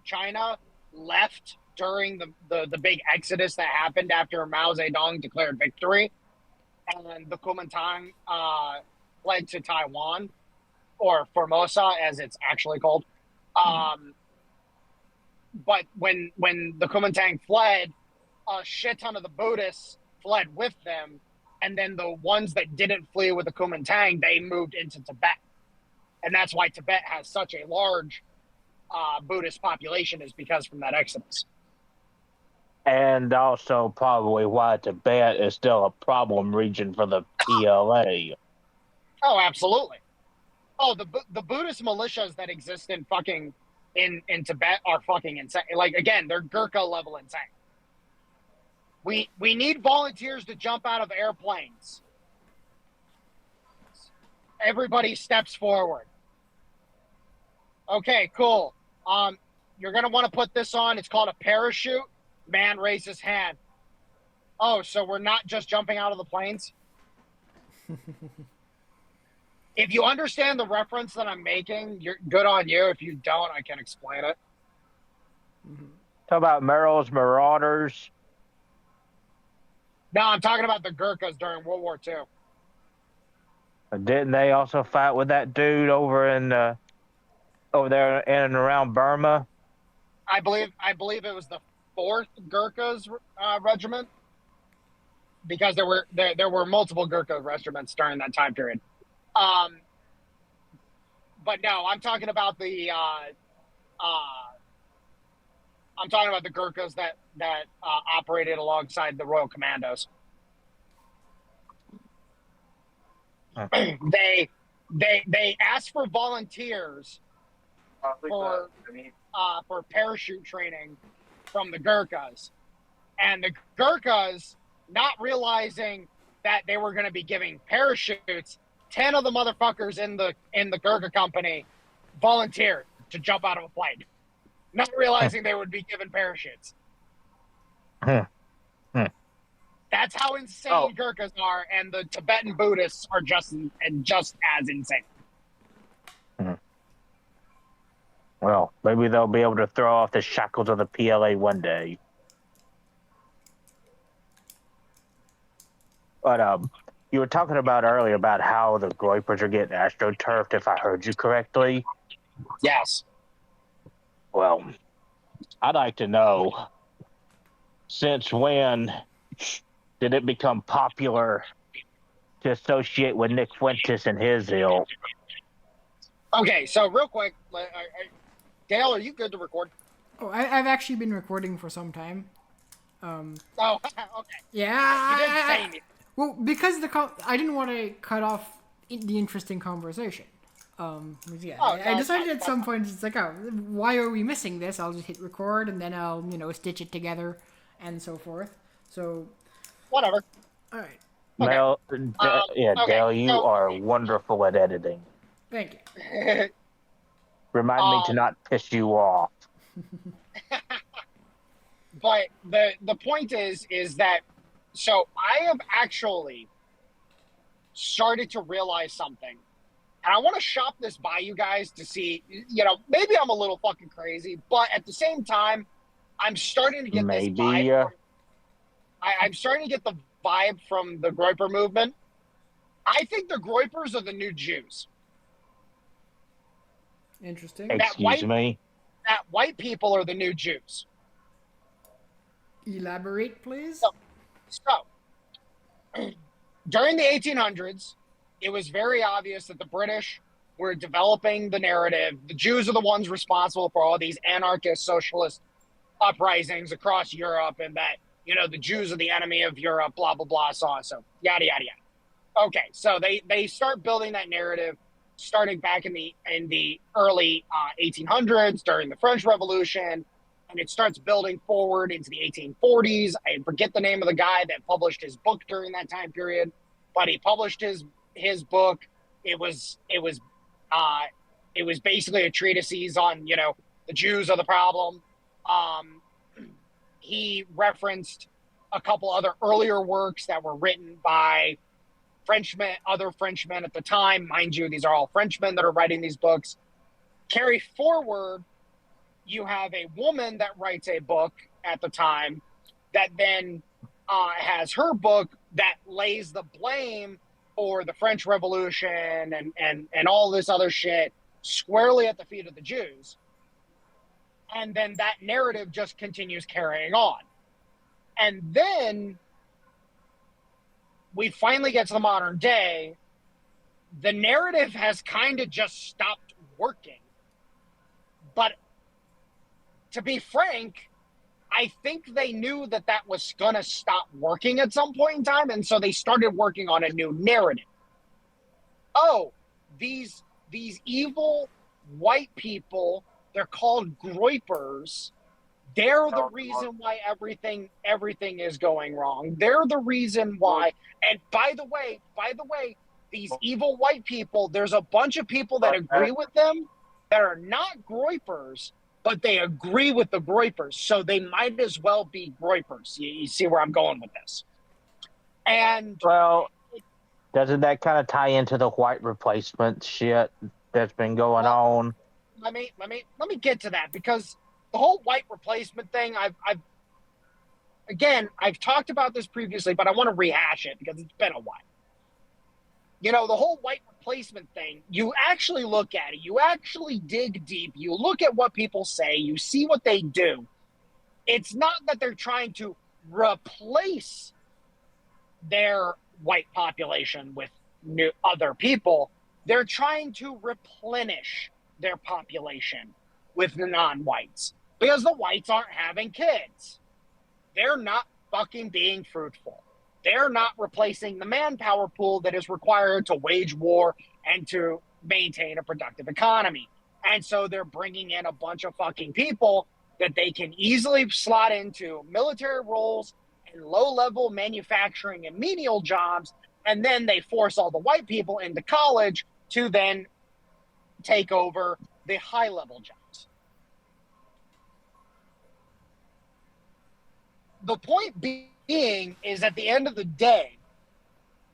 China left during the big exodus that happened after Mao Zedong declared victory, and the Kuomintang fled to Taiwan, or Formosa as it's actually called. But when the Kuomintang fled, a shit ton of the Buddhists fled with them, and then the ones that didn't flee with the Kuomintang, they moved into Tibet, and that's why Tibet has such a large Buddhist population, is because from that exodus. And also probably why Tibet is still a problem region for the PLA. Oh, absolutely. Oh, the Buddhist militias that exist in Tibet are fucking insane. Like, again, they're Gurkha level insane. We need volunteers to jump out of airplanes. Everybody steps forward. Okay, cool. You're gonna want to put this on. It's called a parachute. Man raised his hand. Oh, so we're not just jumping out of the planes? If you understand the reference that I'm making, you're good on you. If you don't, I can explain it. Talk about Merrill's Marauders. No, I'm talking about the Gurkhas during World War II. Didn't they also fight with that dude over there in and around Burma? I believe it was the 4th Gurkhas regiment, because there were multiple Gurkha regiments during that time period. But no, I'm talking about the Gurkhas that operated alongside the Royal Commandos. They asked for volunteers for parachute training from the Gurkhas, and the Gurkhas, not realizing that they were going to be giving parachutes, 10 of the motherfuckers in the Gurkha company volunteered to jump out of a plane, not realizing they would be given parachutes. That's how insane Gurkhas are, and the Tibetan Buddhists are just as insane. Well, maybe they'll be able to throw off the shackles of the PLA one day. But you were talking about earlier about how the Groypers are getting astroturfed, if I heard you correctly. Yes. Well, I'd like to know, since when did it become popular to associate with Nick Fuentes and his ilk? Okay, so real quick, Dale, are you good to record? Oh, I've actually been recording for some time. Okay. Yeah. You didn't say anything. Well, because I didn't want to cut off the interesting conversation. I decided at some point, it's like, oh, why are we missing this? I'll just hit record, and then I'll, stitch it together, and so forth. So, whatever. All right. Well, Dale, you are wonderful at editing. Thank you. Remind me to not piss you off. But the point is that, so I have actually started to realize something. And I want to shop this by you guys to see, maybe I'm a little fucking crazy, but at the same time, I'm starting to get this vibe. I'm starting to get the vibe from the Groyper movement. I think the Groypers are the new Jews. Interesting. Excuse me? That white people are the new Jews. Elaborate, please. So during the 1800s, it was very obvious that the British were developing the narrative. The Jews are the ones responsible for all these anarchist socialist uprisings across Europe, and that, the Jews are the enemy of Europe, blah, blah, blah, so on, so yada, yada, yada. Okay, so they start building that narrative starting back in the early 1800s during the French Revolution, and it starts building forward into the 1840s. I forget the name of the guy that published his book during that time period, but he published his book. It was basically a treatise on, the Jews are the problem. He referenced a couple other earlier works that were written by other Frenchmen at the time. Mind you, these are all Frenchmen that are writing these books. Carry forward you have a woman that writes a book at the time that then has her book that lays the blame for the French Revolution and all this other shit squarely at the feet of the Jews. And then that narrative just continues carrying on. And then we finally get to the modern day. The narrative has kind of just stopped working. But to be frank, I think they knew that that was going to stop working at some point in time, and so they started working on a new narrative. Oh, these evil white people, they're called Groypers. They're the reason why everything is going wrong. They're the reason why. And by the way, these evil white people, there's a bunch of people that agree with them that are not Groypers, but they agree with the Groypers, so they might as well be Groypers. You see where I'm going with this? And well, doesn't that kind of tie into the white replacement shit that's been going on? Let me get to that, because the whole white replacement thing, I've talked about this previously, but I want to rehash it because it's been a while. You know, the whole white replacement thing, you actually look at it, you actually dig deep, you look at what people say, you see what they do. It's not that they're trying to replace their white population with new other people. They're trying to replenish their population with the non-whites, because the whites aren't having kids. They're not fucking being fruitful. They're not replacing the manpower pool that is required to wage war and to maintain a productive economy. And so they're bringing in a bunch of fucking people that they can easily slot into military roles and low-level manufacturing and menial jobs, and then they force all the white people into college to then take over the high-level jobs. The point being is, at the end of the day,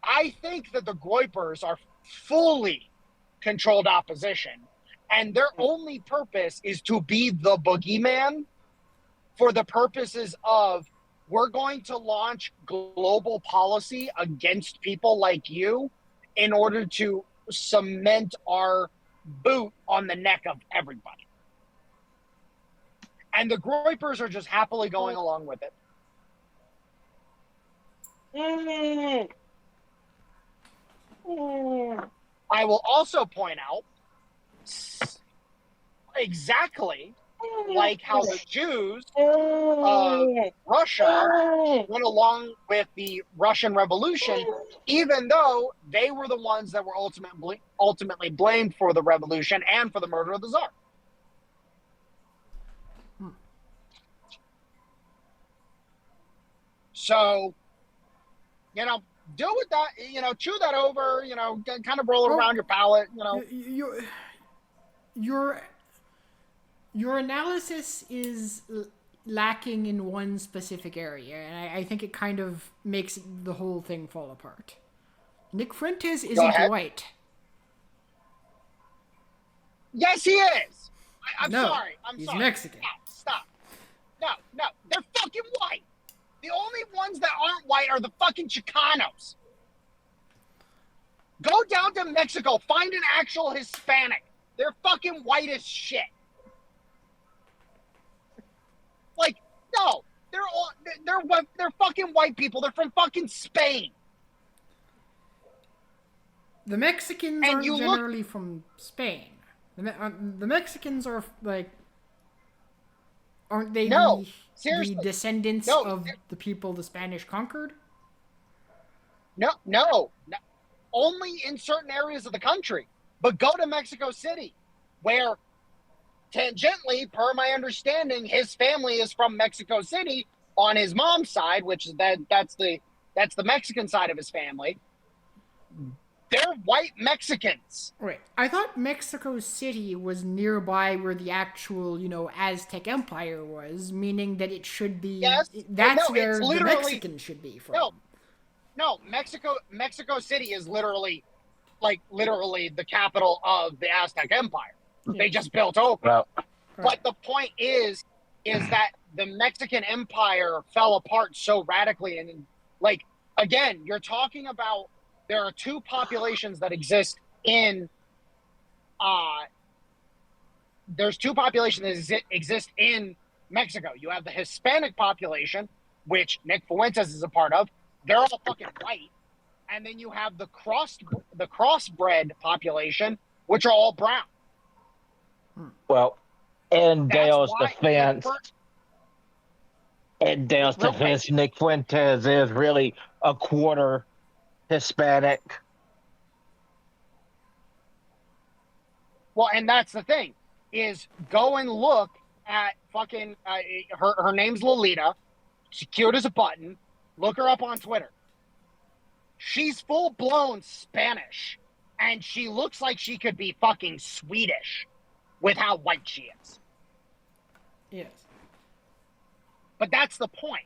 I think that the Groypers are fully controlled opposition, and their only purpose is to be the boogeyman for the purposes of, we're going to launch global policy against people like you in order to cement our boot on the neck of everybody. And the Groypers are just happily going along with it. I will also point out, exactly like how the Jews of Russia went along with the Russian Revolution, even though they were the ones that were ultimately blamed for the revolution and for the murder of the Tsar. So, you know, deal with that, you know, chew that over, you know, kind of roll it around your palate, you know. Your analysis is lacking in one specific area, and I think it kind of makes the whole thing fall apart. Nick Fuentes isn't white. Yes, he is. I'm sorry. He's Mexican. Stop. No, they're fucking white. The only ones that aren't white are the fucking Chicanos. Go down to Mexico, find an actual Hispanic. They're fucking white as shit. Like, no, they're fucking white people. They're from fucking Spain. The Mexicans aren't generally from Spain. The Mexicans are like, aren't they the descendants of the people the Spanish conquered? No. Only in certain areas of the country. But go to Mexico City, where tangentially, per my understanding, his family is from Mexico City on his mom's side, which is that's the Mexican side of his family. They're white Mexicans. Right. I thought Mexico City was nearby where the actual, Aztec Empire was, meaning that it should be... Yes. That's where the Mexicans should be from. No, Mexico City is literally the capital of the Aztec Empire. Yeah. They just built over. Well, But the point is that the Mexican Empire fell apart so radically. And, like, again, you're talking about there are two populations that exist in there's two populations that exist in Mexico. You have the Hispanic population, which Nick Fuentes is a part of. They're all fucking white. And then you have the crossbred population, which are all brown. Well, in Dale's defense, Nick Fuentes is really a quarter Hispanic. Well, and that's the thing, is go and look at fucking, her name's Lolita. She's cute as a button. Look her up on Twitter. She's full-blown Spanish, and she looks like she could be fucking Swedish with how white she is. Yes. But that's the point,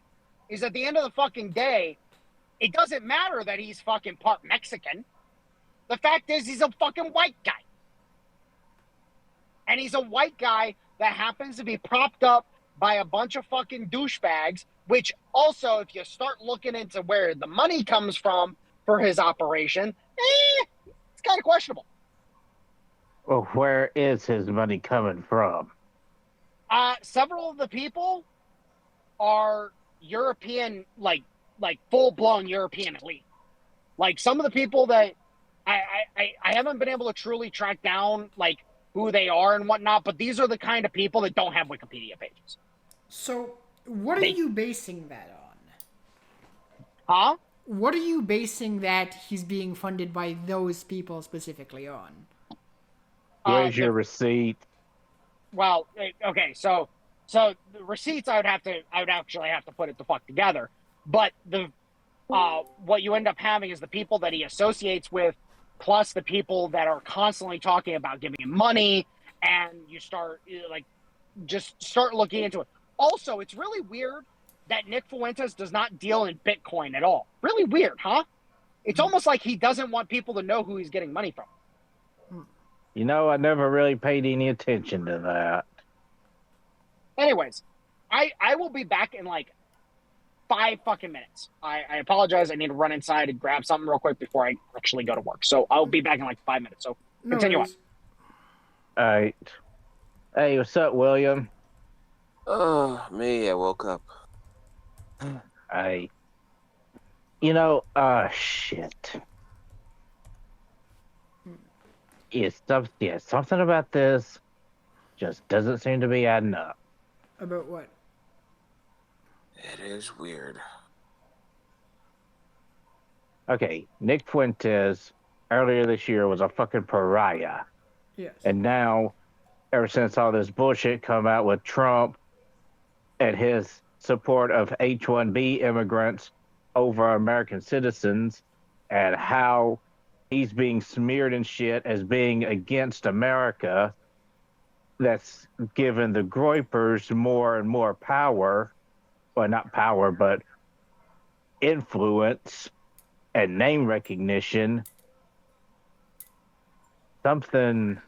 is at the end of the fucking day, it doesn't matter that he's fucking part Mexican. The fact is he's a fucking white guy. And he's a white guy that happens to be propped up by a bunch of fucking douchebags, which also, if you start looking into where the money comes from for his operation, it's kind of questionable. Well, where is his money coming from? Several of the people are European, like full-blown European elite. Like, some of the people that I haven't been able to truly track down, like, who they are and whatnot, but these are the kind of people that don't have Wikipedia pages. So, what are you basing that on? Huh? What are you basing that he's being funded by those people specifically on? Where's your receipt? Well, okay, so the receipts I would actually have to put it the fuck together. But what you end up having is the people that he associates with, plus the people that are constantly talking about giving him money, and you start looking into it. Also, it's really weird that Nick Fuentes does not deal in Bitcoin at all. Really weird, huh? It's almost like he doesn't want people to know who he's getting money from. You know, I never really paid any attention to that. Anyways, I will be back in like 5 fucking minutes. I apologize. I need to run inside and grab something real quick before I actually go to work. So I'll be back in like 5 minutes. So continue on. All right. Hey, what's up, William? Me, I woke up. Shit. Something about this just doesn't seem to be adding up. About what? It is weird. Okay, Nick Fuentes earlier this year was a fucking pariah. Yes. And now, ever since all this bullshit come out with Trump and his support of H1B immigrants over American citizens, and how he's being smeared and shit as being against America, that's given the Groypers more and more power. Well, not power, but influence and name recognition. Something.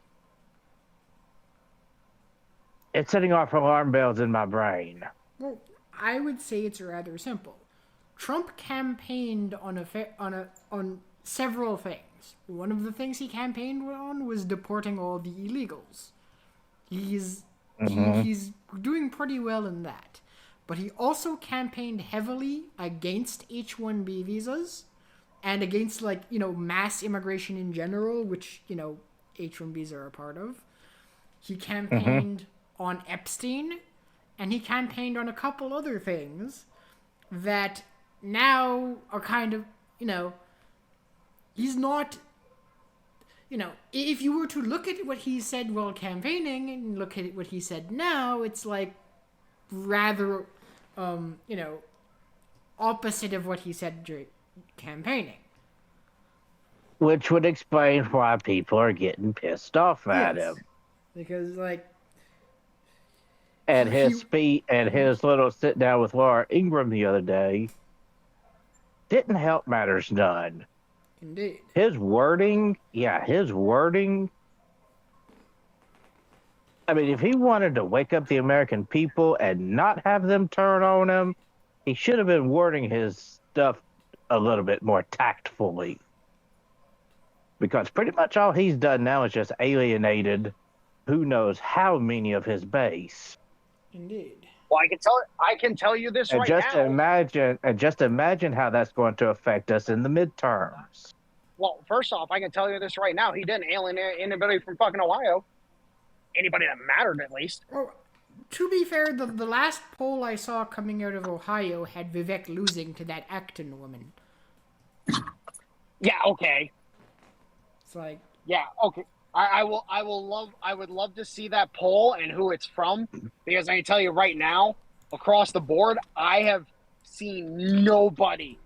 It's setting off alarm bells in my brain. Well, I would say it's rather simple. Trump campaigned on several things. One of the things he campaigned on was deporting all the illegals. He's doing pretty well in that. But he also campaigned heavily against H1B visas and against, mass immigration in general, which, H1Bs are a part of. He campaigned on Epstein, and he campaigned on a couple other things that now are kind of, he's not, if you were to look at what he said while campaigning and look at what he said now, it's like rather, opposite of what he said during campaigning. Which would explain why people are getting pissed off at him. Because, And his speech and his little sit down with Laura Ingraham the other day didn't help matters none. Indeed. His wording I mean, if he wanted to wake up the American people and not have them turn on him, he should have been wording his stuff a little bit more tactfully. Because pretty much all he's done now is just alienated who knows how many of his base. Indeed. Well, I can tell you this right now. Just imagine how that's going to affect us in the midterms. Well, first off, I can tell you this right now. He didn't alienate anybody from fucking Ohio. Anybody that mattered, at least. Well, to be fair, the last poll I saw coming out of Ohio had Vivek losing to that Acton woman. Yeah, okay. It's like... Yeah, okay. I would love to see that poll and who it's from, because I can tell you right now, across the board, I have seen nobody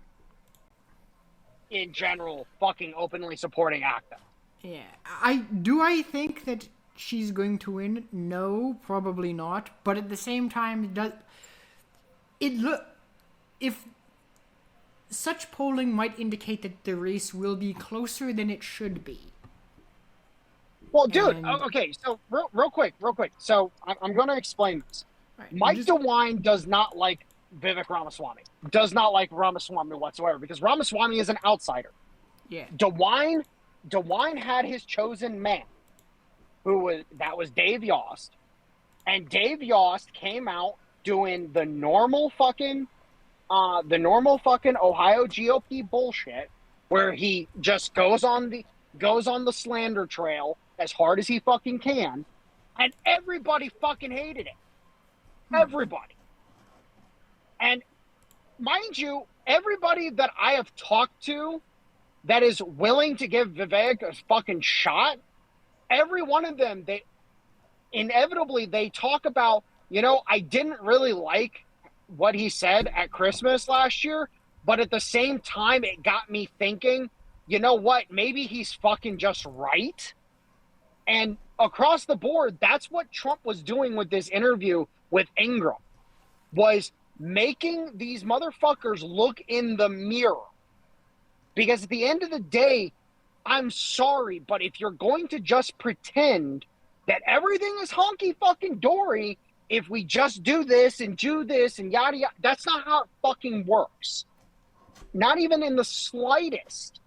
in general fucking openly supporting ACTA. Yeah. I think that she's going to win? No, probably not. But at the same time, if such polling might indicate that the race will be closer than it should be. Well, dude, okay, so real quick. So I'm going to explain this. Right, Mike DeWine does not like Vivek Ramaswamy. Does not like Ramaswamy whatsoever, because Ramaswamy is an outsider. Yeah. DeWine had his chosen man, that was Dave Yost, and Dave Yost came out doing the normal fucking Ohio GOP bullshit, where he just goes on the slander trail as hard as he fucking can, and everybody fucking hated it. Everybody. And mind you, everybody that I have talked to that is willing to give Vivek a fucking shot, every one of them, they talk about, I didn't really like what he said at Christmas last year, but at the same time, it got me thinking, you know what, maybe he's fucking just right. And across the board, that's what Trump was doing with this interview with Ingram, was making these motherfuckers look in the mirror. Because at the end of the day, I'm sorry, but if you're going to just pretend that everything is honky fucking dory, if we just do this and yada yada, that's not how it fucking works. Not even in the slightest.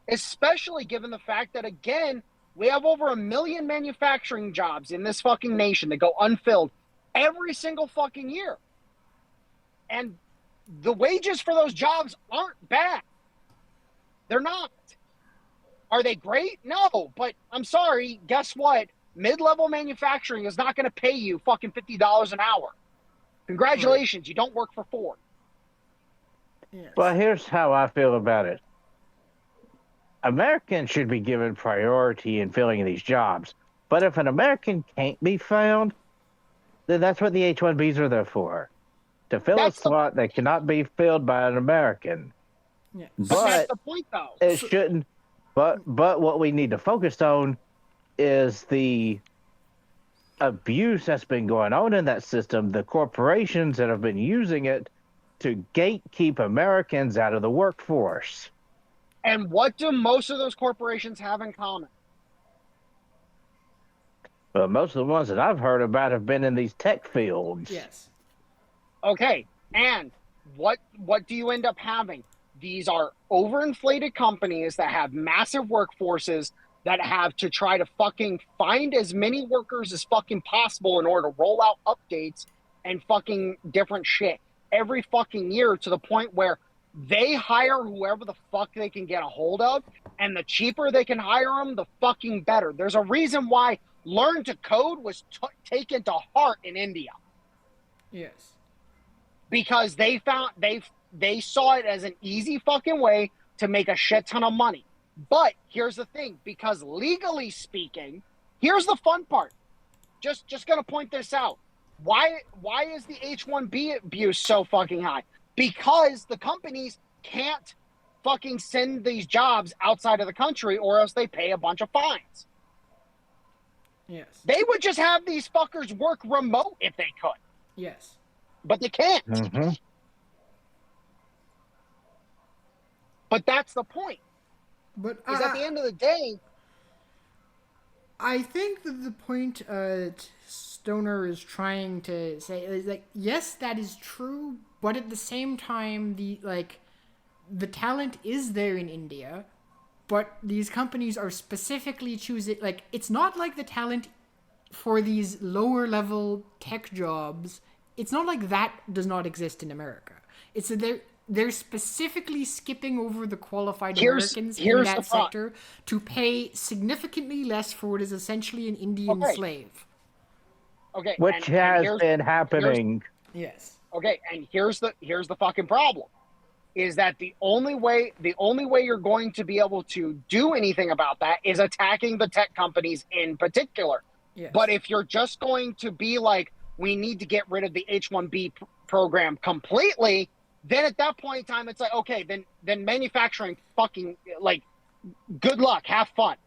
Especially given the fact that, again, we have over 1 million manufacturing jobs in this fucking nation that go unfilled every single fucking year. And the wages for those jobs aren't bad. They're not. Are they great? No, but I'm sorry, guess what? Mid-level manufacturing is not going to pay you fucking $50 an hour. Congratulations, right. You don't work for Ford. Yes. Well, here's how I feel about it. Americans should be given priority in filling these jobs. But if an American can't be found, then that's what the H-1Bs are there for. To fill a slot that cannot be filled by an American. Yeah. But that's the point, though. It shouldn't. But what we need to focus on is the abuse that's been going on in that system, the corporations that have been using it to gatekeep Americans out of the workforce. And what do most of those corporations have in common? Well, most of the ones that I've heard about have been in these tech fields. Yes. Okay, and what do you end up having? These are overinflated companies that have massive workforces that have to try to fucking find as many workers as fucking possible in order to roll out updates and fucking different shit every fucking year, to the point where they hire whoever the fuck they can get a hold of, and the cheaper they can hire them, the fucking better. There's a reason why Learn to Code was taken to heart in India. Yes. Because they saw it as an easy fucking way to make a shit ton of money. But here's the thing, because legally speaking, here's the fun part. Just gonna point this out. Why is the H1B abuse so fucking high? Because the companies can't fucking send these jobs outside of the country, or else they pay a bunch of fines. Yes. They would just have these fuckers work remote if they could. Yes. But they can't. Mm-hmm. But that's the point. But is at the end of the day, I think that the point Stoner is trying to say is like, yes, that is true, but at the same time, the talent is there in India, but these companies are specifically choosing, like, it's not like the talent for these lower level tech jobs, it's not like that does not exist in America. It's that they're specifically skipping over the qualified Americans in that sector to pay significantly less for what is essentially an Indian slave. Okay, which has been happening. Yes. Okay, and here's the fucking problem. Is that the only way you're going to be able to do anything about that is attacking the tech companies in particular. Yes. But if you're just going to be like, we need to get rid of the H1B program completely, then at that point in time, it's like, okay, then manufacturing fucking, like, good luck, have fun.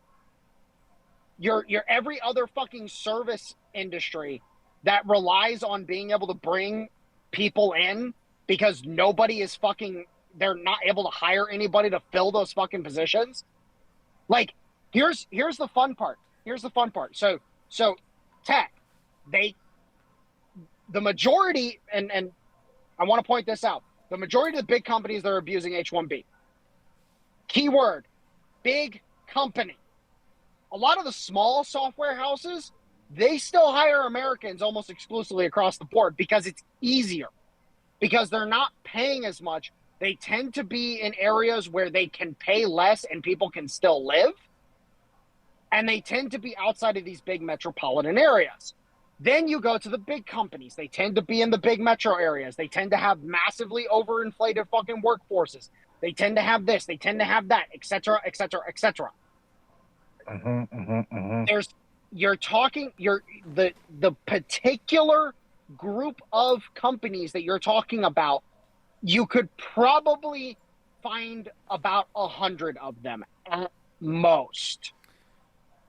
You're every other fucking service industry that relies on being able to bring people in because nobody is fucking, they're not able to hire anybody to fill those fucking positions. Like, here's the fun part. So tech, the majority, and I want to point this out, the majority of the big companies that are abusing H1B, keyword, big company. A lot of the small software houses, they still hire Americans almost exclusively across the board because it's easier. Because they're not paying as much. They tend to be in areas where they can pay less and people can still live. And they tend to be outside of these big metropolitan areas. Then you go to the big companies. They tend to be in the big metro areas. They tend to have massively overinflated fucking workforces. They tend to have this. They tend to have that, et cetera, et cetera, et cetera. The particular group of companies that you're talking about, you could probably find about 100 of them at most.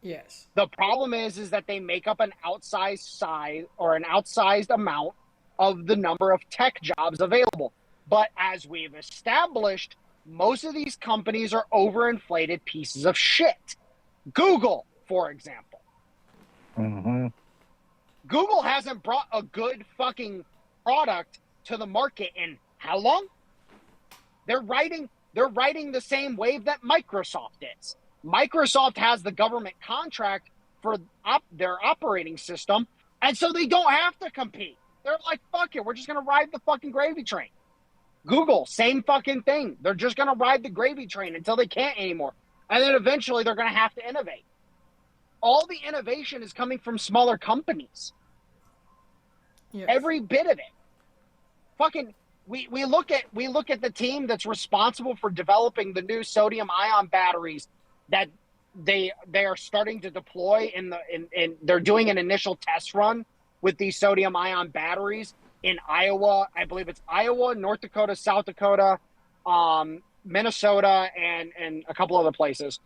Yes. The problem is that they make up an outsized size or an outsized amount of the number of tech jobs available. But as we've established, most of these companies are overinflated pieces of shit. Google, for example. Mm-hmm. Google hasn't brought a good fucking product to the market in how long? They're riding the same wave that Microsoft is. Microsoft has the government contract for their operating system, and so they don't have to compete. They're like, fuck it, we're just going to ride the fucking gravy train. Google, same fucking thing. They're just going to ride the gravy train until they can't anymore. And then eventually they're going to have to innovate. All the innovation is coming from smaller companies. Yes. Every bit of it. Fucking, we look at the team that's responsible for developing the new sodium ion batteries that they are starting to deploy in they're doing an initial test run with these sodium ion batteries in Iowa. I believe it's Iowa, North Dakota, South Dakota, Minnesota, and a couple other places.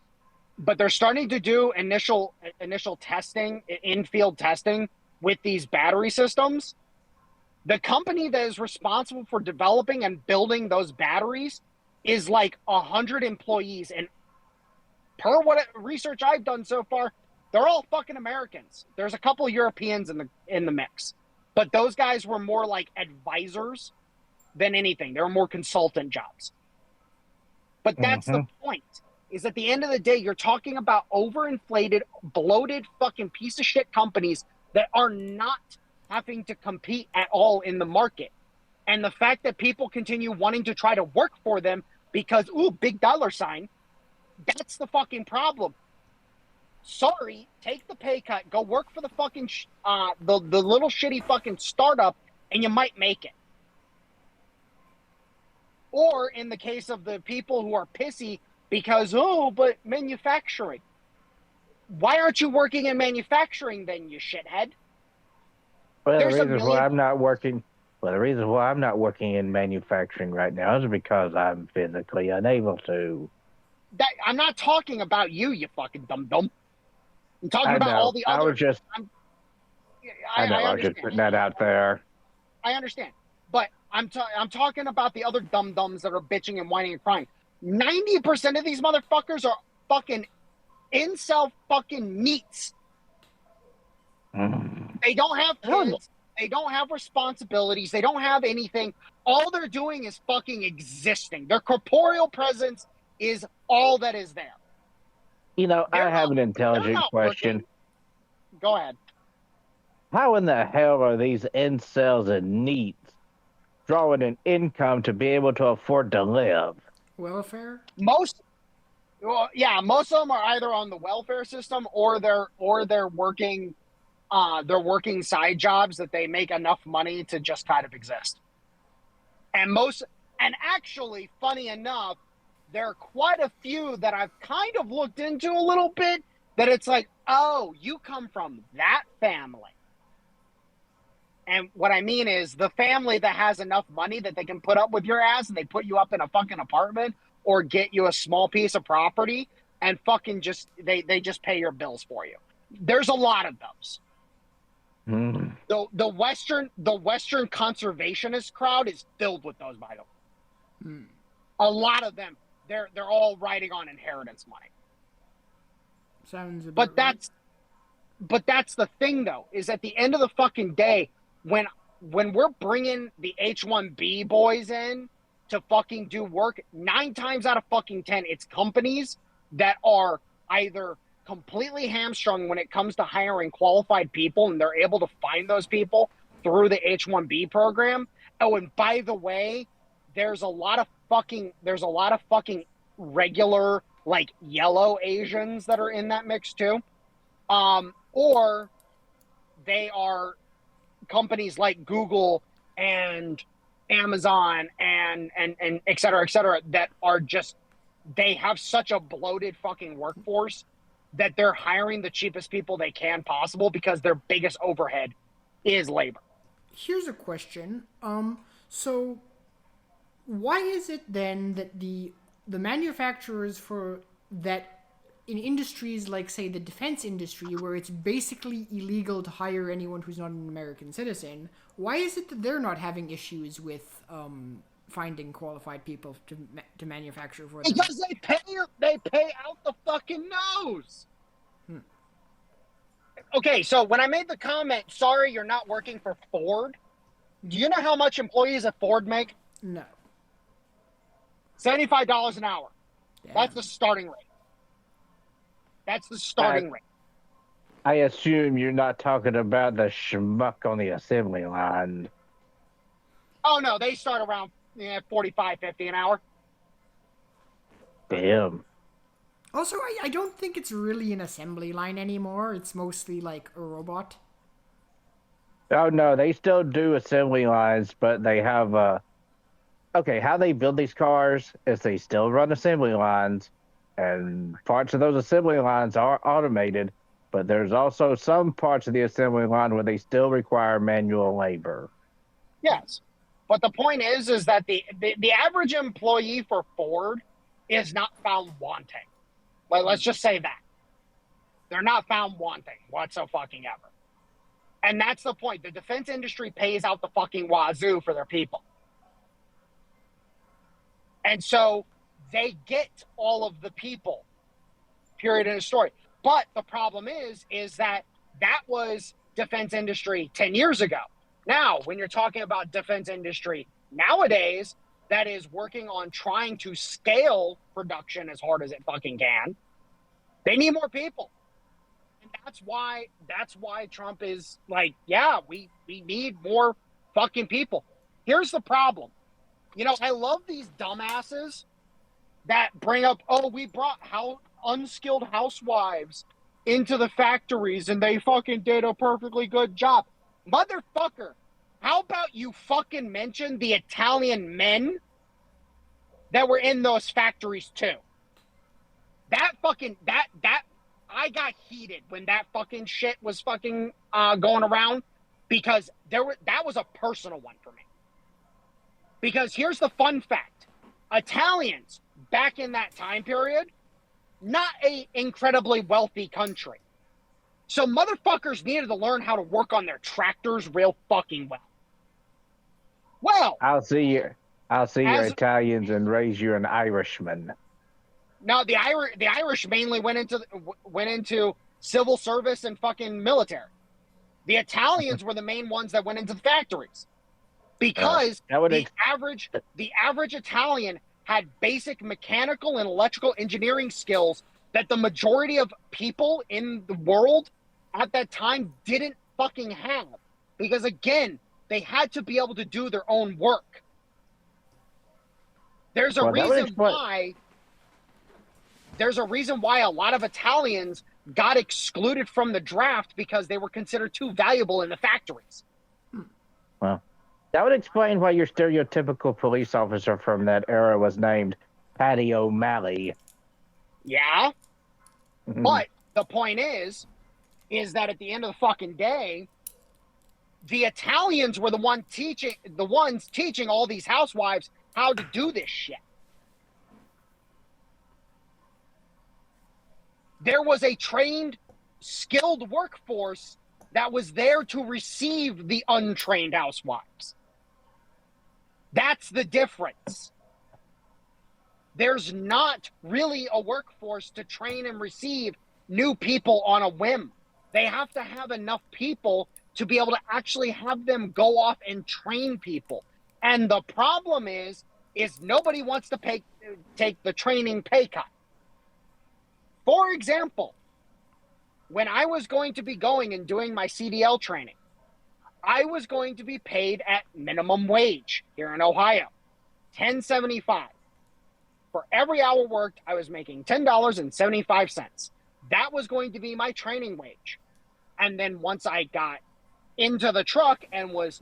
But they're starting to do initial testing, in-field testing with these battery systems. The company that is responsible for developing and building those batteries is like 100 employees, and per what research I've done so far, they're all fucking Americans. There's a couple Europeans in the mix, but those guys were more like advisors than anything. They were more consultant jobs. But that's the point, is at the end of the day, you're talking about overinflated, bloated fucking piece of shit companies that are not having to compete at all in the market. And the fact that people continue wanting to try to work for them because, ooh, big dollar sign, that's the fucking problem. Sorry, take the pay cut, go work for the fucking, the little shitty fucking startup, and you might make it. Or in the case of the people who are pissy because, oh, but manufacturing. Why aren't you working in manufacturing then, you shithead? Well, the reason why I'm not working in manufacturing right now is because I'm physically unable to. I'm not talking about you, you fucking dum-dum. I'm talking about all the other... I was just putting that out there. I understand. But I'm talking about the other dum-dums that are bitching and whining and crying. 90% of these motherfuckers are fucking incel fucking neats They don't have kids. They don't have responsibilities. They don't have anything. All they're doing is fucking existing. Their corporeal presence is all that is there. I have an intelligent question. Working. Go ahead. How in the hell are these incels and neets drawing an income to be able to afford to live? Welfare? Most of them are either on the welfare system or they're working side jobs that they make enough money to just kind of exist. And actually, funny enough, there are quite a few that I've kind of looked into a little bit that it's like, oh, you come from that family. And what I mean is the family that has enough money that they can put up with your ass and they put you up in a fucking apartment or get you a small piece of property and fucking they just pay your bills for you. There's a lot of those. The Western conservationist crowd is filled with those, by the way. A lot of them, they're all riding on inheritance money. Sounds about right. But that's the thing, though, is at the end of the fucking day, when we're bringing the H1B boys in to fucking do work, 9 times out of fucking 10, it's companies that are either completely hamstrung when it comes to hiring qualified people, and they're able to find those people through the H1B program. Oh, and by the way, there's a lot of fucking regular, like, yellow Asians that are in that mix too. Or they are companies like Google and Amazon and et cetera, that are just, they have such a bloated fucking workforce that they're hiring the cheapest people they can possible because their biggest overhead is labor. Here's a question. So why is it then that the manufacturers for that in industries like, say, the defense industry, where it's basically illegal to hire anyone who's not an American citizen, why is it that they're not having issues with finding qualified people to manufacture for them? Because they pay out the fucking nose. Okay, so when I made the comment, sorry, you're not working for Ford, do you know how much employees at Ford make? No. $75 an hour. Damn. That's the starting rate. I assume you're not talking about the schmuck on the assembly line. Oh, no, they start around $45, $50 an hour. Damn. Also, I don't think it's really an assembly line anymore. It's mostly like a robot. Oh, no, they still do assembly lines, but they have okay, how they build these cars is they still run assembly lines, and parts of those assembly lines are automated, but there's also some parts of the assembly line where they still require manual labor. Yes. But the point is that the average employee for Ford is not found wanting. Let's just say that. They're not found wanting whatsoever. And that's the point. The defense industry pays out the fucking wazoo for their people. And so they get all of the people, period, in the story. But the problem is that was defense industry 10 years ago. Now, when you're talking about defense industry nowadays, that is working on trying to scale production as hard as it fucking can, they need more people. And that's why Trump is like, yeah, we need more fucking people. Here's the problem. I love these dumbasses that bring up, oh, we brought unskilled housewives into the factories and they fucking did a perfectly good job. Motherfucker, how about you fucking mention the Italian men that were in those factories too? I got heated when that fucking shit was fucking going around, because that was a personal one for me. Because here's the fun fact. Italians, back in that time period, not a incredibly wealthy country. So motherfuckers needed to learn how to work on their tractors real fucking well. Well, I'll see your Italians and raise you an Irishman. No, the Irish mainly went into civil service and fucking military. The Italians were the main ones that went into the factories because the average Italian had basic mechanical and electrical engineering skills that the majority of people in the world at that time didn't fucking have. Because again, they had to be able to do their own work. There's a reason why a lot of Italians got excluded from the draft because they were considered too valuable in the factories. Well, that would explain why your stereotypical police officer from that era was named Paddy O'Malley. Yeah. But the point is that at the end of the fucking day, the Italians were the ones teaching all these housewives how to do this shit. There was a trained, skilled workforce that was there to receive the untrained housewives. That's the difference. There's not really a workforce to train and receive new people on a whim. They have to have enough people to be able to actually have them go off and train people. And the problem is nobody wants to take the training pay cut. For example, when I was going to be going and doing my CDL training, I was going to be paid at minimum wage here in Ohio, $10.75. For every hour worked, I was making $10.75. That was going to be my training wage. And then once I got into the truck and was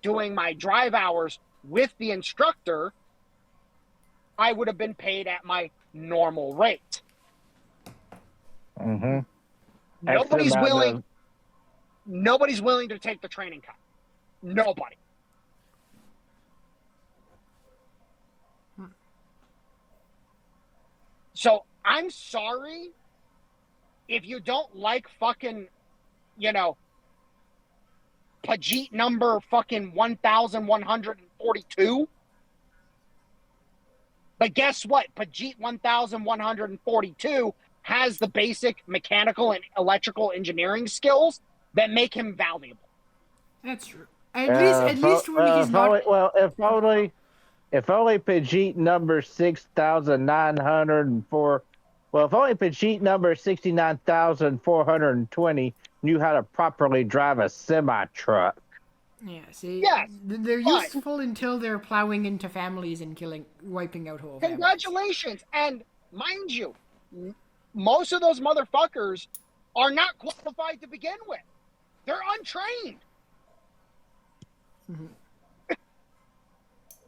doing my drive hours with the instructor, I would have been paid at my normal rate. Mm-hmm. Nobody's willing to take the training cut. Nobody. So I'm sorry if you don't like fucking, Pajit number fucking 1142. But guess what? Pajit 1142 has the basic mechanical and electrical engineering skills that make him valuable. That's true. At least when he's not. If only Pajit number 6,904. Well, if only Pajit number 69,420 knew how to properly drive a semi truck. Yeah, see, yes, they're useful until they're plowing into families and wiping out whole families. Congratulations, and mind you, most of those motherfuckers are not qualified to begin with. They're untrained. Mm-hmm.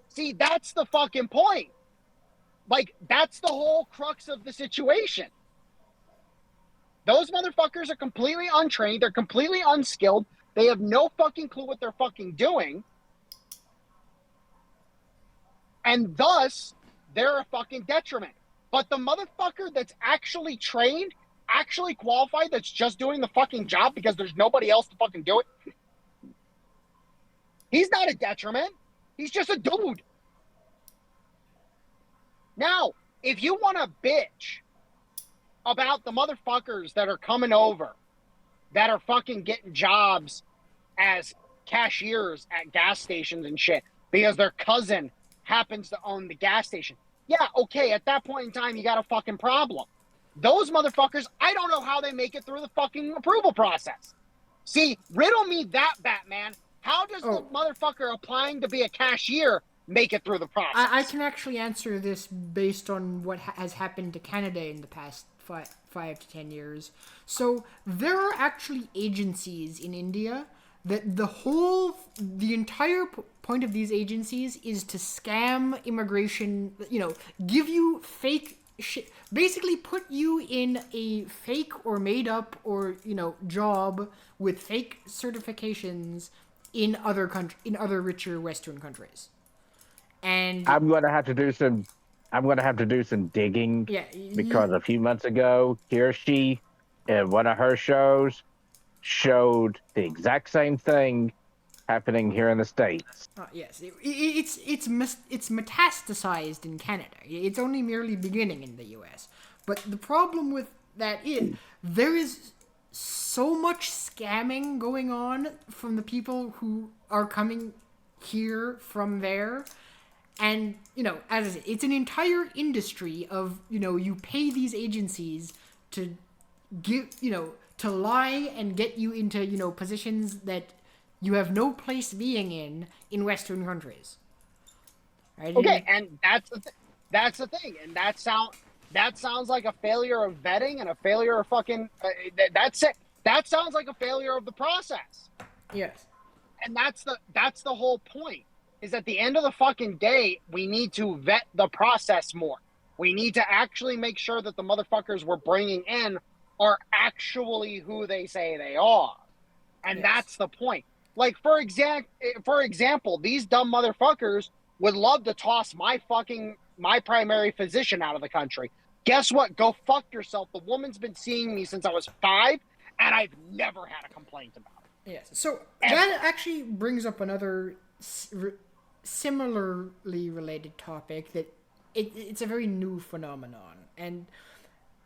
See, that's the fucking point. Like, that's the whole crux of the situation. Those motherfuckers are completely untrained. They're completely unskilled. They have no fucking clue what they're fucking doing. And thus, they're a fucking detriment. But the motherfucker that's actually trained, actually qualified, that's just doing the fucking job because there's nobody else to fucking do it, he's not a detriment. He's just a dude. Now, if you want to bitch about the motherfuckers that are coming over, that are fucking getting jobs as cashiers at gas stations and shit because their cousin happens to own the gas station. Yeah, okay, at that point in time, you got a fucking problem. Those motherfuckers, I don't know how they make it through the fucking approval process. See, riddle me that, Batman. How does the motherfucker applying to be a cashier make it through the process? I can actually answer this based on what has happened to Canada in the past 5 to 10 years. So there are actually agencies in India that the entire point of these agencies is to scam immigration, give you fake shit, basically put you in a fake or made up or, job with fake certifications in other richer Western countries. And I'm going to have to do some digging. Yeah, because a few months ago, Kirshi in one of her shows showed the exact same thing happening here in the States. Yes, it's metastasized in Canada. It's only merely beginning in the U.S. But the problem with that is there is so much scamming going on from the people who are coming here from there. And, as I said, it's an entire industry of, you pay these agencies to give, to lie and get you into, positions that you have no place being in Western countries. Right? Okay, and that's the thing. And that sounds like a failure of vetting and a failure of fucking, that's it. That sounds like a failure of the process. Yes. And that's the whole point. Is at the end of the fucking day, we need to vet the process more. We need to actually make sure that the motherfuckers we're bringing in are actually who they say they are. And that's the point. Like, for example, these dumb motherfuckers would love to toss my primary physician out of the country. Guess what? Go fuck yourself. The woman's been seeing me since I was 5, and I've never had a complaint about it. Yes. So that actually brings up another similarly related topic that it's a very new phenomenon, and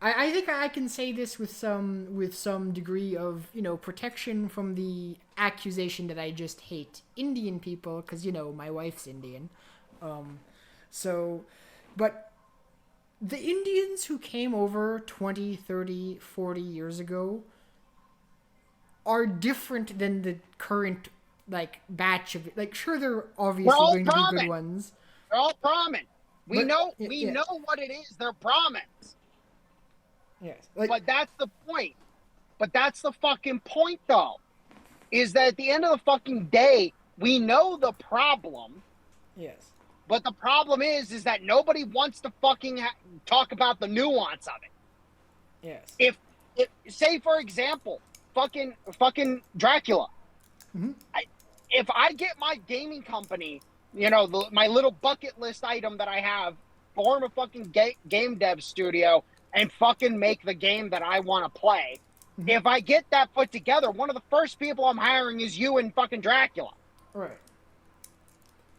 I think I can say this with some degree of protection from the accusation that I just hate Indian people because my wife's Indian, but the Indians who came over 20, 30, 40 years ago are different than the current batch of sure they're obviously going to be good ones. They're all Brahmin. We know what it is. They're Brahmins. Yes. But that's the point. But that's the fucking point, though. Is that at the end of the fucking day, we know the problem. Yes. But the problem is that nobody wants to fucking talk about the nuance of it. Yes. If say for example, fucking Dracula. Mm-hmm. If I get my gaming company, my little bucket list item that I have, form a fucking game dev studio and fucking make the game that I want to play. Mm-hmm. If I get that put together, one of the first people I'm hiring is you and fucking Dracula. Right.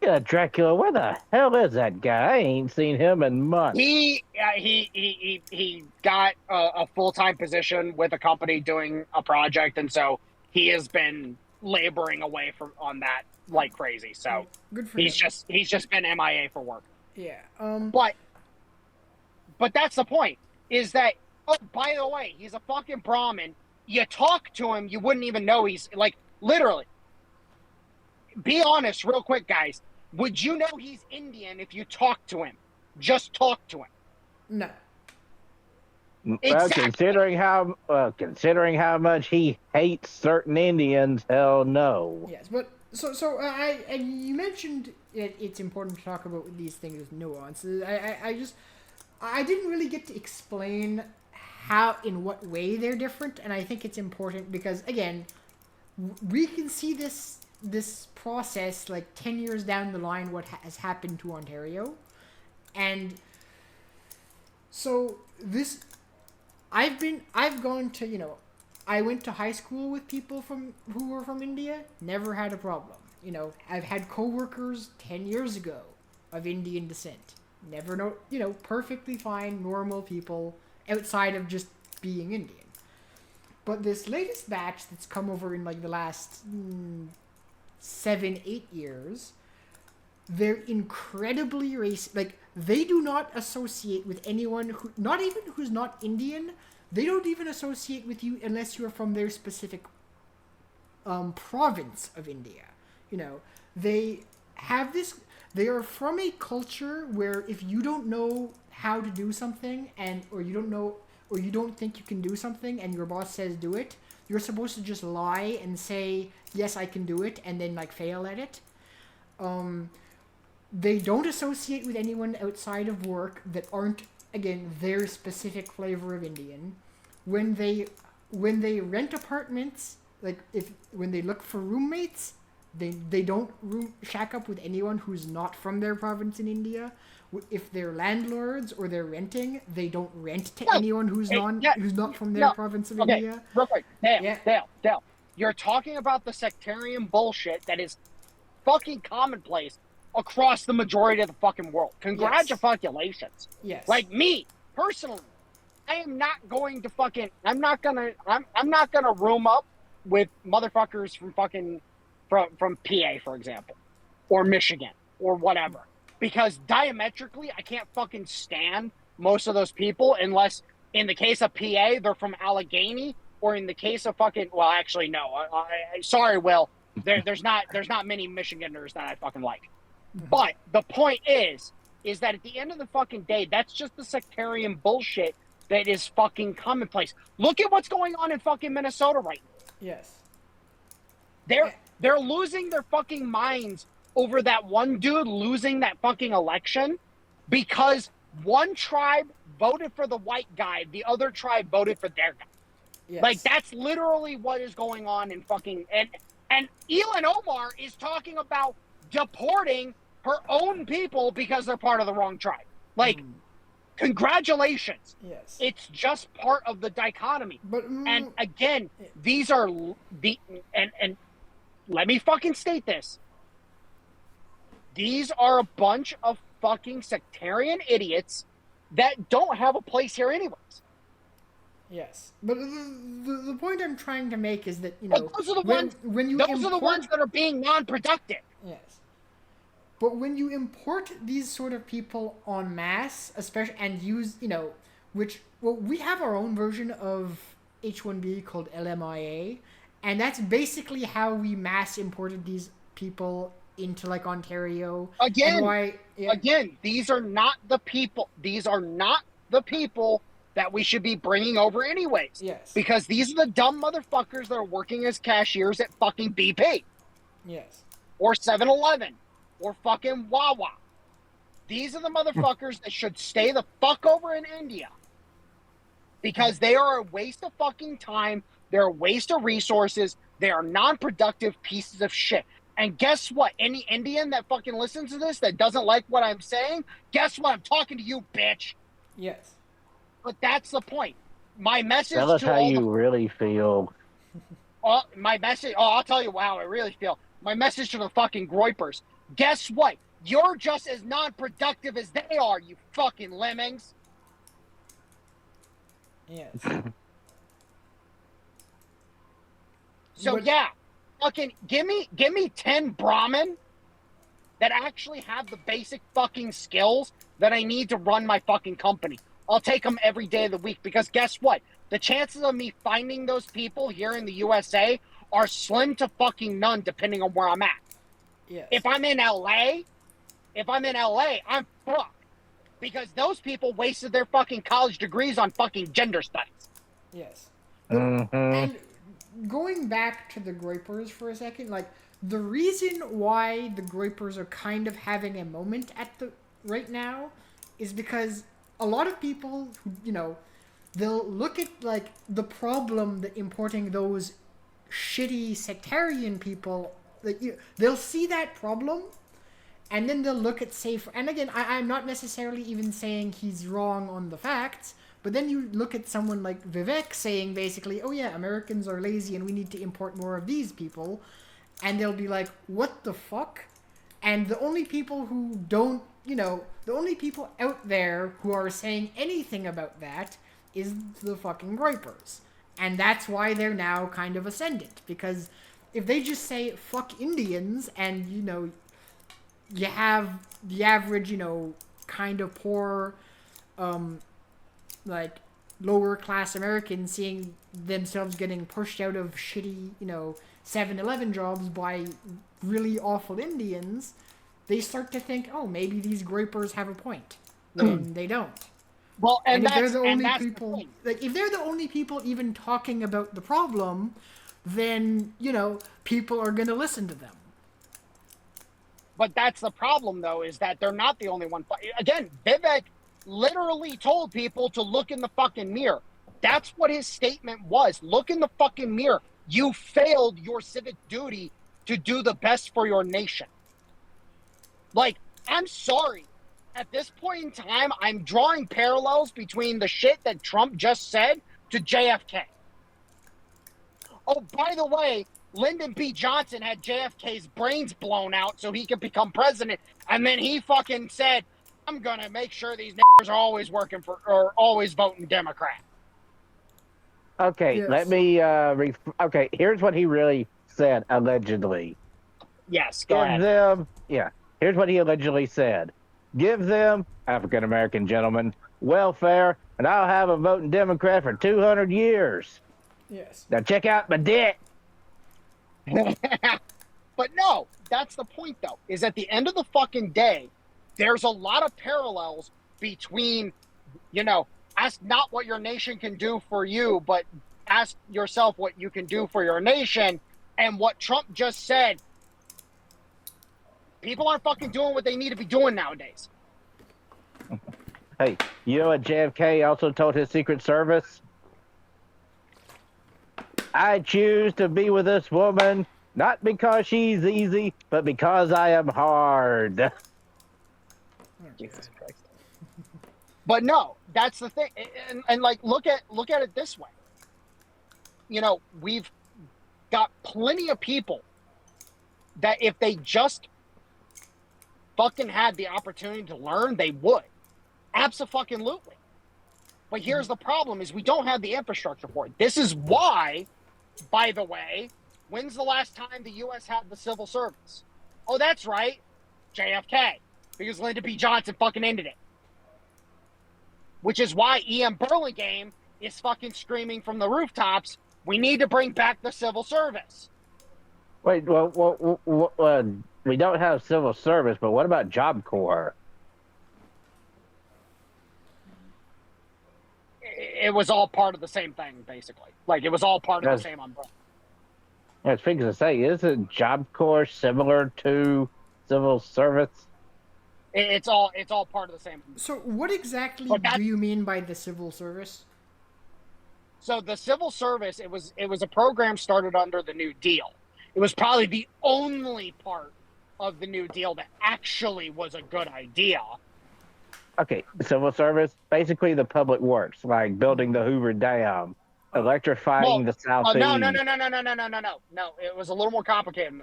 Yeah, Dracula, where the hell is that guy? I ain't seen him in months. He got a full-time position with a company doing a project, and so he has been laboring away on that like crazy. So good for he's him. just been MIA for work. Yeah. But that's the point. Is that by the way, he's a fucking Brahmin. You talk to him, you wouldn't even know he's literally. Be honest, real quick, guys. Would you know he's Indian if you talk to him? Just talk to him. No. Well, Exactly. considering how much he hates certain Indians, hell no. Yes, but so you mentioned it's important to talk about these things with nuances. I didn't really get to explain in what way they're different, and I think it's important because again, we can see this process 10 years down the line what has happened to Ontario, and so this. I've gone to, I went to high school with people who were from India, never had a problem. I've had coworkers 10 years ago of Indian descent. Never perfectly fine, normal people outside of just being Indian. But this latest batch that's come over in the last 7-8 years, they're incredibly racist. They do not associate with anyone who's not Indian. They don't even associate with you unless you're from their specific province of India. They have this. They are from a culture where if you don't know how to do something or you don't think you can do something and your boss says do it, you're supposed to just lie and say yes I can do it and then fail at it. They don't associate with anyone outside of work that aren't, again, their specific flavor of Indian. When they rent apartments, when they look for roommates, they don't shack up with anyone who's not from their province in India. If they're landlords or they're renting, they don't rent to anyone who's not from their province of India. Real quick, Dale, you're talking about the sectarian bullshit that is fucking commonplace across the majority of the fucking world. Congratulations. Yes. Me, personally, I am not going to fucking. I'm not gonna room up with motherfuckers from from PA, for example, or Michigan or whatever, because diametrically I can't fucking stand most of those people unless in the case of PA they're from Allegheny, or in the case of well, actually no. Sorry, Will. There's not many Michiganders that I fucking like. But the point is that at the end of the fucking day, that's just the sectarian bullshit that is fucking commonplace. Look at what's going on in fucking Minnesota right now. Yes. They're losing their fucking minds over that one dude losing that fucking election because one tribe voted for the white guy, the other tribe voted for their guy. Yes. Like, that's literally what is going on in fucking... And Elon Omar is talking about deporting her own people because they're part of the wrong tribe. Like, congratulations. Yes. It's just part of the dichotomy. But and again, these are the... And let me fucking state this. These are a bunch of fucking sectarian idiots that don't have a place here anyways. Yes, but the point I'm trying to make is that, you know, those are the ones that are being non-productive. Yes, but when you import these sort of people en masse, especially, and use, you know, we have our own version of H1B called LMIA, and that's basically how we mass imported these people into, like, Ontario. Again, these are not the people. These are not the people that we should be bringing over anyways. Yes. Because these are the dumb motherfuckers that are working as cashiers at fucking BP. Yes. Or 7-Eleven. Or fucking Wawa. These are the motherfuckers that should stay the fuck over in India. Because they are a waste of fucking time. They're a waste of resources. They are non-productive pieces of shit. And guess what? Any Indian that fucking listens to this that doesn't like what I'm saying, guess what? I'm talking to you, bitch. Yes. But that's the point. My message Tell us to how all you really feel. my message. Oh, I'll tell you how I really feel. My message to the fucking Groypers. Guess what? You're just as non-productive as they are, you fucking lemmings. Yes. So yeah, fucking give me 10 Brahmin that actually have the basic fucking skills that I need to run my fucking company. I'll take them every day of the week, because guess what? The chances of me finding those people here in the USA are slim to fucking none, depending on where I'm at. Yes. If I'm in LA, I'm fucked. Because those people wasted their fucking college degrees on fucking gender studies. Yes. Mm-hmm. And going back to the Groypers for a second, like, the reason why the Groypers are kind of having a moment right now is because a lot of people, you know, they'll look at, like, the problem that importing those shitty sectarian people, like, they'll see that problem, and then they'll look at and again, I'm not necessarily even saying he's wrong on the facts, but then you look at someone like Vivek saying basically, oh yeah, Americans are lazy and we need to import more of these people, and they'll be like, what the fuck? And the only people who don't, you know, the only people out there who are saying anything about that is the fucking Groypers. And that's why they're now kind of ascendant. Because if they just say, fuck Indians, and, you know, you have the average, you know, kind of poor, like, lower class Americans seeing themselves getting pushed out of shitty, you know, 7-Eleven jobs by really awful Indians, they start to think, oh, maybe these Groypers have a point, when they don't. Well, and if they're the only that's people, like, if they're the only people even talking about the problem, then, you know, people are going to listen to them. But that's the problem, though, is that they're not the only one. Again, Vivek literally told people to look in the fucking mirror. That's what his statement was. Look in the fucking mirror. You failed your civic duty to do the best for your nation. Like, I'm sorry. At this point in time, I'm drawing parallels between the shit that Trump just said to JFK. Oh, by the way, Lyndon B. Johnson had JFK's brains blown out so he could become president. And then he fucking said, I'm gonna make sure these niggers are always working for or always voting Democrat. Okay, Yes. let me. Okay, here's what he really said allegedly. Yes, go ahead. Here's what he allegedly said. Give them, African American gentlemen, welfare, and I'll have a voting Democrat for 200 years. Yes. Now check out my dick. But no, that's the point, though, is at the end of the fucking day, there's a lot of parallels between, ask not what your nation can do for you, but ask yourself what you can do for your nation. And what Trump just said, people aren't fucking doing what they need to be doing nowadays. Hey, you know what JFK also told his Secret Service? I choose to be with this woman, not because she's easy, but because I am hard. Jesus Christ. But no, that's the thing. And like, look at it this way. We've got plenty of people that if they just fucking had the opportunity to learn, they would. Abso-fucking-lutely. But here's the problem is we don't have the infrastructure for it. This is why, by the way, when's the last time the U.S. had the civil service? Oh, that's right. JFK. Because Lyndon B. Johnson fucking ended it. Which is why E.M. Burlingame is fucking screaming from the rooftops, we need to bring back the civil service. Wait, we don't have civil service, but what about Job Corps? It was all part of the same thing, basically. Like, it was all part of the same umbrella. I was thinking to say, isn't Job Corps similar to civil service? It's all part of the same. So what exactly do you mean by the civil service? So the civil service, it was a program started under the New Deal. It was probably the only part of the New Deal that actually was a good idea. Okay, civil service, basically the public works, like building the Hoover Dam, electrifying the Southeast. No. No, it was a little more complicated.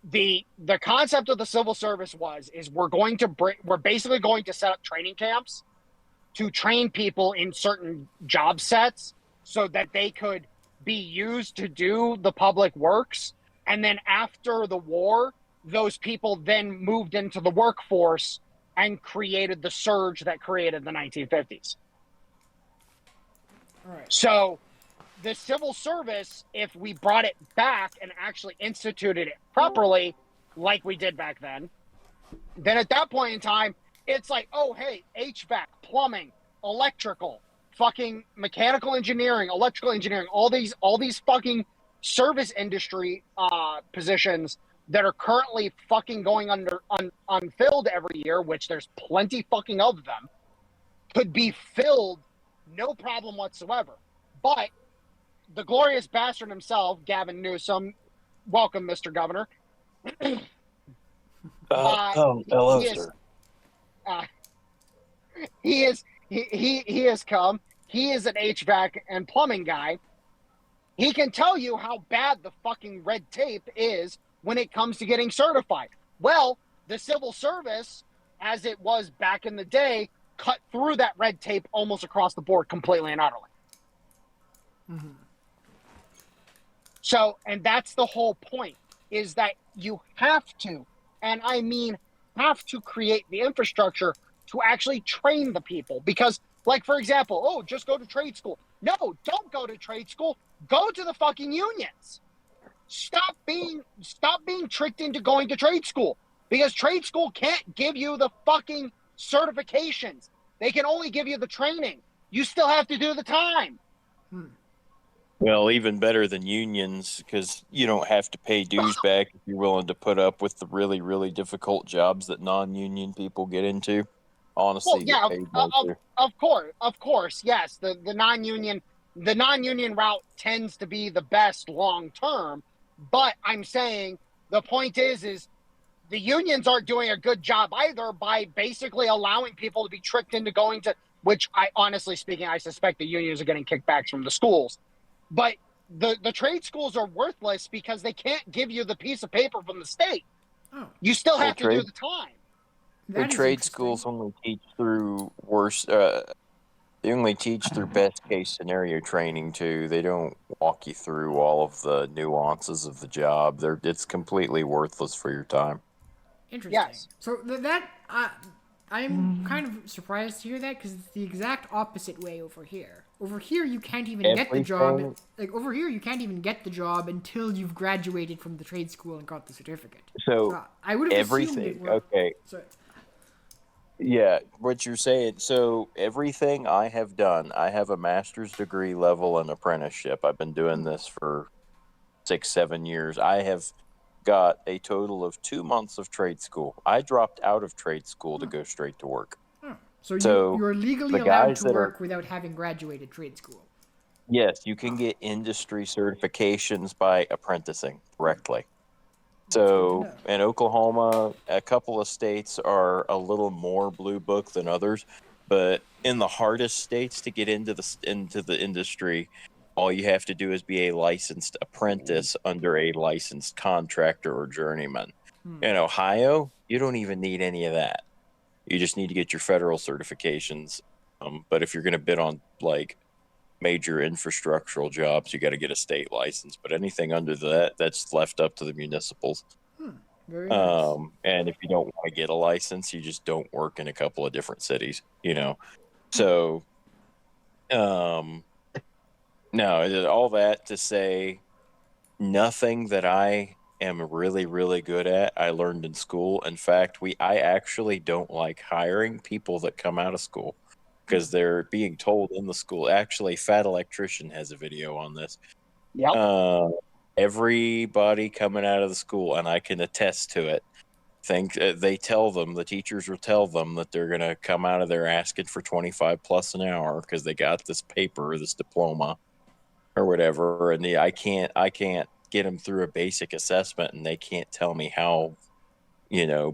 The concept of the civil service is we're basically going to set up training camps to train people in certain job sets so that they could be used to do the public works. And then after the war, those people then moved into the workforce and created the surge that created the 1950s. All right. So the civil service, if we brought it back and actually instituted it properly, like we did back then at that point in time, it's like, oh, hey, HVAC, plumbing, electrical, fucking mechanical engineering, electrical engineering, all these fucking service industry positions that are currently fucking going unfilled every year, which there's plenty fucking of them, could be filled no problem whatsoever. But the glorious bastard himself, Gavin Newsom, welcome, Mr. Governor. Hello, sir. He has come. He is an HVAC and plumbing guy. He can tell you how bad the fucking red tape is when it comes to getting certified. Well, the civil service, as it was back in the day, cut through that red tape almost across the board completely and utterly. Mm-hmm. So, and that's the whole point, is that you have to, and I mean have to, create the infrastructure to actually train the people. Because, like, for example, just go to trade school. No, don't go to trade school. Go to the fucking unions. Stop being tricked into going to trade school, because trade school can't give you the fucking certifications. They can only give you the training. You still have to do the time. Well, even better than unions, because you don't have to pay dues back if you're willing to put up with the really, really difficult jobs that non-union people get into. Honestly, well, yeah, of course, yes. The non-union route tends to be the best long term. But I'm saying the point is the unions aren't doing a good job either by basically allowing people to be tricked into going to, which I honestly speaking, I suspect the unions are getting kickbacks from the schools. But the trade schools are worthless because they can't give you the piece of paper from the state. Oh. You still have to do the time. The That is trade interesting. schools only teach through they only teach through best case scenario training too. They don't walk you through all of the nuances of the job. It's completely worthless for your time. Interesting. Yes. So I'm kind of surprised to hear that because it's the exact opposite way over here. Over here, you can't even get the job. Everything- Like over here, you can't even get the job until you've graduated from the trade school and got the certificate. So I would have assumed everything. it were. Okay. So, Yeah, what you're saying. So everything I have done, I have a master's degree level and apprenticeship. I've been doing this for 6, 7 years. I have got a total of 2 months of trade school. I dropped out of trade school to go straight to work. so So you're legally the allowed guys to that work without having graduated trade school. yes, you can get industry certifications by apprenticing directly. So in Oklahoma, a couple of states are a little more blue book than others, but in the hardest states to get into the industry, all you have to do is be a licensed apprentice under a licensed contractor or journeyman. In Ohio, you don't even need any of that. You just need to get your federal certifications. But if you're going to bid on like major infrastructural jobs, you got to get a state license. But anything under that, that's left up to the municipals. Very nice. And if you don't want to get a license, you just don't work in a couple of different cities, you know. So, no, all that to say, nothing that I am really, really good at, I learned in school. In fact, I actually don't like hiring people that come out of school because they're being told in the school. Actually, Fat Electrician has a video on this. Yep. Everybody coming out of the school, and I can attest to it, the teachers will tell them that they're going to come out of there asking for 25 plus an hour because they got this paper, this diploma or whatever. And I can't get them through a basic assessment, and they can't tell me how,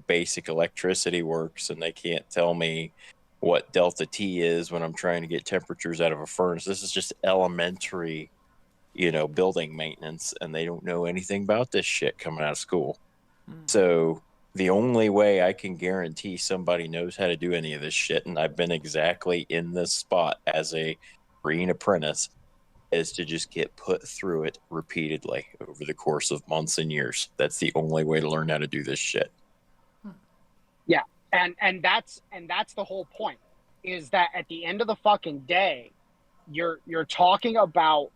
basic electricity works. And they can't tell me what delta T is when I'm trying to get temperatures out of a furnace. This is just elementary, building maintenance, and they don't know anything about this shit coming out of school. So the only way I can guarantee somebody knows how to do any of this shit, and I've been exactly in this spot as a green apprentice, is to just get put through it repeatedly over the course of months and years. That's the only way to learn how to do this shit. Yeah. And that's the whole point, is that at the end of the fucking day, you're talking about,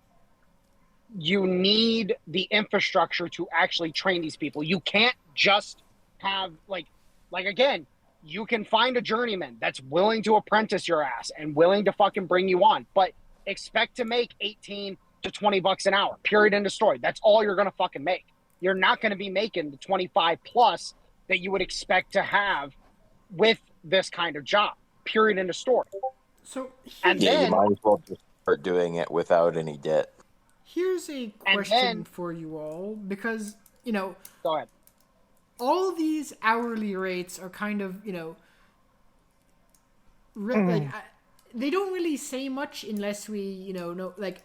you need the infrastructure to actually train these people. You can't just have like again, you can find a journeyman that's willing to apprentice your ass and willing to fucking bring you on, but expect to make 18 to 20 bucks an hour, period, end of story. That's all you're going to fucking make. You're not going to be making the 25 plus that you would expect to have with this kind of job, period, end of story. So And Yeah, then you might as well just start doing it without any debt. here's a question for you all, because, go ahead. all these hourly rates are kind of, they don't really say much unless we, know, like,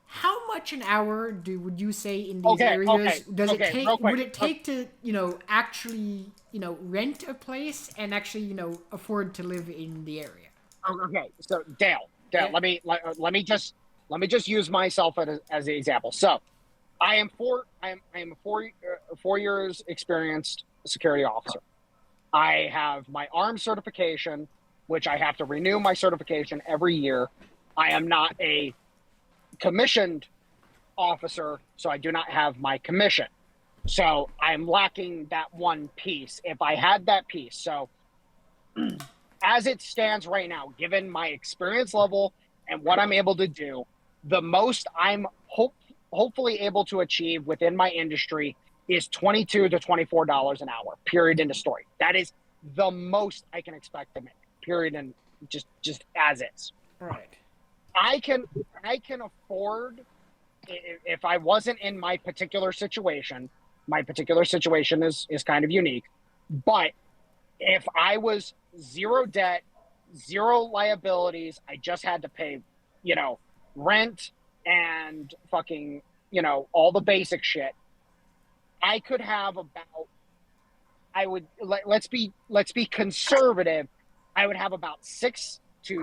how much an hour would you say in these areas does it take? Would it take to, actually, rent a place and actually, afford to live in the area? Okay, so Dale, yeah. let me just use myself as an example. So, I am a 4 years experienced security officer. I have my arms certification, which I have to renew my certification every year. I am not a commissioned officer, so I do not have my commission. So I'm lacking that one piece. If I had that piece, so as it stands right now, given my experience level and what I'm able to do, the most I'm hopefully able to achieve within my industry is $22 to $24 an hour, period, end of story. That is the most I can expect to make, period, and just as is. Right. I can afford, if I wasn't in my particular situation is kind of unique, but if I was zero debt, zero liabilities, I just had to pay, rent and fucking, all the basic shit, I could let's be conservative. I would have about $600 to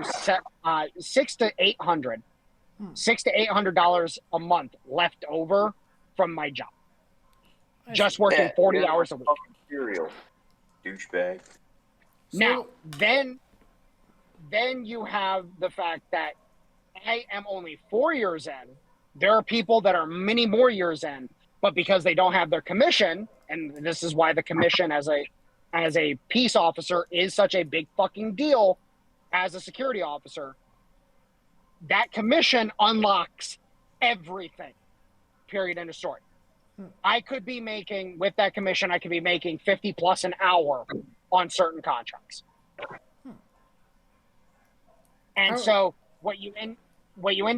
$800 a month left over from my job. Just working 40 hours a week. Material, douchebag. Now, then you have the fact that I am only 4 years in. There are people that are many more years in, but because they don't have their commission, and this is why the commission as a peace officer is such a big fucking deal as a security officer, that commission unlocks everything. Period. End of story. I could be making, with that commission, I could be making 50 plus an hour on certain contracts. And so what you end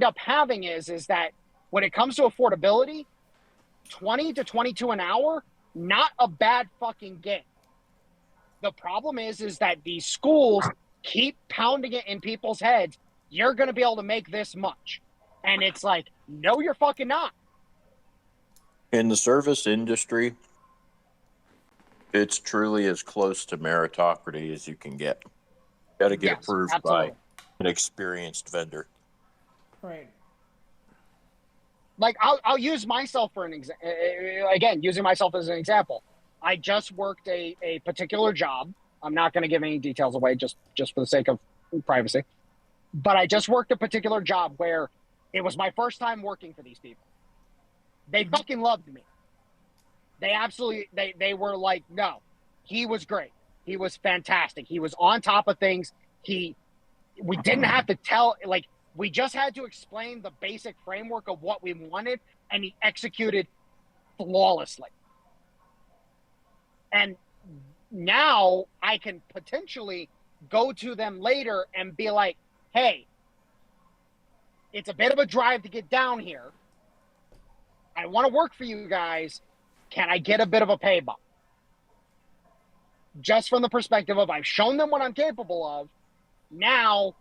up having is that when it comes to affordability, 20 to 22 an hour, not a bad fucking gig. The problem is that these schools keep pounding it in people's heads. You're going to be able to make this much. And it's like, no, you're fucking not. In the service industry, it's truly as close to meritocracy as you can get. Got to get approved by an experienced vendor. Right. Like, I'll use myself for an example. Again, using myself as an example. I just worked a particular job. I'm not going to give any details away just for the sake of privacy. But I just worked a particular job where it was my first time working for these people. They fucking loved me. They were like, no, he was great. He was fantastic. He was on top of things. We didn't have to we just had to explain the basic framework of what we wanted, and he executed flawlessly. And now I can potentially go to them later and be like, hey, it's a bit of a drive to get down here. I want to work for you guys. Can I get a bit of a pay bump? Just from the perspective of I've shown them what I'm capable of. Now,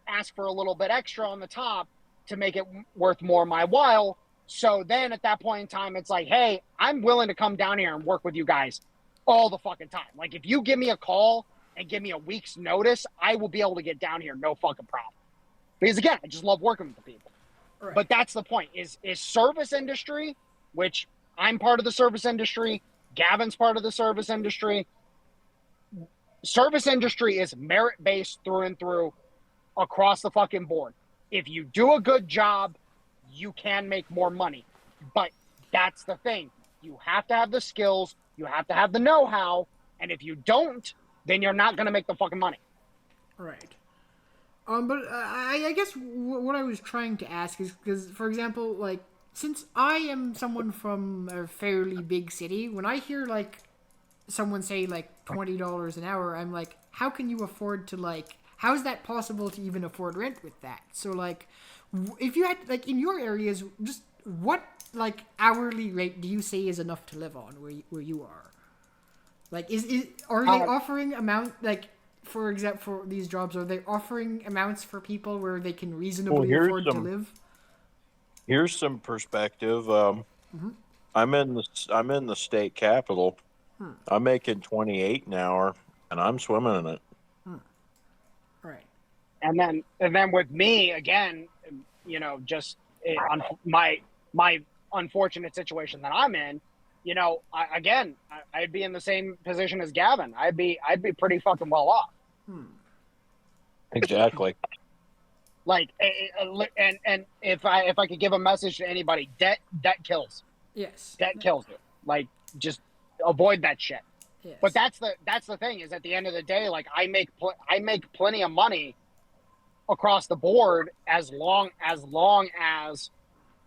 ask for a little bit extra on the top to make it worth more my while. So then at that point in time, it's like, hey, I'm willing to come down here and work with you guys all the fucking time. Like, if you give me a call and give me a week's notice, I will be able to get down here, no fucking problem. Because again, I just love working with the people. Right. But that's the point, is service industry, which I'm part of the service industry, Gavin's part of the service industry. Service industry is merit-based through and through across the fucking board. If you do a good job, you can make more money. But that's the thing. You have to have the skills, you have to have the know-how, and if you don't, then you're not going to make the fucking money. Right. But I guess what I was trying to ask is because, for example, like, since I am someone from a fairly big city, when I hear, like, someone say, like, $20 an hour, I'm like, how can you afford to, like, how is that possible to even afford rent with that? So, like, if you had, like, in your areas, just what, like, hourly rate do you say is enough to live on where you are? Like, are they offering amount, like, for example, for these jobs, are they offering amounts for people where they can reasonably afford to live? Here's some perspective. I'm in the state capital. I'm making $28 an hour, and I'm swimming in it. Right. And then with me again, you know, just my unfortunate situation that I'm in. You know, I'd be in the same position as Gavin. I'd be pretty fucking well off. Exactly. Like, and if I could give a message to anybody, debt kills. Yes. Debt kills you. Like, just avoid that shit. Yes. But that's the thing, is at the end of the day, like, I make plenty of money across the board as long as,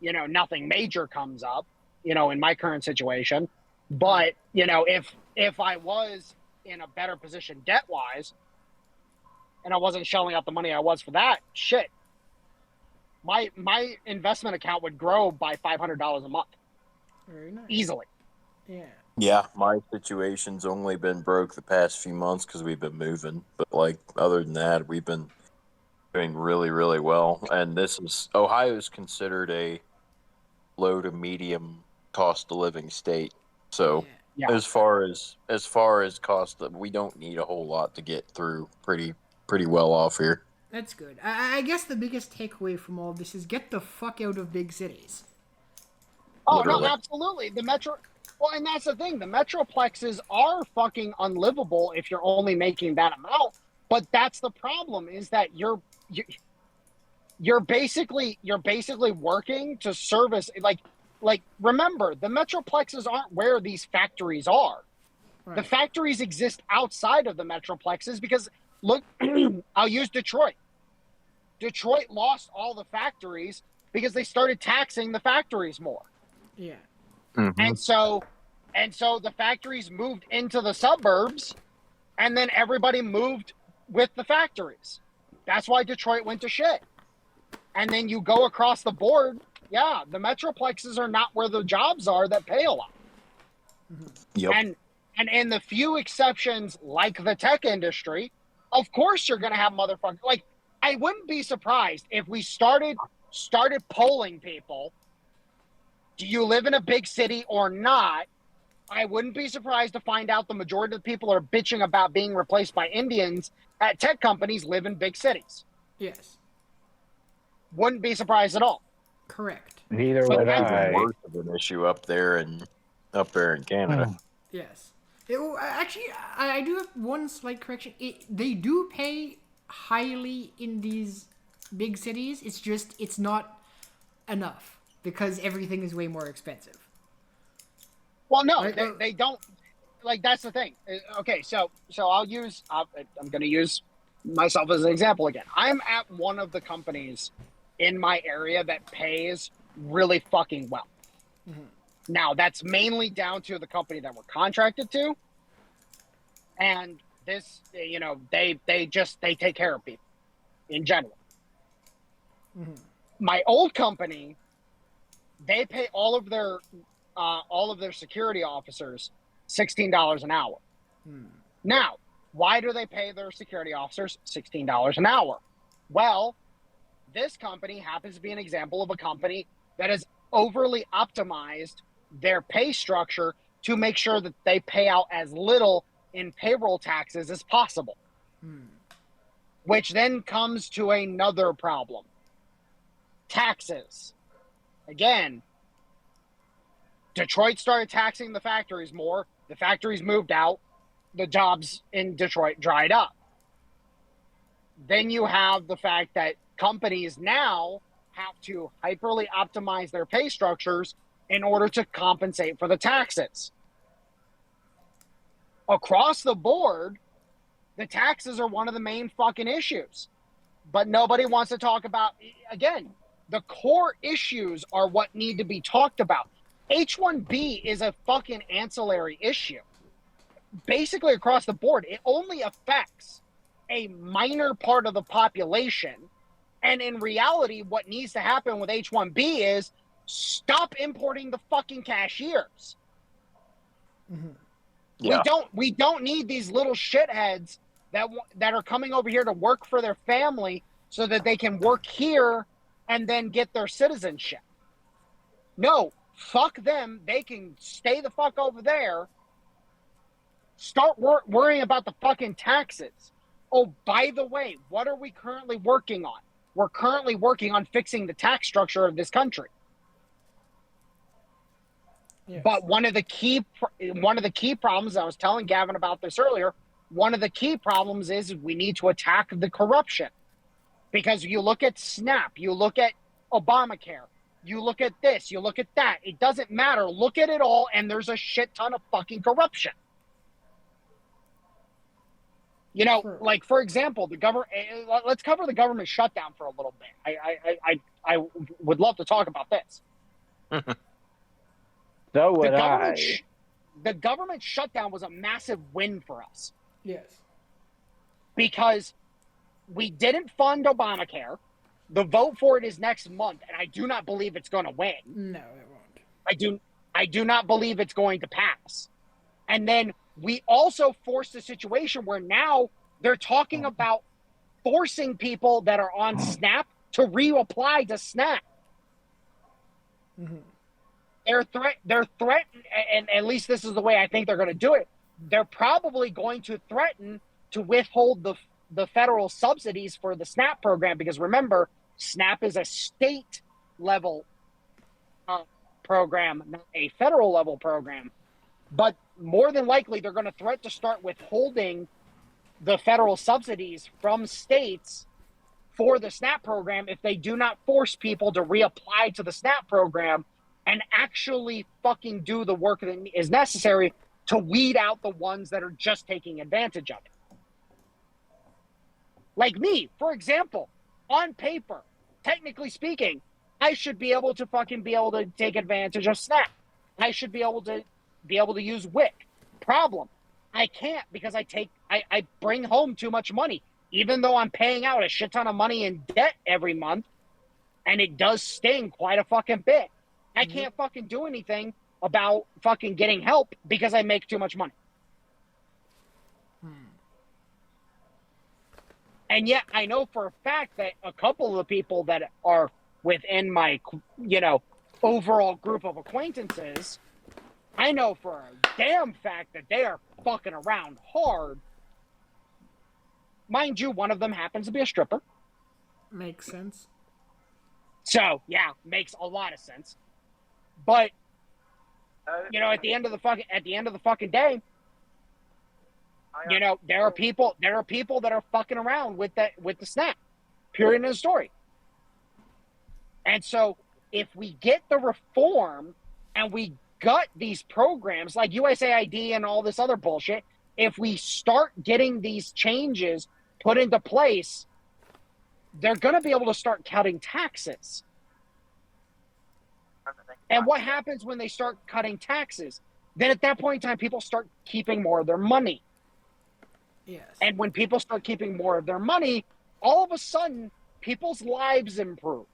you know, nothing major comes up, you know, in my current situation. But, you know, if I was in a better position debt-wise and I wasn't shelling out the money I was for that, shit, my investment account would grow by $500 a month. Very nice. Easily. Yeah. Yeah, my situation's only been broke the past few months because we've been moving. But, like, other than that, we've been doing really, really well. And Ohio's considered a low to medium cost of living state. So Yeah. As far as cost, we don't need a whole lot to get through. Pretty well off here. That's good. I guess the biggest takeaway from all this is get the fuck out of big cities. Oh, Literally. no, absolutely. Well, and that's the thing. The metroplexes are fucking unlivable if you're only making that amount. But that's the problem, is that you're basically working to service, like remember, the metroplexes aren't where these factories are. Right. The factories exist outside of the metroplexes because, look, I'll use Detroit. Detroit lost all the factories because they started taxing the factories more. Yeah. Mm-hmm. And so the factories moved into the suburbs, and then everybody moved with the factories. That's why Detroit went to shit. And then you go across the board, yeah, the metroplexes are not where the jobs are that pay a lot. Yep. And in the few exceptions, like the tech industry, of course you're going to have motherfuckers. Like, I wouldn't be surprised if we started polling people. Do you live in a big city or not? I wouldn't be surprised to find out the majority of the people are bitching about being replaced by Indians at tech companies live in big cities. Yes. Wouldn't be surprised at all. Correct. Neither But would that's I. Worse of an issue up there in Canada. Yes. Actually, I do have one slight correction. They do pay highly in these big cities. It's just, it's not enough because everything is way more expensive. Well, no, Right, they don't. Like, that's the thing. Okay, so I'm going to use myself as an example again. I'm at one of the companies in my area that pays really fucking well. Mm-hmm. Now, that's mainly down to the company that we're contracted to. And this, they take care of people in general. Mm-hmm. My old company, they pay all of their security officers $16 an hour. Now, why do they pay their security officers $16 an hour? Well, this company happens to be an example of a company that has overly optimized their pay structure to make sure that they pay out as little in payroll taxes as possible. Which then comes to another problem. Taxes. Again, Detroit started taxing the factories more. The factories moved out. The jobs in Detroit dried up. Then you have the fact that companies now have to hyperly optimize their pay structures in order to compensate for the taxes. Across the board, the taxes are one of the main fucking issues. But nobody wants to talk about, again, the core issues are what need to be talked about. H1B is a fucking ancillary issue. Basically, across the board, it only affects a minor part of the population. And in reality, what needs to happen with H1B is stop importing the fucking cashiers. Mm-hmm. Yeah. We don't need these little shitheads that are coming over here to work for their family so that they can work here and then get their citizenship. No, fuck them. They can stay the fuck over there. Start worrying about the fucking taxes. Oh, by the way, what are we currently working on? We're currently working on fixing the tax structure of this country. Yes. But one of the key problems, I was telling Gavin about this earlier, one of the key problems is we need to attack the corruption. Because you look at SNAP, you look at Obamacare, you look at this, you look at that. It doesn't matter. Look at it all, and there's a shit ton of fucking corruption. Sure. Like, for example, the government. Let's cover the government shutdown for a little bit. I would love to talk about this. So would I. The government shutdown was a massive win for us Yes. because we didn't fund Obamacare. The vote for it is next month, and I do not believe it's going to win. No, it won't. I do not believe it's going to pass. And then we also forced a situation where now they're talking about forcing people that are on SNAP to reapply to SNAP. Mm-hmm. They're threatened, and at least this is the way I think they're going to do it. They're probably going to threaten to withhold the federal subsidies for the SNAP program, because remember, SNAP is a state level program, not a federal level program. But more than likely, they're going to threaten to start withholding the federal subsidies from states for the SNAP program if they do not force people to reapply to the SNAP program and actually fucking do the work that is necessary to weed out the ones that are just taking advantage of it. Like me, for example, on paper, technically speaking, I should be able to take advantage of SNAP. I should be able to use WIC. Problem, I can't, because I bring home too much money. Even though I'm paying out a shit ton of money in debt every month, and it does sting quite a fucking bit. I can't fucking do anything about fucking getting help because I make too much money. And yet I know for a fact that a couple of the people that are within my, overall group of acquaintances, I know for a damn fact that they are fucking around hard. Mind you, one of them happens to be a stripper. Makes sense. So, yeah, makes a lot of sense. But, at the end of the fucking day, there are people that are fucking around with the SNAP. Period in the story. And so if we get the reform and we gut these programs like USAID and all this other bullshit, if we start getting these changes put into place, they're going to be able to start cutting taxes. And what happens when they start cutting taxes? Then at that point in time, people start keeping more of their money. Yes. And when people start keeping more of their money, all of a sudden, people's lives improve.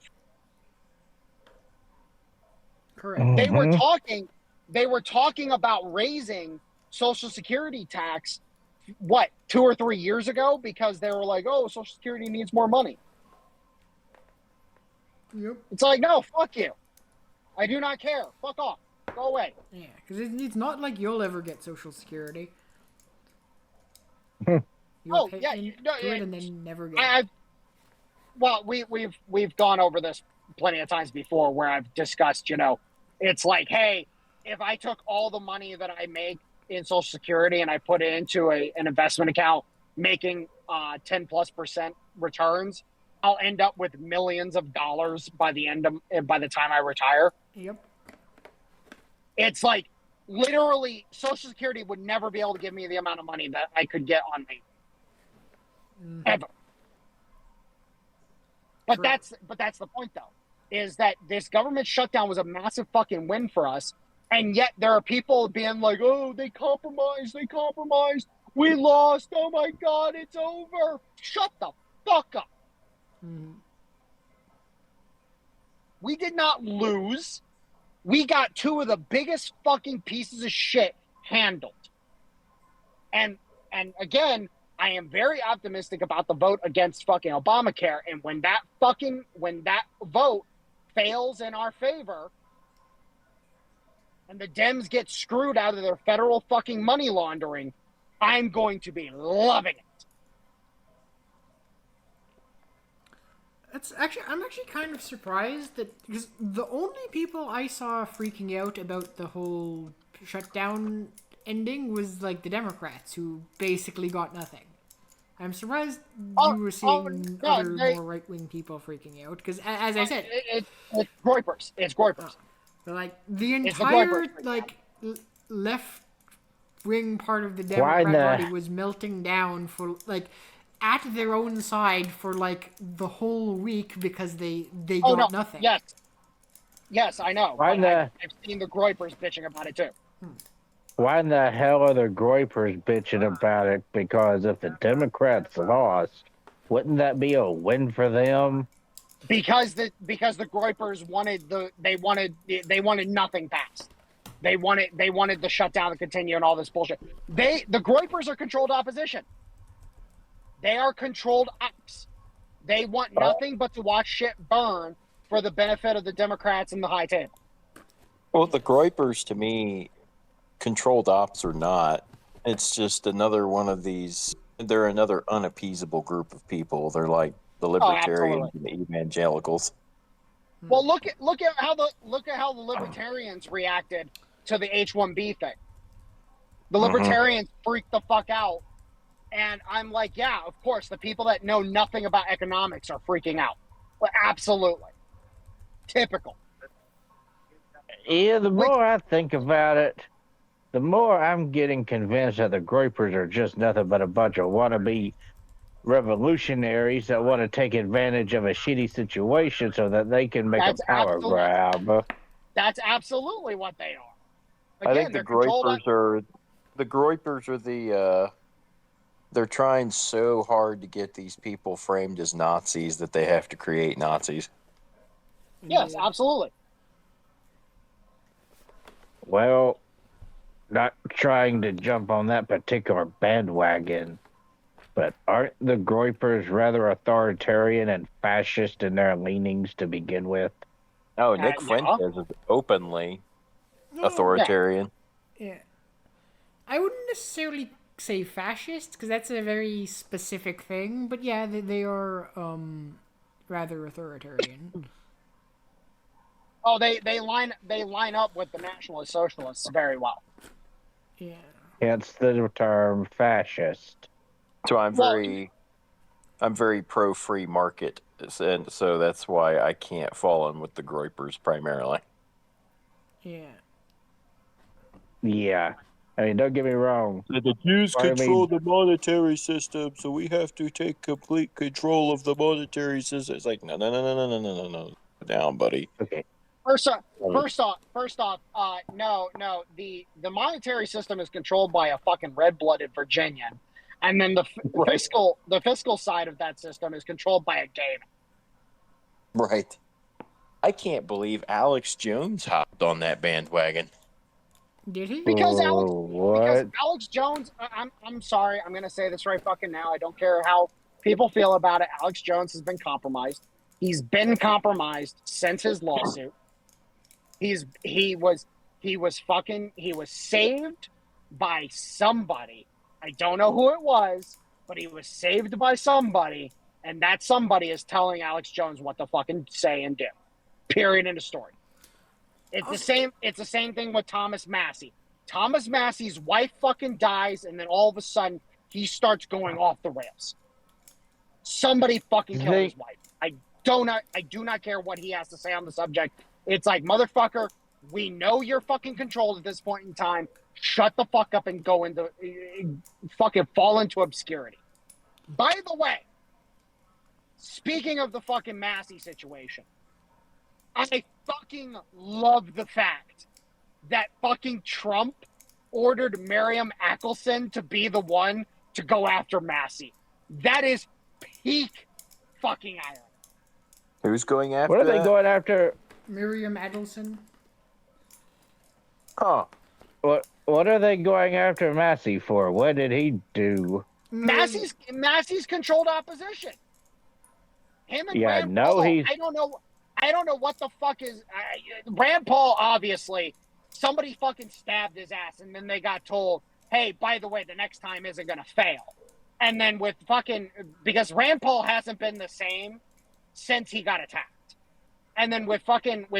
Correct. Mm-hmm. They were talking about raising Social Security tax, 2 or 3 years ago, because they were like, oh, Social Security needs more money. Yep. It's like, no, fuck you. I do not care. Fuck off. Go away. Yeah, because it's not like you'll ever get Social Security. You'll pay into it and then never get it. We've gone over this plenty of times before, where I've discussed, it's like, hey, if I took all the money that I make in Social Security and I put it into an investment account making 10+% returns, I'll end up with millions of dollars by the time I retire. Yep. It's like, literally, Social Security would never be able to give me the amount of money that I could get on me. Ever. But that's the point, though, is that this government shutdown was a massive fucking win for us, and yet there are people being like, oh, they compromised, we lost, oh my God, it's over. Shut the fuck up. We did not lose. We got two of the biggest fucking pieces of shit handled. And again, I am very optimistic about the vote against fucking Obamacare. And when that vote fails in our favor and the Dems get screwed out of their federal fucking money laundering, I'm going to be loving it. I'm actually kind of surprised because the only people I saw freaking out about the whole shutdown ending was like the Democrats, who basically got nothing. I'm surprised you were seeing other more right-wing people freaking out, because as I said, it's Groypers. It's Groypers. Like the entire left-wing part of the Democrat Party was melting down for at their own side for the whole week because they got nothing. Yes, I know. I've seen the Groypers bitching about it too. Why in the hell are the Groypers bitching about it? Because if the Democrats lost, wouldn't that be a win for them? Because the Groypers wanted nothing passed. They wanted the shutdown to continue and all this bullshit. The Groypers are controlled opposition. They are controlled ops. They want nothing but to watch shit burn for the benefit of the Democrats and the high table. Well, the Groypers, to me, controlled ops or not, it's just another one of these. They're another unappeasable group of people. They're like the libertarians and the evangelicals. Well, look at how the libertarians reacted to the H1B thing. The libertarians freaked the fuck out, and I'm like, yeah, of course, the people that know nothing about economics are freaking out. Well, absolutely, typical. Yeah, the more I think about it, the more I'm getting convinced that the Groypers are just nothing but a bunch of wannabe revolutionaries that want to take advantage of a shitty situation so that they can make a power grab. That's absolutely what they are. Again, I think the Groypers are the they're trying so hard to get these people framed as Nazis that they have to create Nazis. Yes, absolutely. Well, not trying to jump on that particular bandwagon, but aren't the Groypers rather authoritarian and fascist in their leanings to begin with? Oh, Nick Fuentes is openly authoritarian. Yeah. I wouldn't necessarily say fascist, because that's a very specific thing, but yeah, they are rather authoritarian. Oh, they line up with the Nationalist Socialists very well. Yeah. Hence the term fascist. So I'm very pro free market, and so that's why I can't fall in with the Groypers primarily. Yeah. Yeah. I mean, don't get me wrong. The Jews control the monetary system, so we have to take complete control of the monetary system. It's like, no. Down, buddy. Okay. First off, no. The monetary system is controlled by a fucking red-blooded Virginian, and then the fiscal side of that system is controlled by a gay man. Right. I can't believe Alex Jones hopped on that bandwagon. Did he? Because Alex Jones, I'm sorry, I'm gonna say this right fucking now. I don't care how people feel about it. Alex Jones has been compromised. He's been compromised since his lawsuit. He was saved by somebody. I don't know who it was, but he was saved by somebody, and that somebody is telling Alex Jones what to fucking say and do. Period. End of story. It's the same thing with Thomas Massey. Thomas Massey's wife fucking dies, and then all of a sudden he starts going off the rails. Somebody fucking killed his wife. I do not care what he has to say on the subject. It's like, motherfucker, we know you're fucking controlled at this point in time. Shut the fuck up and go into fucking fall into obscurity. By the way, speaking of the fucking Massey situation, I fucking love the fact that fucking Trump ordered Miriam Ackelson to be the one to go after Massey. That is peak fucking irony. Who's going after? What are they going after? Miriam Adelson. Huh. What are they going after Massey for? What did he do? Massey's controlled opposition. Him and Rand no, Paul, he's. I don't know what the fuck is Rand Paul. Obviously, somebody fucking stabbed his ass, and then they got told, "Hey, by the way, the next time isn't gonna fail." And then with fucking because Rand Paul hasn't been the same since he got attacked. And then with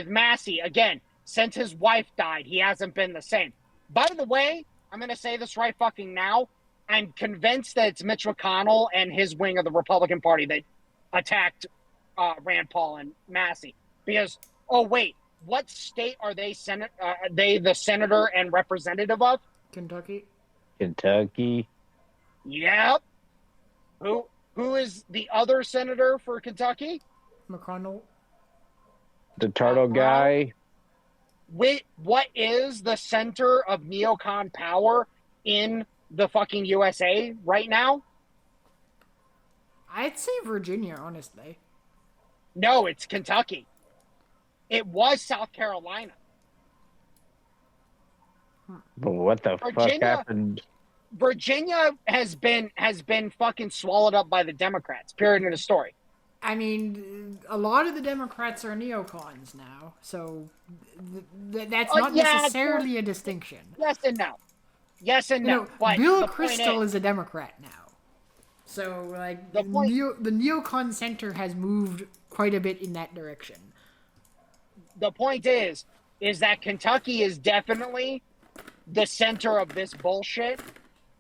Massey, again, since his wife died, he hasn't been the same. By the way, I'm going to say this right fucking now. I'm convinced that it's Mitch McConnell and his wing of the Republican Party that attacked Rand Paul and Massey. Because, oh, wait, what state are they the senator and representative of? Kentucky. Yep. Who is the other senator for Kentucky? McConnell. The turtle guy. Wait, what is the center of neocon power in the fucking USA right now? I'd say Virginia, honestly. No, it's Kentucky. It was South Carolina. But what the fuck happened? Virginia has been fucking swallowed up by the Democrats. Period. End of story. I mean, a lot of the Democrats are neocons now, so that's not necessarily a distinction. Yes and no. Yes and no. But Bill Kristol is a Democrat now. So, like, the neocon center has moved quite a bit in that direction. The point is that Kentucky is definitely the center of this bullshit.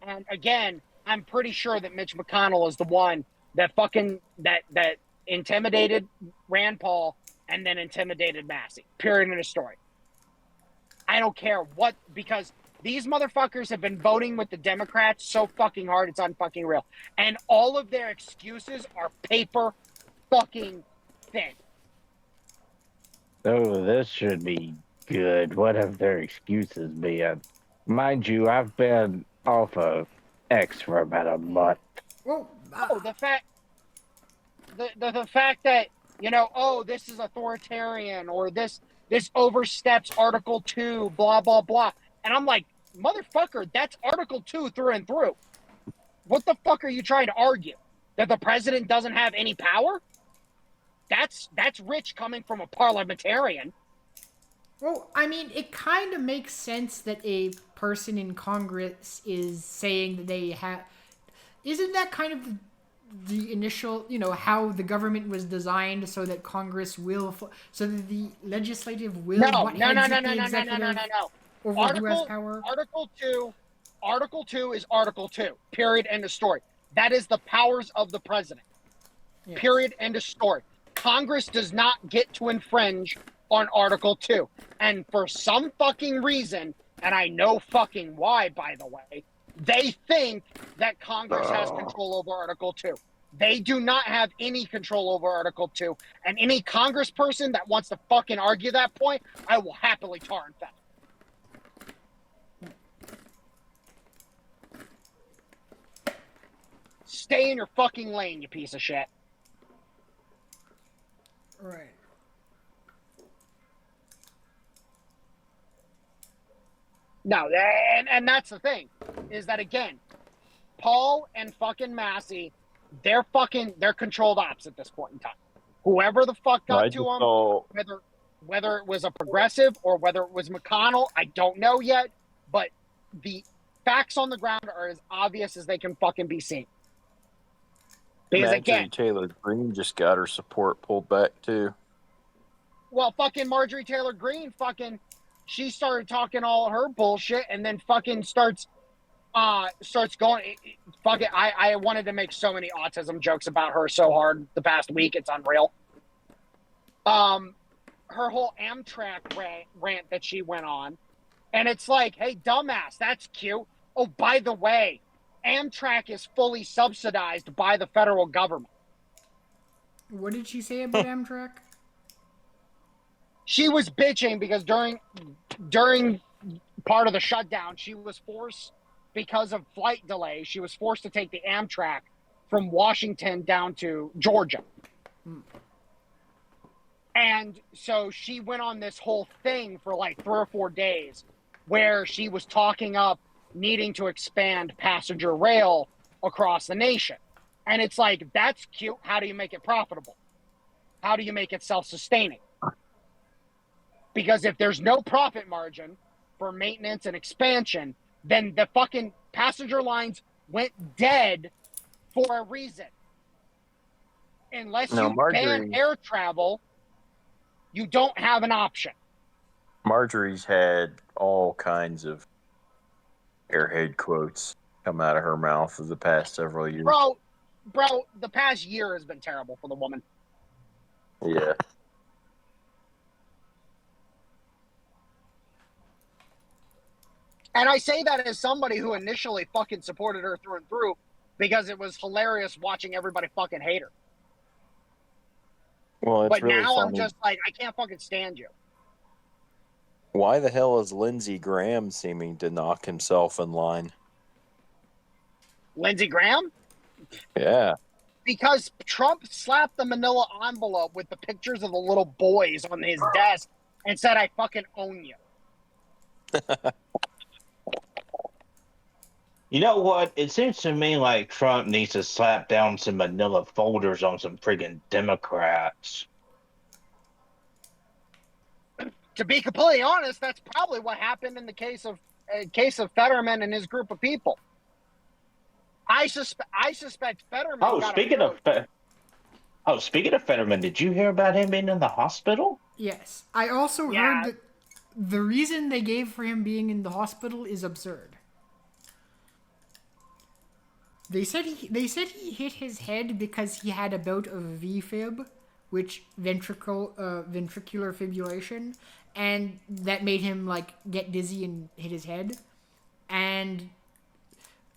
And again, I'm pretty sure that Mitch McConnell is the one that that intimidated Rand Paul and then intimidated Massey. Period in the story. I don't care what, because these motherfuckers have been voting with the Democrats so fucking hard, it's unfucking real. And all of their excuses are paper fucking thin. Oh, this should be good. What have their excuses been? Mind you, I've been off of X for about a month. Well, the fact that, this is authoritarian, or this oversteps Article 2, blah, blah, blah. And I'm like, motherfucker, that's Article 2 through and through. What the fuck are you trying to argue? That the president doesn't have any power? That's rich coming from a parliamentarian. Well, I mean, it kind of makes sense that a person in Congress is saying that they have... Isn't that kind of the initial, how the government was designed so that Congress will... So that the legislative will... No. Over who has power? Article 2 is Article 2. Period. End of story. That is the powers of the president. Yes. Period. End of story. Congress does not get to infringe on Article 2. And for some fucking reason, and I know fucking why, by the way, they think that Congress has control over Article 2. They do not have any control over Article 2. And any congressperson that wants to fucking argue that point, I will happily tar and feather. Stay in your fucking lane, you piece of shit. Right. No, and that's the thing, is that, again, Paul and fucking Massey, they're controlled ops at this point in time. Whoever the fuck got to them, whether it was a progressive or whether it was McConnell, I don't know yet, but the facts on the ground are as obvious as they can fucking be seen. Because Marjorie Taylor Greene just got her support pulled back too. Well, fucking Marjorie Taylor Greene, she started talking all her bullshit, and then fucking starts going. Fuck it, I wanted to make so many autism jokes about her so hard the past week, it's unreal. Her whole Amtrak rant that she went on, and it's like, hey, dumbass, that's cute. Oh, by the way, Amtrak is fully subsidized by the federal government. What did she say about Amtrak? She was bitching because during part of the shutdown, she was forced, because of flight delay, she was forced to take the Amtrak from Washington down to Georgia. And so she went on this whole thing for like 3 or 4 days where she was talking up needing to expand passenger rail across the nation. And it's like, that's cute. How do you make it profitable? How do you make it self-sustaining? Because if there's no profit margin for maintenance and expansion, then the fucking passenger lines went dead for a reason. Unless you ban air travel, you don't have an option. Marjorie's had all kinds of airhead quotes come out of her mouth for the past several years. Bro, the past year has been terrible for the woman. Yeah. And I say that as somebody who initially fucking supported her through and through because it was hilarious watching everybody fucking hate her. Well, but really now funny. I'm just like, I can't fucking stand you. Why the hell is Lindsey Graham seeming to knock himself in line? Lindsey Graham? Yeah. Because Trump slapped the manila envelope with the pictures of the little boys on his desk and said, I fucking own you. You know what? It seems to me like Trump needs to slap down some manila folders on some friggin' Democrats. To be completely honest, that's probably what happened in the case of Fetterman and his group of people. I suspect Fetterman. Speaking of Fetterman, did you hear about him being in the hospital? Yes. I also heard that the reason they gave for him being in the hospital is absurd. They said he hit his head because he had a bout of VFib, which ventricular fibrillation, and that made him like get dizzy and hit his head. And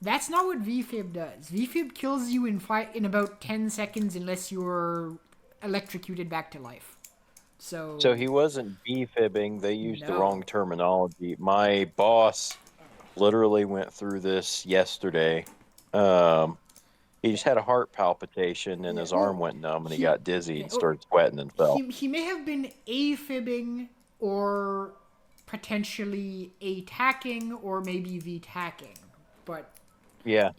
that's not what VFib does. VFib kills you in about 10 seconds unless you're electrocuted back to life. So he wasn't B-fibbing. They used the wrong terminology. My boss literally went through this yesterday. He just had a heart palpitation and his arm went numb and he got dizzy and started sweating and fell. He may have been A-fibbing or potentially A-tacking or maybe V-tacking, but yeah.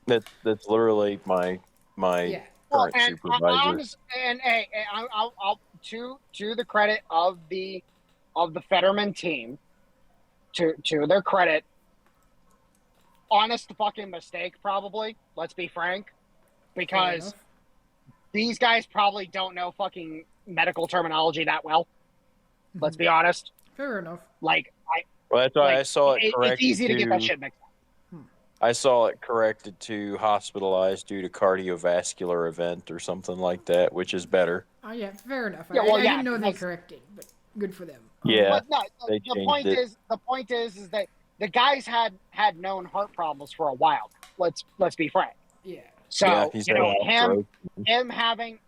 That's literally my current supervisor. I'll to the credit of the Fetterman team, to their credit, honest fucking mistake probably. Let's be frank, because these guys probably don't know fucking medical terminology that well. Let's be honest. Fair enough. That's why I saw it corrected. It's easy to get that shit mixed up. I saw it corrected to hospitalized due to cardiovascular event or something like that, which is better. Oh yeah, fair enough. Yeah, I didn't know they corrected, but good for them. Yeah, but no, the point is that the guys had known heart problems for a while. Let's be frank. Yeah. So him having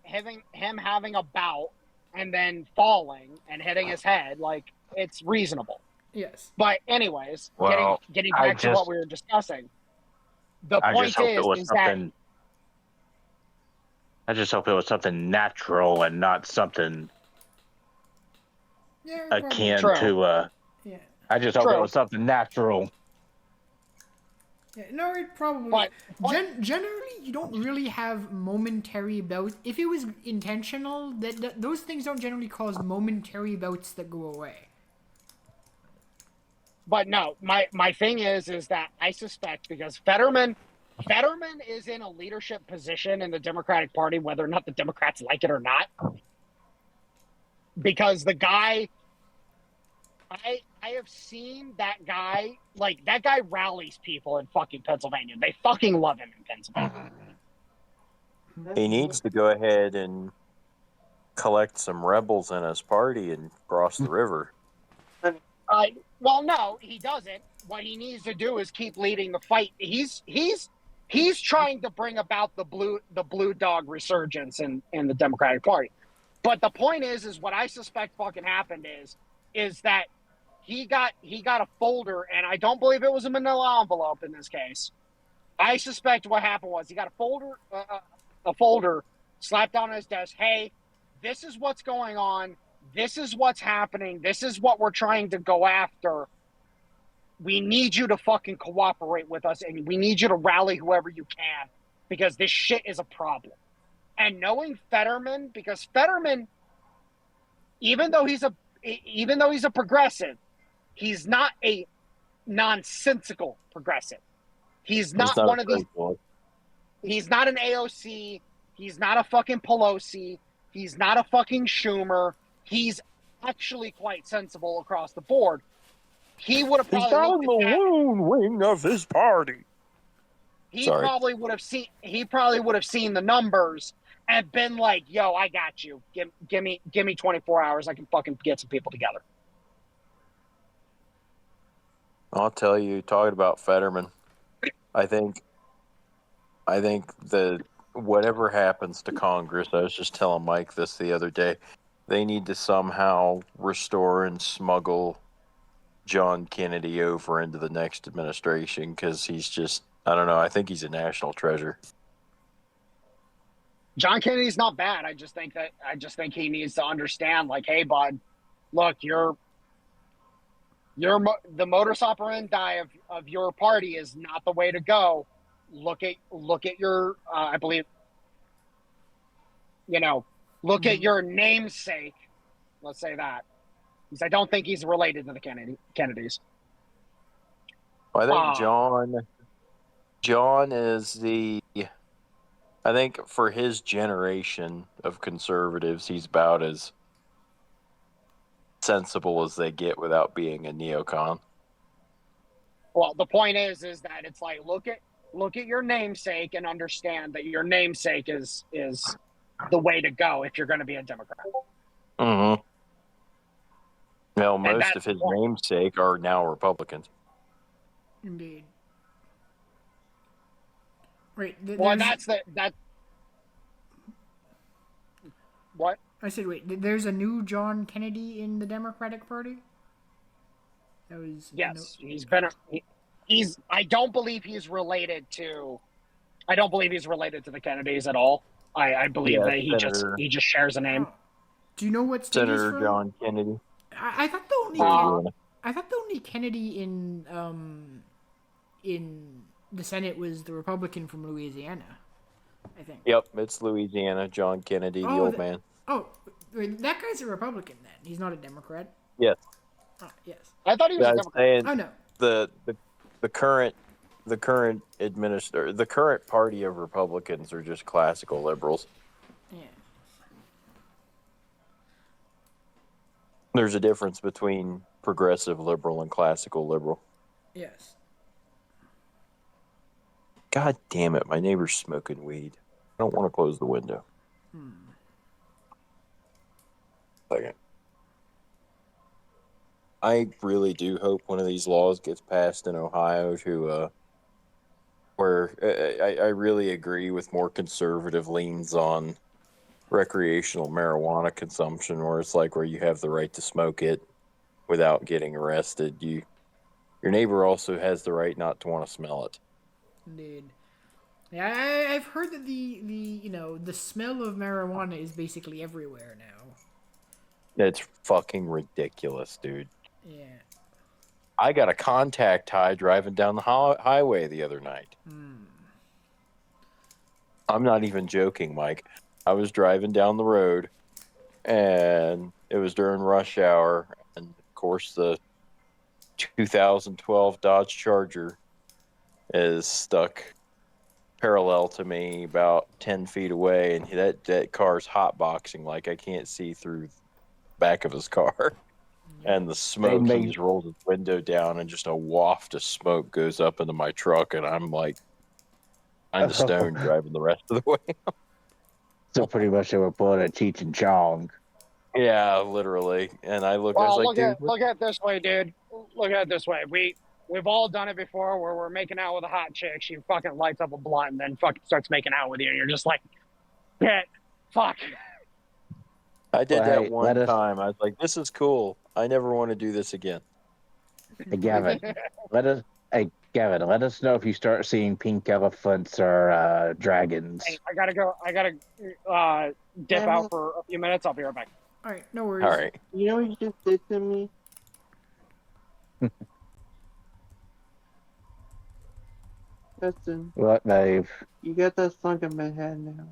a bout and then falling and hitting his head, it's reasonable. Yes. But anyways, Well, getting back to what we were discussing, the point is that I just hope it was something natural and not something akin to Yeah. I just hope it was something natural. Yeah, no, it probably. But generally, you don't really have momentary bouts. If it was intentional, those things don't generally cause momentary bouts that go away. But no, my thing is that I suspect, because Fetterman is in a leadership position in the Democratic Party, whether or not the Democrats like it or not. Because the guy, I have seen that guy, that guy rallies people in fucking Pennsylvania. They fucking love him in Pennsylvania. He needs to go ahead and collect some rebels in his party and cross the river. Well, no, he doesn't. What he needs to do is keep leading the fight. He's trying to bring about the blue dog resurgence in the Democratic Party. But the point is what I suspect fucking happened is that he got a folder, and I don't believe it was a manila envelope in this case. I suspect what happened was he got a folder slapped on his desk. Hey, this is what's going on. This is what's happening. This is what we're trying to go after. We need you to fucking cooperate with us, and we need you to rally whoever you can, because this shit is a problem. And knowing Fetterman, because Fetterman, even though he's a progressive, he's not a nonsensical progressive. He's not one of these. He's not an AOC. He's not a fucking Pelosi. He's not a fucking Schumer. He's actually quite sensible across the board. He would have probably on the lone wing of his party. He probably would have seen the numbers and been like, "Yo, I got you. Give me 24 hours. I can fucking get some people together." I'll tell you, talking about Fetterman, I think that whatever happens to Congress, I was just telling Mike this the other day, they need to somehow restore and smuggle John Kennedy over into the next administration, because he's just, I don't know, I think he's a national treasure. John Kennedy's not bad. I just think he needs to understand, hey, bud, look, you're the modus operandi of your party is not the way to go. Look at your I believe, look at your namesake. Let's say that, because I don't think he's related to the Kennedys. I think John is I think for his generation of conservatives, he's about as sensible as they get without being a neocon. Well, the point is that it's like, look at your namesake and understand that your namesake is the way to go if you're going to be a Democrat. Mm-hmm. Well, most of his namesake are now Republicans. Indeed. Wait, what? I said, wait, there's a new John Kennedy in the Democratic Party? Yes, I don't believe he's related to the Kennedys at all. I believe that he just shares a name. Do you know what state Senator he's from? John Kennedy. I thought the only Kennedy in the Senate was the Republican from Louisiana, I think. Yep, it's Louisiana, John Kennedy, the old man. Oh, wait, that guy's a Republican then. He's not a Democrat. Yes. Oh, yes. I thought he was a Democrat. Oh no. The current the current party of Republicans are just classical liberals. Yeah. There's a difference between progressive liberal and classical liberal. Yes. God damn it, my neighbor's smoking weed. I don't want to close the window. Second. I really do hope one of these laws gets passed in Ohio to where I really agree with more conservative leans on recreational marijuana consumption, where it's like where you have the right to smoke it without getting arrested. Your neighbor also has the right not to want to smell it. Indeed. Yeah, I've heard that the smell of marijuana is basically everywhere now. It's fucking ridiculous, dude. Yeah. I got a contact high driving down the highway the other night. I'm not even joking, Mike. I was driving down the road, and it was during rush hour, and of course the 2012 Dodge Charger is stuck parallel to me about 10 feet away, and that car's hotboxing like I can't see through the back of his car. And the smoke, he just rolls his window down, and just a waft of smoke goes up into my truck, and I'm like kind of stoned driving the rest of the way. So pretty much they were pulling a Cheech and Chong. Yeah, literally. And I look, well, I was like, look at it this way, dude. Look at it this way. We've all done it before, where we're making out with a hot chick. She fucking lights up a blunt and then fucking starts making out with you, and you're just like, shit, fuck. I did that one time. I was like, this is cool. I never want to do this again. Hey, Gavin, let us know if you start seeing pink elephants or dragons. Hey, I gotta dip out for a few minutes. I'll be right back. All right, no worries. All right. You know what you just did to me? Justin. What, Dave? You got that sunk in my head now.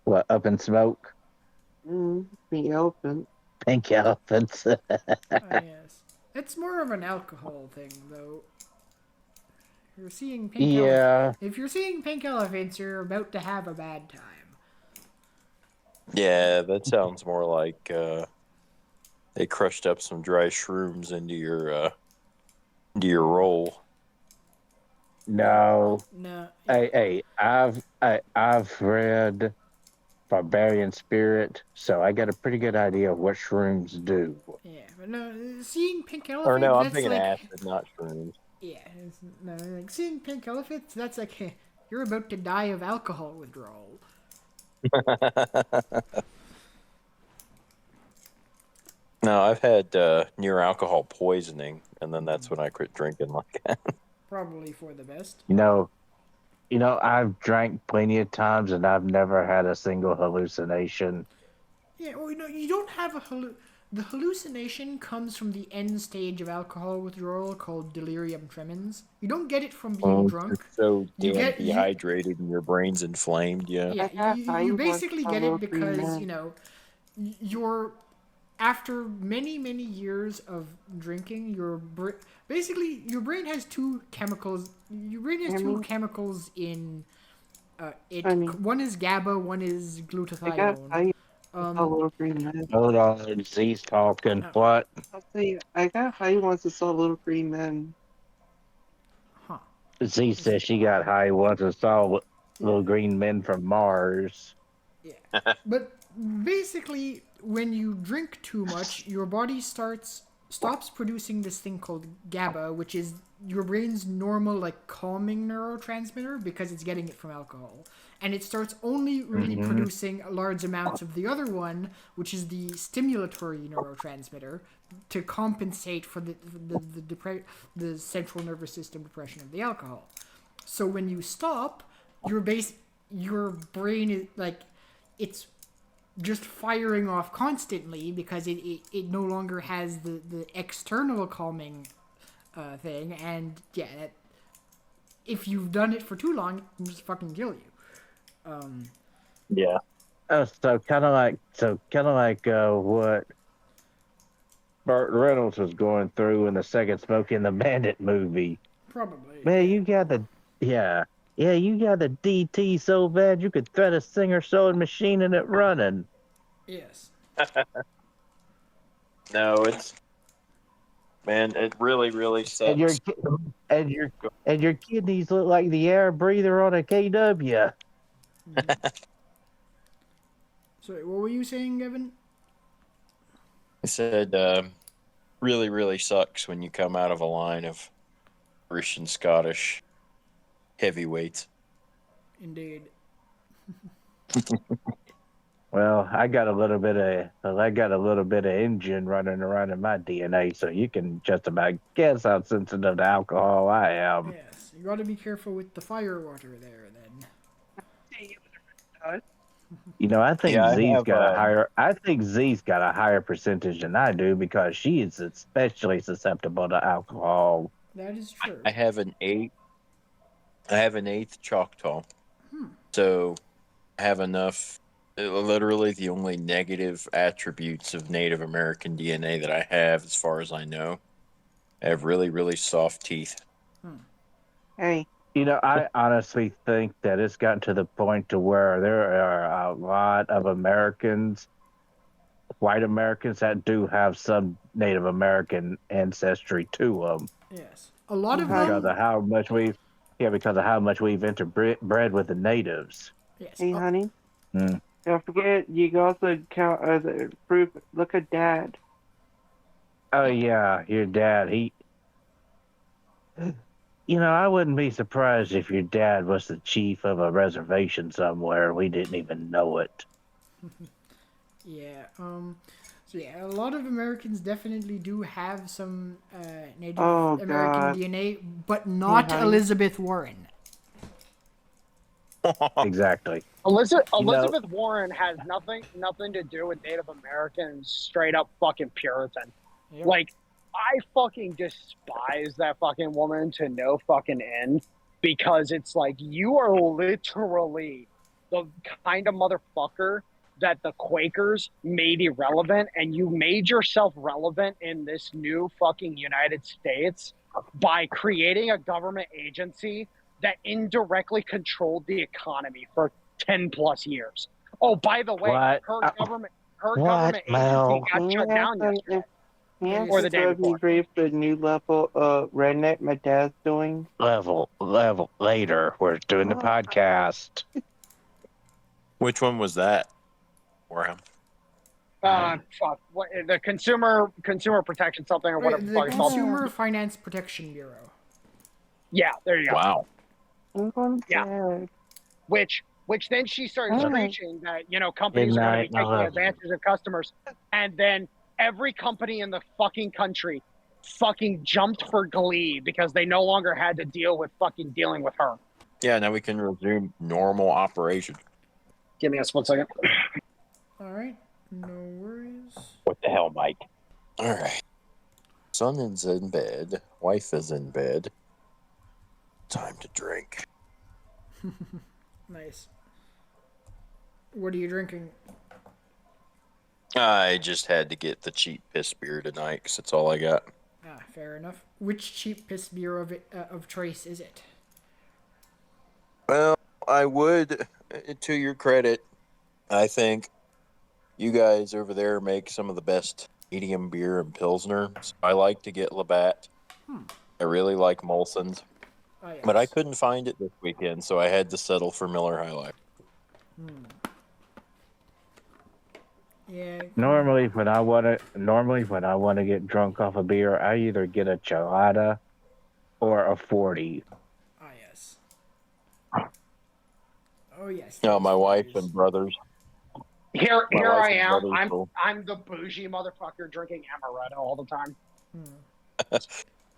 What, up in smoke? Pink elephant. Pink elephants. Oh, yes. It's more of an alcohol thing, though. If you're seeing pink elephants, you're about to have a bad time. Yeah, that sounds more like they crushed up some dry shrooms into your roll. No. No. Hey, I've read Barbarian Spirit, so I got a pretty good idea of what shrooms do. Yeah, but no, seeing pink elephants. Or no, I'm thinking like, acid, not shrooms. Yeah, like seeing pink elephants. That's like you're about to die of alcohol withdrawal. No, I've had near alcohol poisoning, and then that's when I quit drinking like that. Probably for the best. You know, I've drank plenty of times, and I've never had a single hallucination. Yeah, well, you don't have The hallucination comes from the end stage of alcohol withdrawal called delirium tremens. You don't get it from being drunk. You're so You damn get- you- dehydrated and your brain's inflamed. Yeah. Yeah, you basically get it because, you're after many years of drinking, basically your brain has two chemicals. Your brain has two chemicals in it. One is GABA, one is glutathione. Little green men. Hold on, Z's talking. What? I'll tell you, I got high once I saw little green men. Huh. Z says she got high once and saw little green men from Mars. Yeah. But basically, when you drink too much, your body stops producing this thing called GABA, which is your brain's normal, like, calming neurotransmitter because it's getting it from alcohol. And it starts only really producing large amounts of the other one, which is the stimulatory neurotransmitter, to compensate for the central nervous system depression of the alcohol. So when you stop, your brain is like, it's just firing off constantly because it no longer has the external calming thing, and if you've done it for too long, it can just fucking kill you. Yeah. So kind of like what Burt Reynolds was going through in the second Smokey and the Bandit movie. Probably. Man, you got the you got the DT so bad you could thread a Singer sewing machine in it running. Yes. No, it really sucks. And your kidneys look like the air breather on a KW. Sorry, what were you saying, Evan? I said, really sucks when you come out of a line of Irish and Scottish heavyweights. Indeed. Well, I got a little bit of Indian running around in my DNA, so you can just about guess how sensitive to alcohol I am. Yes, you got to be careful with the fire water there, then. I think Yeah, I think Z's got a higher percentage than I do because she is especially susceptible to alcohol. That is true. I have an eighth Choctaw. So I have enough. Literally, the only negative attributes of Native American DNA that I have, as far as I know, I have really soft teeth. Hey, I honestly think that it's gotten to the point to where there are a lot of Americans, white Americans, that do have some Native American ancestry to them. Yes, a lot of Because them. of how much we've interbred with the natives. Yes. hey, honey. Mm. Don't forget, you can also count the proof. Look at Dad. Oh yeah, your dad. I wouldn't be surprised if your dad was the chief of a reservation somewhere. We didn't even know it. Yeah. So yeah, a lot of Americans definitely do have some Native American God. DNA, but not Elizabeth Warren. Exactly. Elizabeth Warren has nothing to do with Native Americans. Straight up fucking Puritan. Yep. Like, I fucking despise that fucking woman to no fucking end, because it's like, you are literally the kind of motherfucker that the Quakers made irrelevant, and you made yourself relevant in this new fucking United States by creating a government agency that indirectly controlled the economy for 10 plus years. Oh, by the way, What? her government Mel? agency got shut down yesterday. Can't Or the day you before. brief the new level of redneck my dad's doing? Level later. We're doing the podcast. Which one was that? Warham. Fuck. What, the consumer protection something or whatever The the fuck it's called. Consumer Finance Protection Bureau. Yeah, there you go. Wow. Yeah. Which then she started Oh. preaching that, companies are going to be taking advantage of customers, and then every company in the fucking country fucking jumped for glee because they no longer had to deal with fucking dealing with her. Yeah, now we can resume normal operation. Give me a split second. All right, no worries. What the hell, Mike? All right. Son is in bed. Wife is in bed. Time to drink. Nice. What are you drinking? I just had to get the cheap piss beer tonight because that's all I got. Ah, fair enough. Which cheap piss beer of choice is it? Well, I would, to your credit, I think you guys over there make some of the best medium beer and Pilsner. So I like to get Labatt. I really like Molson's. Oh, yes. But I couldn't find it this weekend, so I had to settle for Miller High Life. Yeah. Normally, when I want to get drunk off a beer, I either get a Chelada or a 40. Ah, yes. Oh, yes. No, my those wife beers. and brothers. Here My I wife and am. brothers will- I'm the bougie motherfucker drinking amaretto all the time.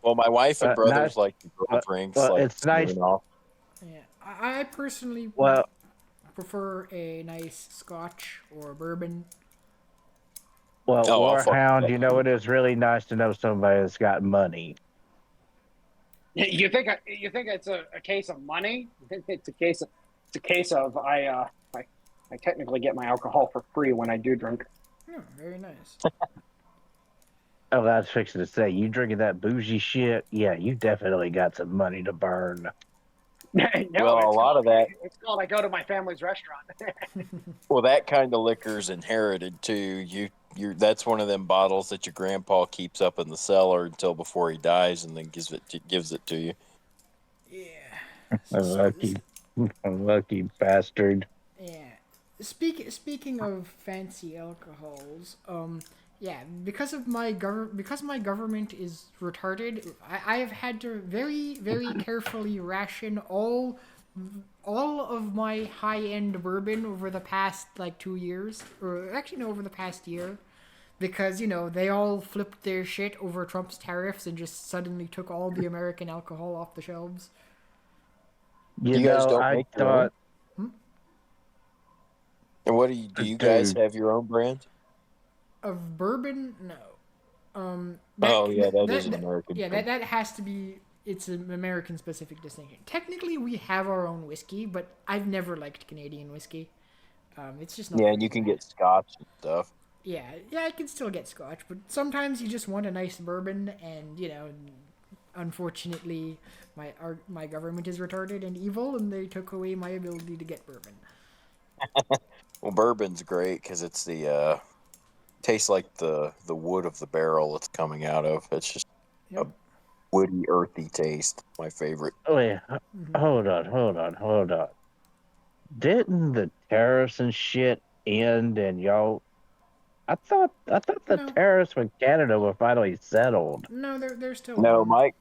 Well, my wife and brothers nice. like to grow drinks. Well, like it's nice. Smirnoff. Yeah. I personally Well, prefer a nice Scotch or bourbon. well, Oh, I'll fuck Warhound, that. you know, it is really nice to know somebody that's got money. You think it's a case of money? You think it's a case of I technically get my alcohol for free when I do drink. Yeah, very nice. Oh, I was fixing to say, you drinking that bougie shit? Yeah, you definitely got some money to burn. No, Well, a lot of that. It's called I go to my family's restaurant. Well, that kind of liquor's inherited too. That's one of them bottles that your grandpa keeps up in the cellar until before he dies, and then gives it to you. Yeah. A lucky bastard. Yeah. Speaking of fancy alcohols, yeah, because my government is retarded, I have had to very, very carefully ration all of my high-end bourbon over the past, 2 years. Or actually, no, over the past year. Because, they all flipped their shit over Trump's tariffs and just suddenly took all the American alcohol off the shelves. You guys know, don't I make your own? thought... And what do you guys Dude. have your own brand? Of bourbon, no. That is an American. Yeah, thing. that has to be. It's an American-specific distinction. Technically, we have our own whiskey, but I've never liked Canadian whiskey. It's just not. Yeah, and you can get Scotch and stuff. Yeah, I can still get Scotch, but sometimes you just want a nice bourbon, and unfortunately, my government is retarded and evil, and they took away my ability to get bourbon. Well, bourbon's great because it's the tastes like the wood of the barrel it's coming out of. It's just Yep. a woody, earthy taste. My favorite. Oh, yeah. Hold on. Didn't the tariffs and shit end and y'all... I thought the No. tariffs with Canada were finally settled. No, they're still. No, on.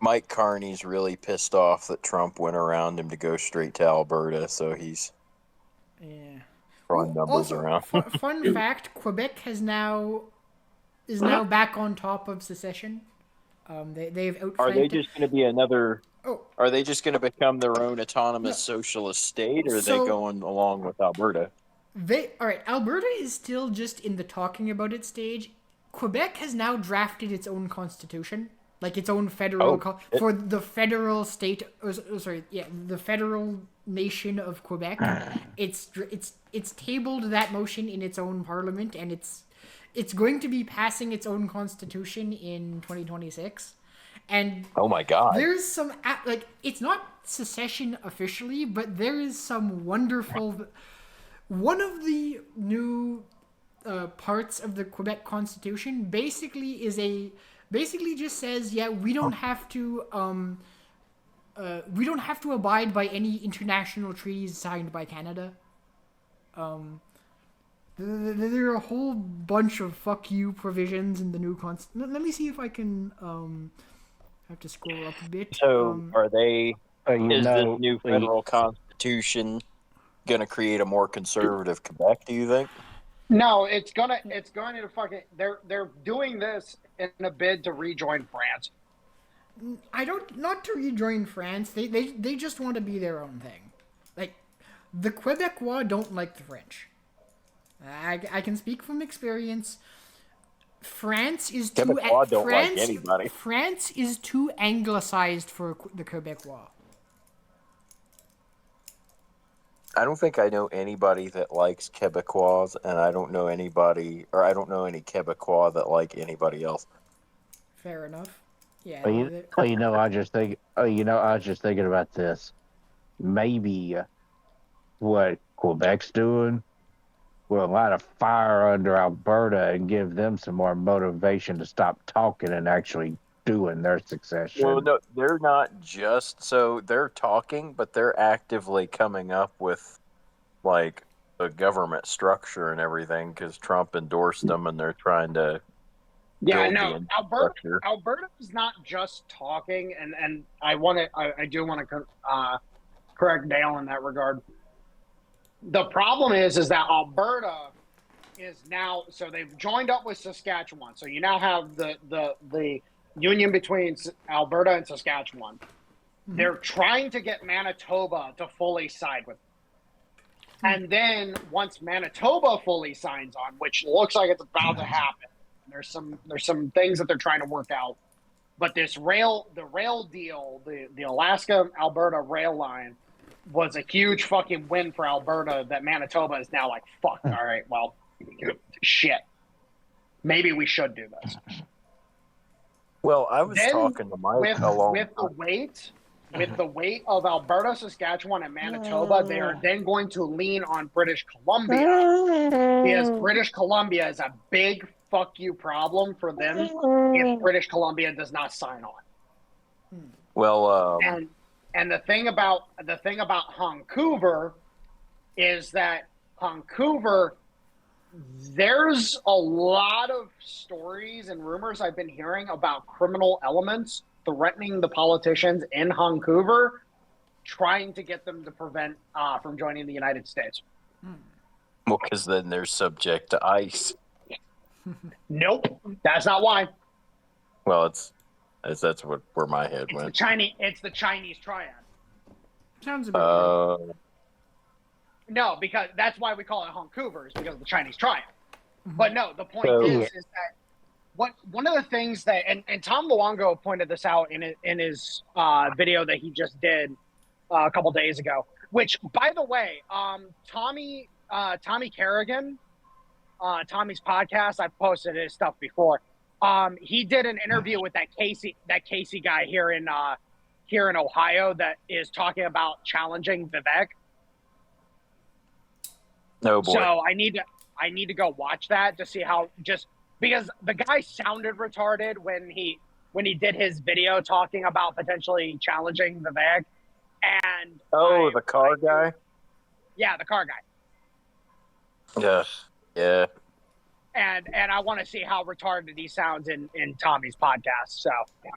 Mike Carney's really pissed off that Trump went around him to go straight to Alberta, so he's Yeah. throwing numbers Also, around. fun fact: Quebec is now back on top of secession. They've outflanked. Are they just going to be another? Oh. Are they just going to become their own autonomous socialist state, or are they going along with Alberta? Alberta is still just in the talking about it stage. Quebec has now drafted its own constitution, like its own federal for the federal state. The federal nation of Quebec. It's tabled that motion in its own parliament, and it's going to be passing its own constitution in 2026. And oh my god, there's some it's not secession officially, but there is some wonderful. One of the new parts of the Quebec Constitution basically just says, yeah, we don't have to abide by any international treaties signed by Canada. There are a whole bunch of fuck you provisions in the new constitution. Let me see if I can have to scroll up a bit. So are they? Is the new federal constitution going to create a more conservative Quebec? Do you think? No, it's going to fucking. They're doing this in a bid to rejoin France. Not to rejoin France. They just want to be their own thing. Like, the Quebecois don't like the French. I can speak from experience. France is Quebecois don't like anybody. France is too anglicized for the Quebecois. I don't think I know anybody that likes Quebecois, and I don't know any Quebecois that like anybody else. Fair enough. Yeah. I was just thinking about this. Maybe what Quebec's doing will light a fire under Alberta and give them some more motivation to stop talking and actually doing their succession. Well, no, they're not just so they're talking, but they're actively coming up with like the government structure and everything because Trump endorsed them, and they're trying to. Yeah, no, Alberta is not just talking, and I do want to correct Dale in that regard. The problem is that Alberta is now, so they've joined up with Saskatchewan. So you now have the union between Alberta and Saskatchewan. Mm-hmm. They're trying to get Manitoba to fully side with them. And then once Manitoba fully signs on, which looks like it's about to happen, there's some things that they're trying to work out. But the rail deal, the Alaska Alberta rail line, was a huge fucking win for Alberta that Manitoba is now like, fuck, all right, well, shit. Maybe we should do this. Well, I was talking to Mike with the weight of Alberta, Saskatchewan, and Manitoba, they are then going to lean on British Columbia because British Columbia is a big fuck you problem for them if British Columbia does not sign on. Well, And the thing about Vancouver is that Vancouver, there's a lot of stories and rumors I've been hearing about criminal elements threatening the politicians in Vancouver, trying to get them to prevent from joining the United States. Well, because then they're subject to ICE. Nope, that's not why. Well, that's where my head went. It's the Chinese triad. Sounds a bit No, because that's why we call it Vancouver, is because of the Chinese triad. Mm-hmm. But no, the point is that one of the things that and Tom Luongo pointed this out in his video that he just did a couple days ago. Which, by the way, Tommy Kerrigan, Tommy's podcast, I've posted his stuff before. He did an interview with that Casey guy here in Ohio that is talking about challenging Vivek. Oh boy! So I need to go watch that to see how, just because the guy sounded retarded when he did his video talking about potentially challenging Vivek. And the car guy. Yeah, the car guy. Yeah. And I want to see how retarded he sounds in Tommy's podcast. So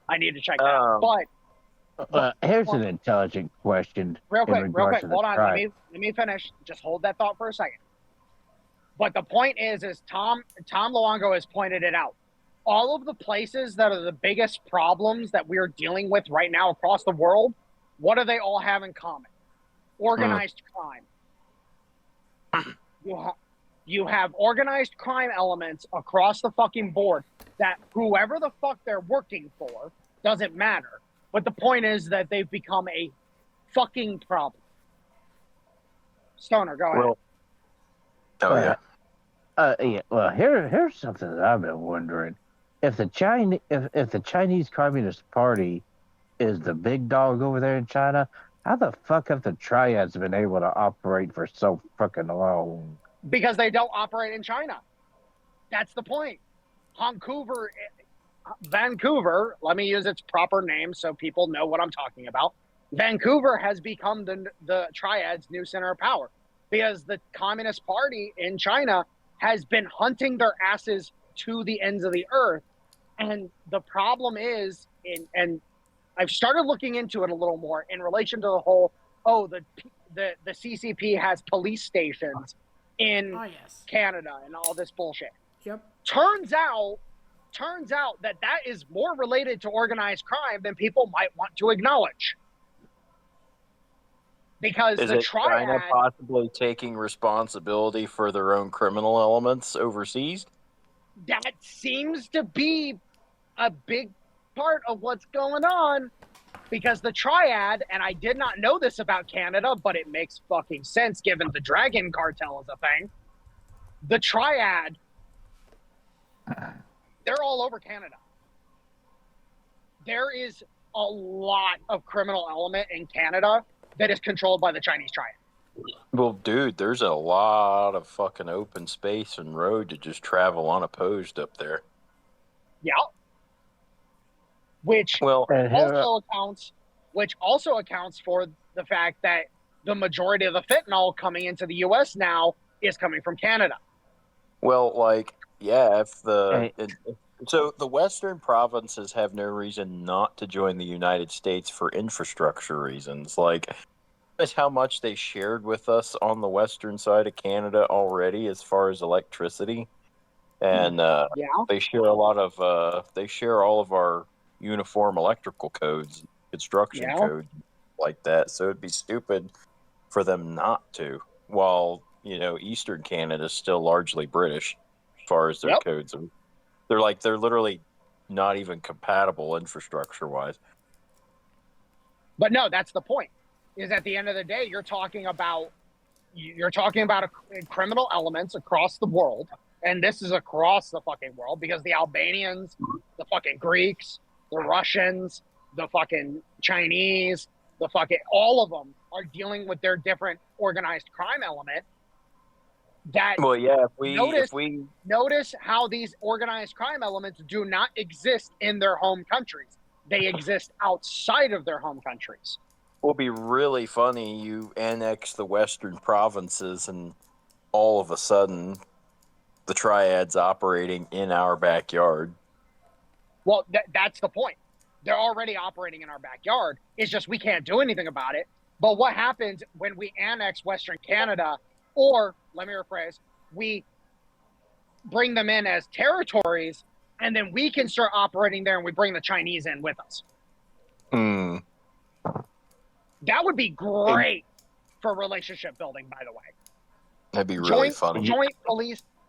I need to check that out. But here's an intelligent question. Real quick. Hold on. Let me finish. Just hold that thought for a second. But the point is Tom Luongo has pointed it out. All of the places that are the biggest problems that we're dealing with right now across the world, what do they all have in common? Organized crime. You have organized crime elements across the fucking board that whoever the fuck they're working for doesn't matter. But the point is that they've become a fucking problem. Stoner, go ahead. Well, here's something that I've been wondering. If the Chinese Communist Party is the big dog over there in China, how the fuck have the triads been able to operate for so fucking long? Because they don't operate in China. That's the point. Vancouver, let me use its proper name so people know what I'm talking about. Vancouver has become the triad's new center of power because the Communist Party in China has been hunting their asses to the ends of the earth. And the problem is, and I've started looking into it a little more in relation to the whole, the CCP has police stations in Canada and all this bullshit. Yep. Turns out that is more related to organized crime than people might want to acknowledge. because Is the it China triad, possibly taking responsibility for their own criminal elements overseas? that seems to be a big part of what's going on, because the triad, and I did not know this about Canada, but it makes fucking sense given the Dragon Cartel is a thing. The triad, they're all over Canada. There is a lot of criminal element in Canada that is controlled by the Chinese triad. Well, dude, there's a lot of fucking open space and road to just travel unopposed up there. Yeah. Which Well, also accounts for the fact that the majority of the fentanyl coming into the U.S. now is coming from Canada. well, like, yeah, so the Western provinces have no reason not to join the United States for infrastructure reasons. Like, that's how much they shared with us on the western side of Canada already as far as electricity. And Yeah. they share all of our uniform electrical codes, construction Yeah. codes like that. So it'd be stupid for them not to. While, Eastern Canada is still largely British as far as their Yep. codes are. They're literally not even compatible infrastructure wise. But no, that's the point. Is at the end of the day, you're talking about criminal elements across the world, and this is across the fucking world, because the Albanians, the fucking Greeks, the Russians, the fucking Chinese, all of them are dealing with their different organized crime element. That Well, yeah, notice how these organized crime elements do not exist in their home countries. They exist outside of their home countries. will be really funny. You annex the western provinces, and all of a sudden, the triad's operating in our backyard. Well, that's the point. They're already operating in our backyard. It's just we can't do anything about it. But what happens when we annex Western Canada, or, let me rephrase, we bring them in as territories, and then we can start operating there, and we bring the Chinese in with us? Hmm. That would be great for relationship building, by the way. That'd be really funny.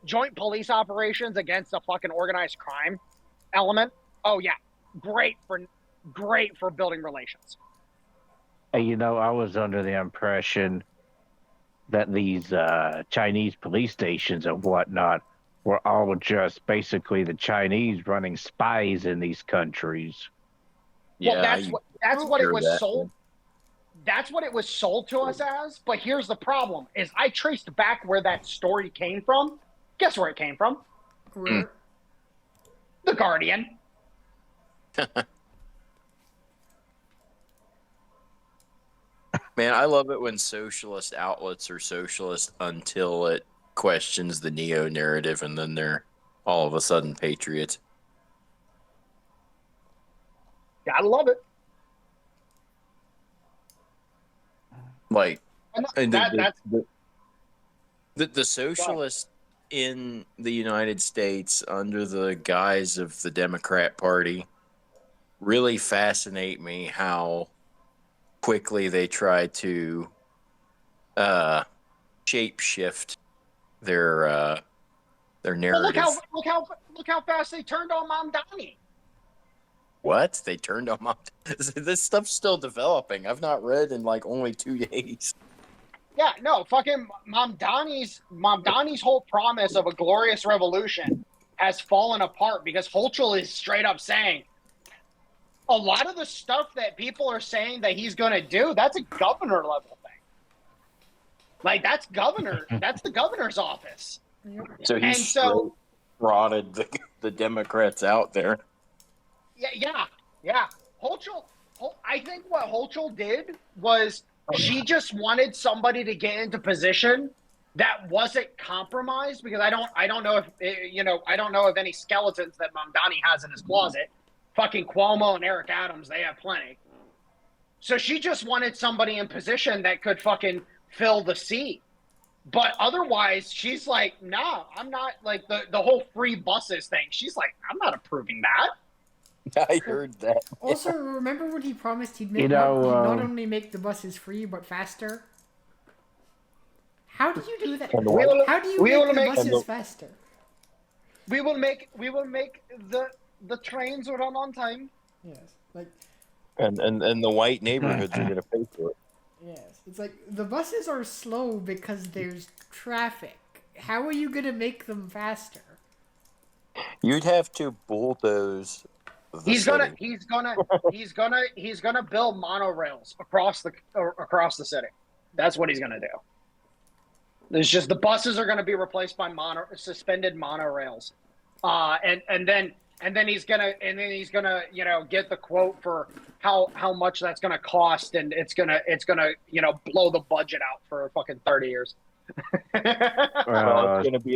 Joint police operations against a fucking organized crime element. Oh yeah, great for building relations. I was under the impression that these Chinese police stations and whatnot were all just basically the Chinese running spies in these countries. Well, that's what it was sold. Man. That's what it was sold to us as. But here's the problem: is I traced back where that story came from. Guess where it came from? Where? The Guardian. Man, I love it when socialist outlets are socialist until it questions the neo narrative, and then they're all of a sudden patriots. Gotta love it. Like, And the socialists in the United States under the guise of the Democrat Party really fascinate me, how quickly they try to shape shift their narrative. Well, look how fast they turned on Mamdani. What? They turned on Mom? This stuff's still developing. I've not read in like only 2 days. Yeah, no, fucking Mamdani's whole promise of a glorious revolution has fallen apart because Hochul is straight up saying a lot of the stuff that people are saying that he's going to do, that's a governor level thing. Like, that's the governor's office. So he's rotted the Democrats out there. Yeah. I think what Hochul did was she just wanted somebody to get into position that wasn't compromised, because I don't know if any skeletons that Mamdani has in his closet. Fucking Cuomo and Eric Adams, they have plenty. So she just wanted somebody in position that could fucking fill the seat. But otherwise, she's like, nah, I'm not, like the whole free buses thing. She's like, I'm not approving that. I heard that. Also, remember when he promised he'd make You know, not only make the buses free but faster? How do you do that? And How do you we make will the make- buses faster? We will make the trains run on time. Yes, like And the white neighborhoods are going to pay for it. yes, it's like the buses are slow because there's traffic. How are you gonna make them faster? You'd have to bulldoze. He's gonna build monorails across the city. That's what he's gonna do. There's just the buses are gonna be replaced by suspended monorails, and then he's gonna get the quote for how much that's gonna cost, and it's gonna blow the budget out for fucking 30 years. Well, it's going to be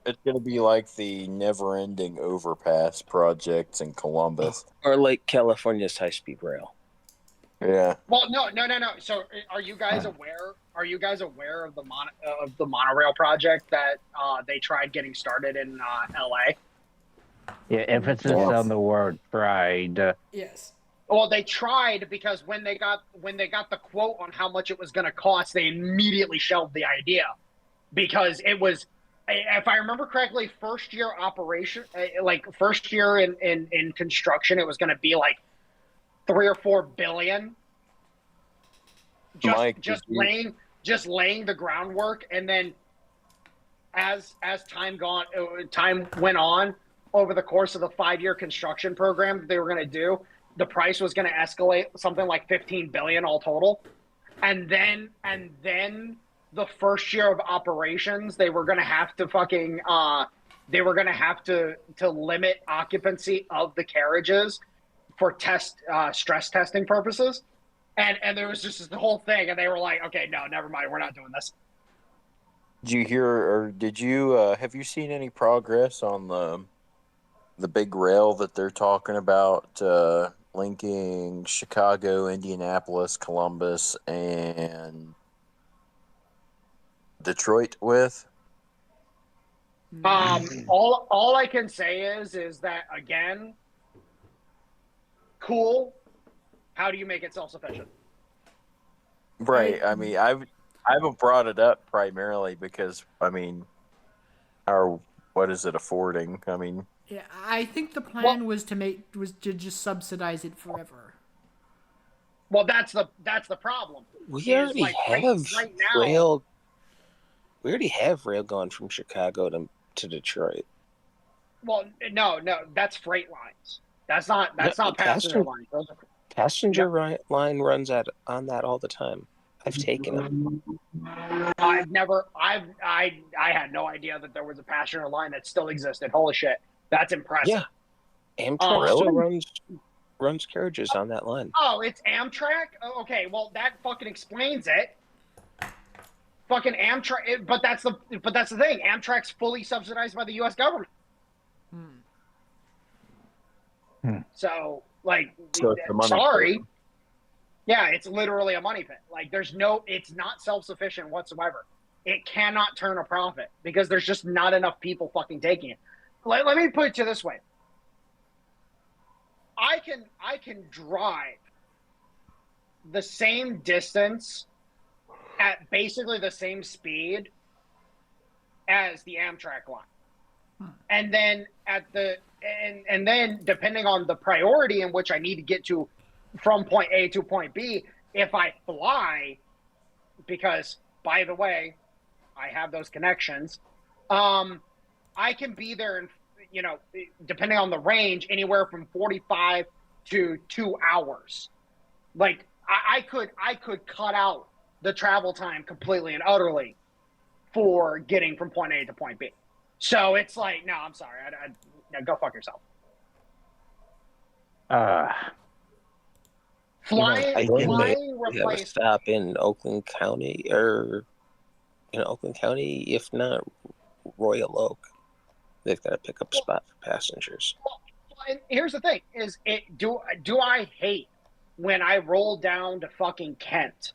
it's going to be like the never-ending overpass projects in Columbus. Or like California's high-speed rail. Yeah. Well, no. So, are you guys aware? Are you guys aware of the monorail project that they tried getting started in L.A.? Yeah, emphasis on the word tried. Yes. Well, they tried because when they got the quote on how much it was going to cost, they immediately shelved the idea because it was, if I remember correctly, first year operation, first year in construction, it was going to be like $3 or $4 billion. Just laying the groundwork, and then as time went on over the course of the 5-year construction program that they were going to do, the price was going to escalate something like $15 billion all total, and then the first year of operations, they were going to have to to limit occupancy of the carriages for stress testing purposes, and there was just the whole thing, and they were like, okay, no, never mind, we're not doing this. Did you hear, or did you have you seen any progress on the big rail that they're talking about? Linking Chicago, Indianapolis, Columbus, and Detroit with? All I can say is that, again, cool. How do you make it self-sufficient? Right. I mean, I haven't brought it up primarily because, I mean, what is it affording? I mean, Yeah, I think the plan was to just subsidize it forever. Well, that's the problem. We already have rail. We already have rail going from Chicago to Detroit. Well, no, that's freight lines. That's not passenger lines. Passenger line runs on that all the time. I've taken them. I had no idea that there was a passenger line that still existed. Holy shit, that's impressive. Yeah, Amtrak still runs carriages on that line. Oh, it's Amtrak? Oh, okay, well that fucking explains it. Fucking Amtrak, but that's the thing. Amtrak's fully subsidized by the U.S. government. So, sorry. Yeah, it's literally a money pit. Like, it's not self-sufficient whatsoever. It cannot turn a profit because there's just not enough people fucking taking it. Let me put it to you this way. I can drive the same distance at basically the same speed as the Amtrak line. And then and then depending on the priority in which I need to get to from point A to point B, if I fly, because by the way, I have those connections, I can be there in, depending on the range, anywhere from 45 to 2 hours. Like I could cut out the travel time completely and utterly for getting from point A to point B. So it's like, no, I'm sorry. Go fuck yourself. Flying have a stop in Oakland County, if not Royal Oak. They've got a pickup spot for passengers. Well, and here's the thing: do I hate when I roll down to fucking Kent,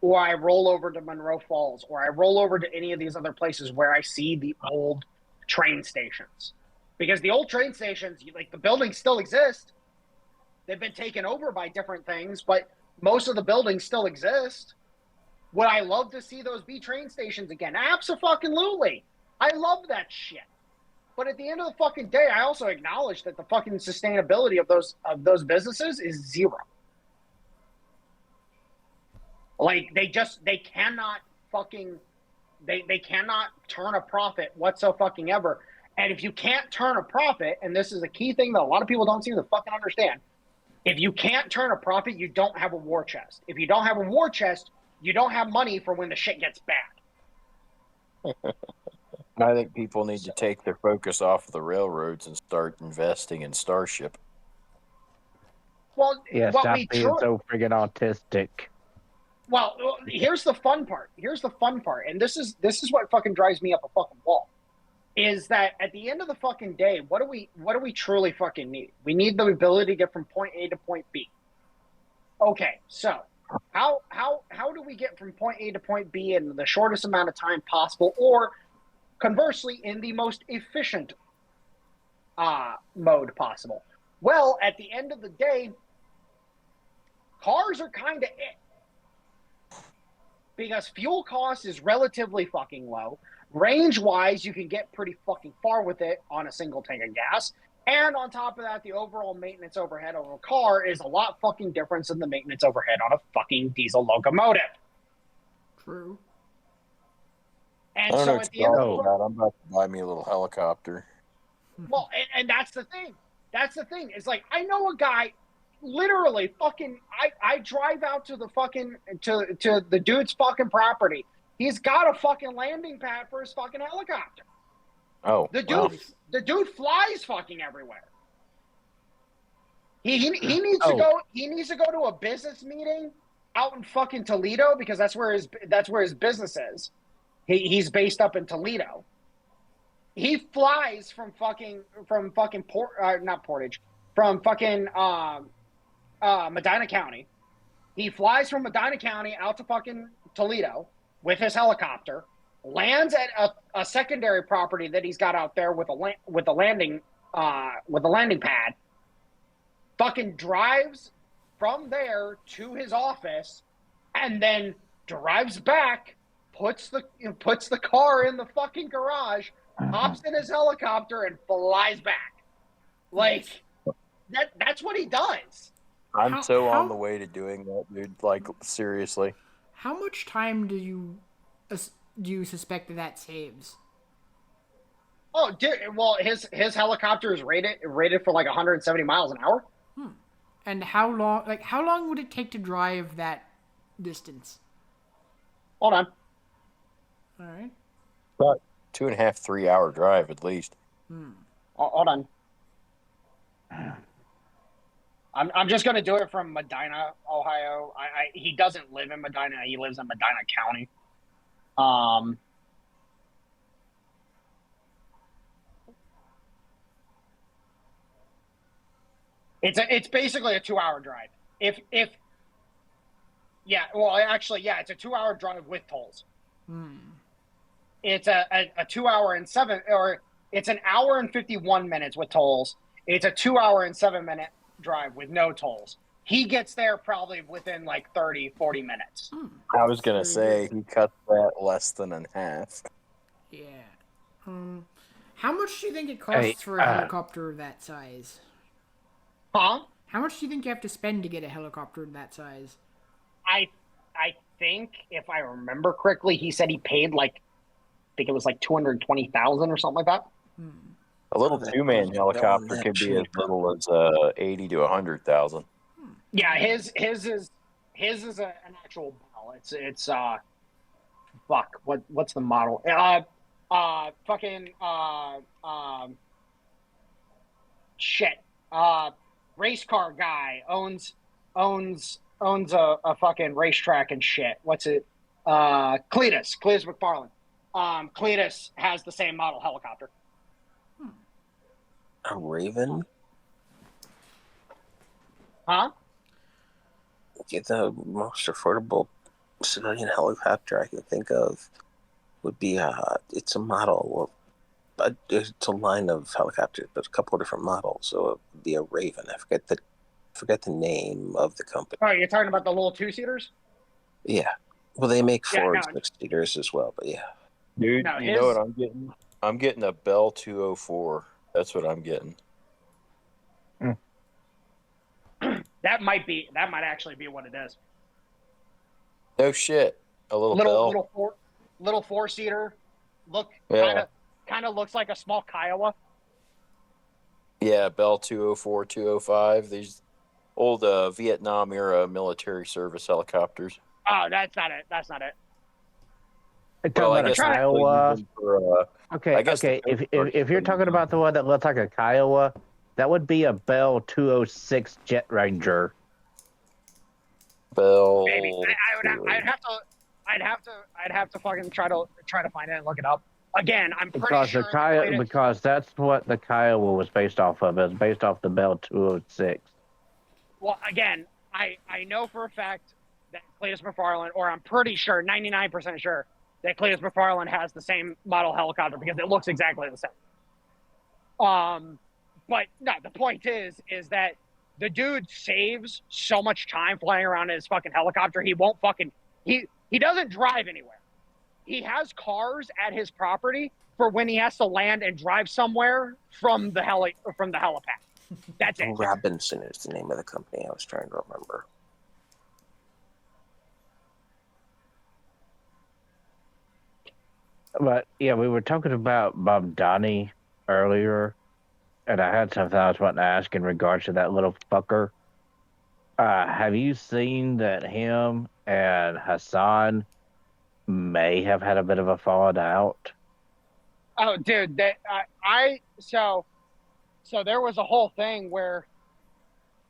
or I roll over to Monroe Falls, or I roll over to any of these other places where I see the old train stations? Because the old train stations, like the buildings still exist. They've been taken over by different things, but most of the buildings still exist. Would I love to see those be train stations again? Abso-fucking-lutely. I love that shit. But at the end of the fucking day, I also acknowledge that the fucking sustainability of those businesses is zero. Like they cannot fucking they cannot turn a profit whatsoever. And if you can't turn a profit, and this is a key thing that a lot of people don't seem to fucking understand, if you can't turn a profit, you don't have a war chest. If you don't have a war chest, you don't have money for when the shit gets bad. I think people need to take their focus off of the railroads and start investing in Starship. Well, Yeah, what stop we being so friggin' autistic. Well, here's the fun part. And this is what fucking drives me up a fucking wall. Is that at the end of the fucking day, what do we truly fucking need? We need the ability to get from point A to point B. Okay, so how do we get from point A to point B in the shortest amount of time possible, or conversely, in the most efficient mode possible? Well, at the end of the day, cars are kind of it. Because fuel cost is relatively fucking low. Range-wise, you can get pretty fucking far with it on a single tank of gas. And on top of that, the overall maintenance overhead of a car is a lot fucking different than the maintenance overhead on a fucking diesel locomotive. True. And so at the end of the day, I'm about to buy me a little helicopter. well, and that's the thing. That's the thing. It's like, I know a guy, literally fucking, I drive out to the fucking, to the dude's fucking property. He's got a fucking landing pad for his fucking helicopter. Oh, The wow. dude flies fucking everywhere. He needs to go. He needs to go to a business meeting out in fucking Toledo because that's where his business is. He's based up in Toledo. He flies from fucking Medina County. He flies from Medina County out to fucking Toledo with his helicopter, lands at a secondary property that he's got out there with a landing pad, fucking drives from there to his office, and then drives back, puts the car in the fucking garage, hops in his helicopter, and flies back. Like that's what he does. I'm How- on the way to doing that, dude. Like, seriously. How much time do you suspect that saves? Oh, dude, well, his helicopter is rated for like 170 miles an hour. And how long would it take to drive that distance? Hold on. All right. About 2.5, 3 hour drive at least. Hold on. I'm just gonna do it from Medina, Ohio. He doesn't live in Medina. He lives in Medina County. It's basically a 2-hour drive. It's a 2-hour drive with tolls. It's a 2 hour and 7, or it's an hour and 51 minutes with tolls. It's a 2 hour and 7 minute drive with no tolls. He gets there probably within like 30, 40 minutes. I was going to say, he cut that less than in half. Yeah. How much do you think it costs for a helicopter that size? Huh? How much do you think you have to spend to get a helicopter that size? I think, if I remember correctly, he said he paid like, I think it was like $220,000 or something like that. A little two-man helicopter could be as little as 80 to 100,000. Yeah, his is an actual Bell. It's what's the model? Race car guy owns a fucking racetrack and shit. What's it? Cletus McFarland. Cletus has the same model helicopter. A Raven? Huh? The most affordable civilian helicopter I can think of would be it's a model. it's a line of helicopters, but a couple of different models. So it would be a Raven. I forget the name of the company. Oh, you're talking about the little 2-seaters? Yeah. Well, they make 4 and no. 6-seaters as well, but yeah. Dude, No, you know what I'm getting? I'm getting a Bell 204. That's what I'm getting. That might actually be what it is. No shit. A little Bell. Little 4-seater. Yeah. Kind of looks like a small Kiowa. Yeah, Bell 204, 205. These old Vietnam era military service helicopters. Oh, that's not it. That's not it. Well, I guess Kiowa. I guess if you're talking about the one that looks like a Kiowa, that would be a Bell 206 Jet Ranger. Bell. Maybe I'd have to fucking try to find it and look it up. Again, I'm pretty sure because that's what the Kiowa was based off of. It was based off the Bell 206. Well, again, I know for a fact that Cletus McFarland, or I'm pretty sure, 99% sure, that Cletus McFarland has the same model helicopter because it looks exactly the same. But no, the point is that the dude saves so much time flying around in his fucking helicopter. He won't fucking he doesn't drive anywhere. He has cars at his property for when he has to land and drive somewhere from the helipad. That's it. Robinson is the name of the company I was trying to remember. But yeah, we were talking about Bob Donnie earlier, and I had something I was wanting to ask in regards to that little fucker. Have you seen that him and Hassan may have had a bit of a falling out? Oh, dude, so there was a whole thing where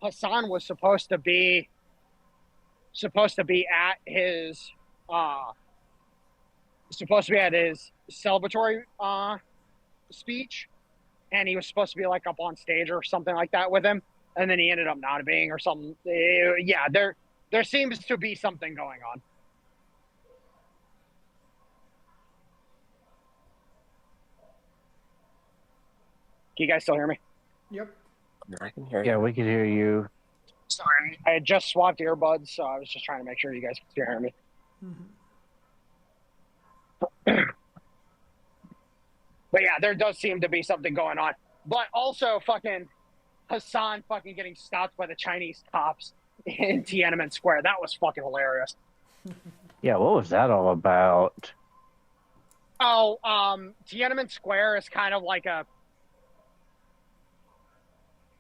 Hassan was supposed to be at his celebratory speech, and he was supposed to be like up on stage or something like that with him, and then he ended up not being or something. Yeah, there seems to be something going on. Can you guys still hear me? Yep. I can hear you. Yeah, we can hear you. Sorry, I had just swapped earbuds, so I was just trying to make sure you guys could still hear me. Mm-hmm. But yeah, there does seem to be something going on. But also fucking Hassan fucking getting stopped by the Chinese cops in Tiananmen Square. That was fucking hilarious. Yeah, what was that all about? Oh, Tiananmen Square is kind of like a...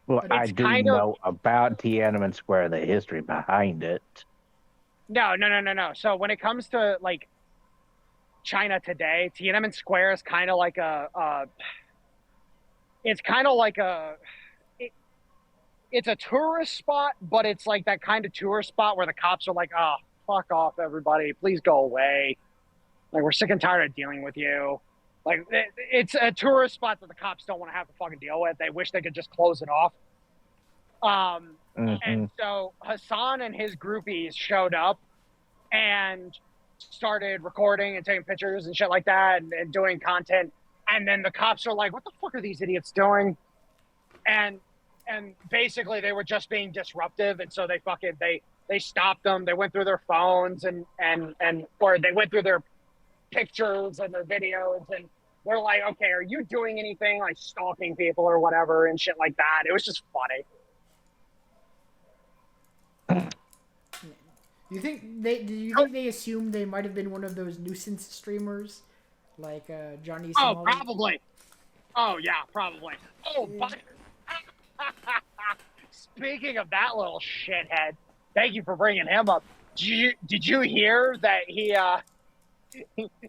Well, I do know about Tiananmen Square, the history behind it. No. So when it comes to, like, China today, Tiananmen Square is kind of like it's a tourist spot, but it's like that kind of tourist spot where the cops are like, oh, fuck off, everybody. Please go away. Like, we're sick and tired of dealing with you. Like, it's a tourist spot that the cops don't want to have to fucking deal with. They wish they could just close it off. And so Hassan and his groupies showed up and started recording and taking pictures and shit like that and doing content. And then the cops are like, what the fuck are these idiots doing? And basically they were just being disruptive. And so they stopped them. They went through their phones or they went through their pictures and their videos, and they're like, okay, are you doing anything like stalking people or whatever and shit like that? It was just funny. Do you think they assumed they might have been one of those nuisance streamers, like Johnny Somali? Oh, probably. Oh yeah, probably. Oh, but speaking of that little shithead, thank you for bringing him up. Did you hear that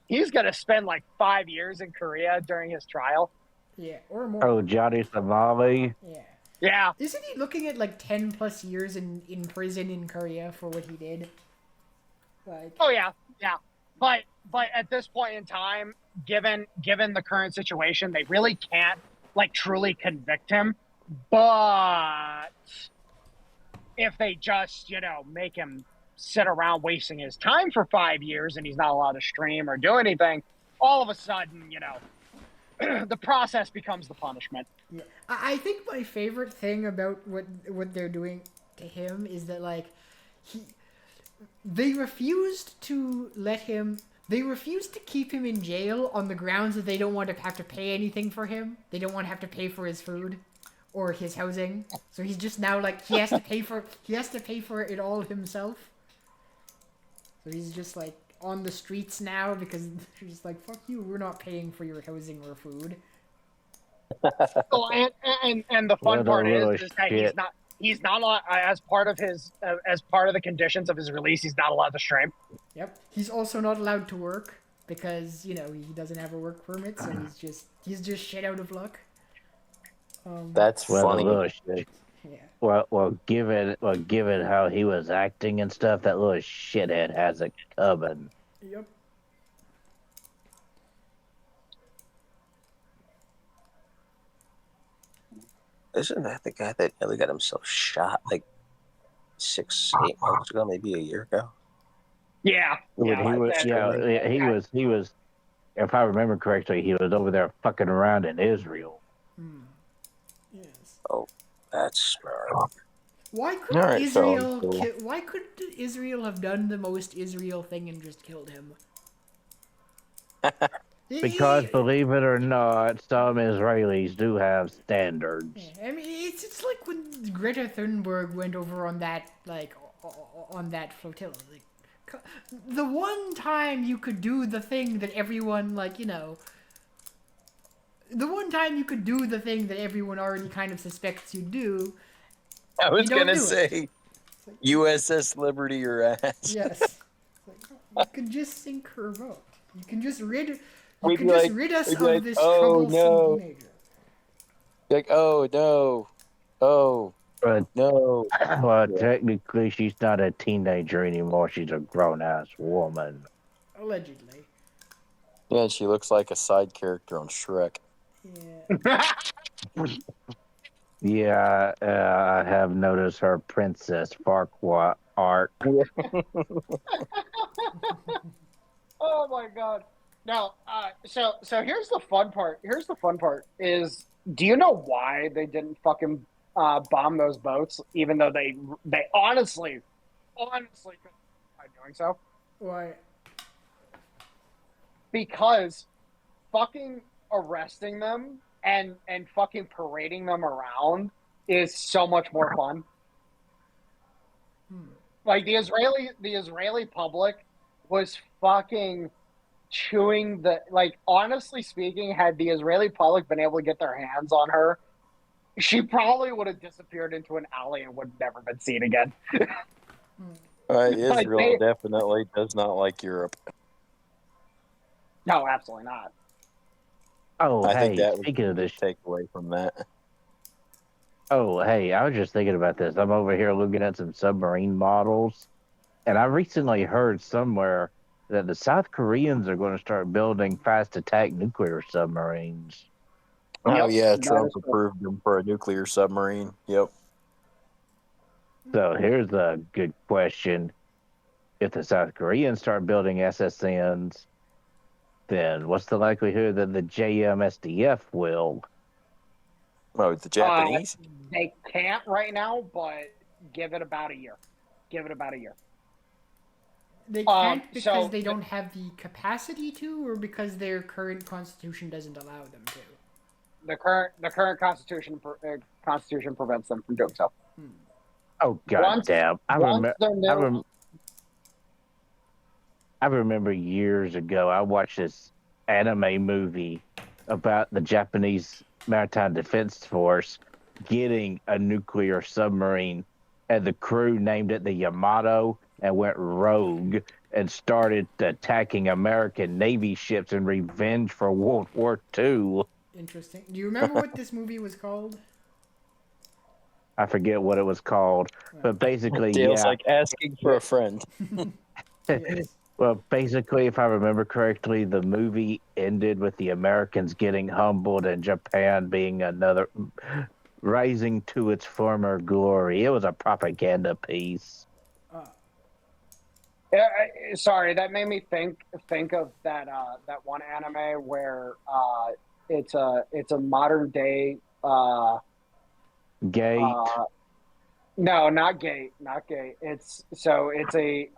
he's gonna spend like 5 years in Korea during his trial? Yeah, or more. Oh, Johnny Somali. Yeah. Yeah. Isn't he looking at like 10 plus years in prison in Korea for what he did? Like. Oh yeah. But at this point in time, given the current situation, they really can't like truly convict him. But if they just, make him sit around wasting his time for 5 years and he's not allowed to stream or do anything, all of a sudden, the process becomes the punishment. Yeah. I think my favorite thing about what they're doing to him is that like they refused to let him. They refused to keep him in jail on the grounds that they don't want to have to pay anything for him. They don't want to have to pay for his food or his housing. So he's just now like he has to pay for it all himself. So he's just like on the streets now because they're just like, fuck you, we're not paying for your housing or food. Well, and the fun part is that he's not allowed, as part of the conditions of his release, he's not allowed to stream. Yep. He's also not allowed to work because, he doesn't have a work permit, so he's just shit out of luck. That's funny. Yeah. Well, given how he was acting and stuff, that little shithead has it coming. Yep. Isn't that the guy that nearly got himself shot like 6-8 months ago, maybe a year ago? Yeah. He was. If I remember correctly, he was over there fucking around in Israel. Yes. Oh, that's smart. Why could Why could Israel have done the most Israel thing and just killed him? Because, believe it or not, some Israelis do have standards. Yeah, I mean, it's like when Greta Thunberg went over on that flotilla. Like, the one time you could do the thing that everyone the one time you could do the thing that everyone already kind of suspects you do. I was gonna say, USS Liberty your ass. Yes. You can just sink her boat. You can just rid us of this troublesome teenager. Like, oh no. Well, technically, she's not a teenager anymore. She's a grown-ass woman. Allegedly. Yeah, she looks like a side character on Shrek. Yeah. Yeah, I have noticed her Princess Farquaad arc. Oh my god. Now, so here's the fun part. Is, do you know why they didn't fucking bomb those boats, even though they honestly could by doing so? Why? Because fucking arresting them and fucking parading them around is so much more fun. Like the Israeli public was fucking chewing honestly speaking, had the Israeli public been able to get their hands on her, she probably would have disappeared into an alley and would have never been seen again. Israel definitely does not like Europe. No, absolutely not. Oh, I hey, think that speaking of this, take away from that. Oh, hey, I was just thinking about this. I'm over here looking at some submarine models, and I recently heard somewhere that the South Koreans are going to start building fast attack nuclear submarines. Oh, yeah, Trump approved them for a nuclear submarine. Yep. So here's a good question. If the South Koreans start building SSNs, then what's the likelihood that the JMSDF will? Oh, the Japanese? They can't right now, but give it about a year. They can't because they don't have the capacity to, or because their current constitution doesn't allow them to? The current constitution prevents them from doing so. Oh, goddamn. I remember years ago, I watched this anime movie about the Japanese Maritime Defense Force getting a nuclear submarine, and the crew named it the Yamato and went rogue and started attacking American Navy ships in revenge for World War II. Interesting. Do you remember what this movie was called? I forget what it was called, but basically, Dale's like asking for a friend. Yes. Well, basically, if I remember correctly, the movie ended with the Americans getting humbled and Japan being rising to its former glory. It was a propaganda piece. Sorry, that made me think of that one anime where it's a modern day. Gate. No, not Gate. It's a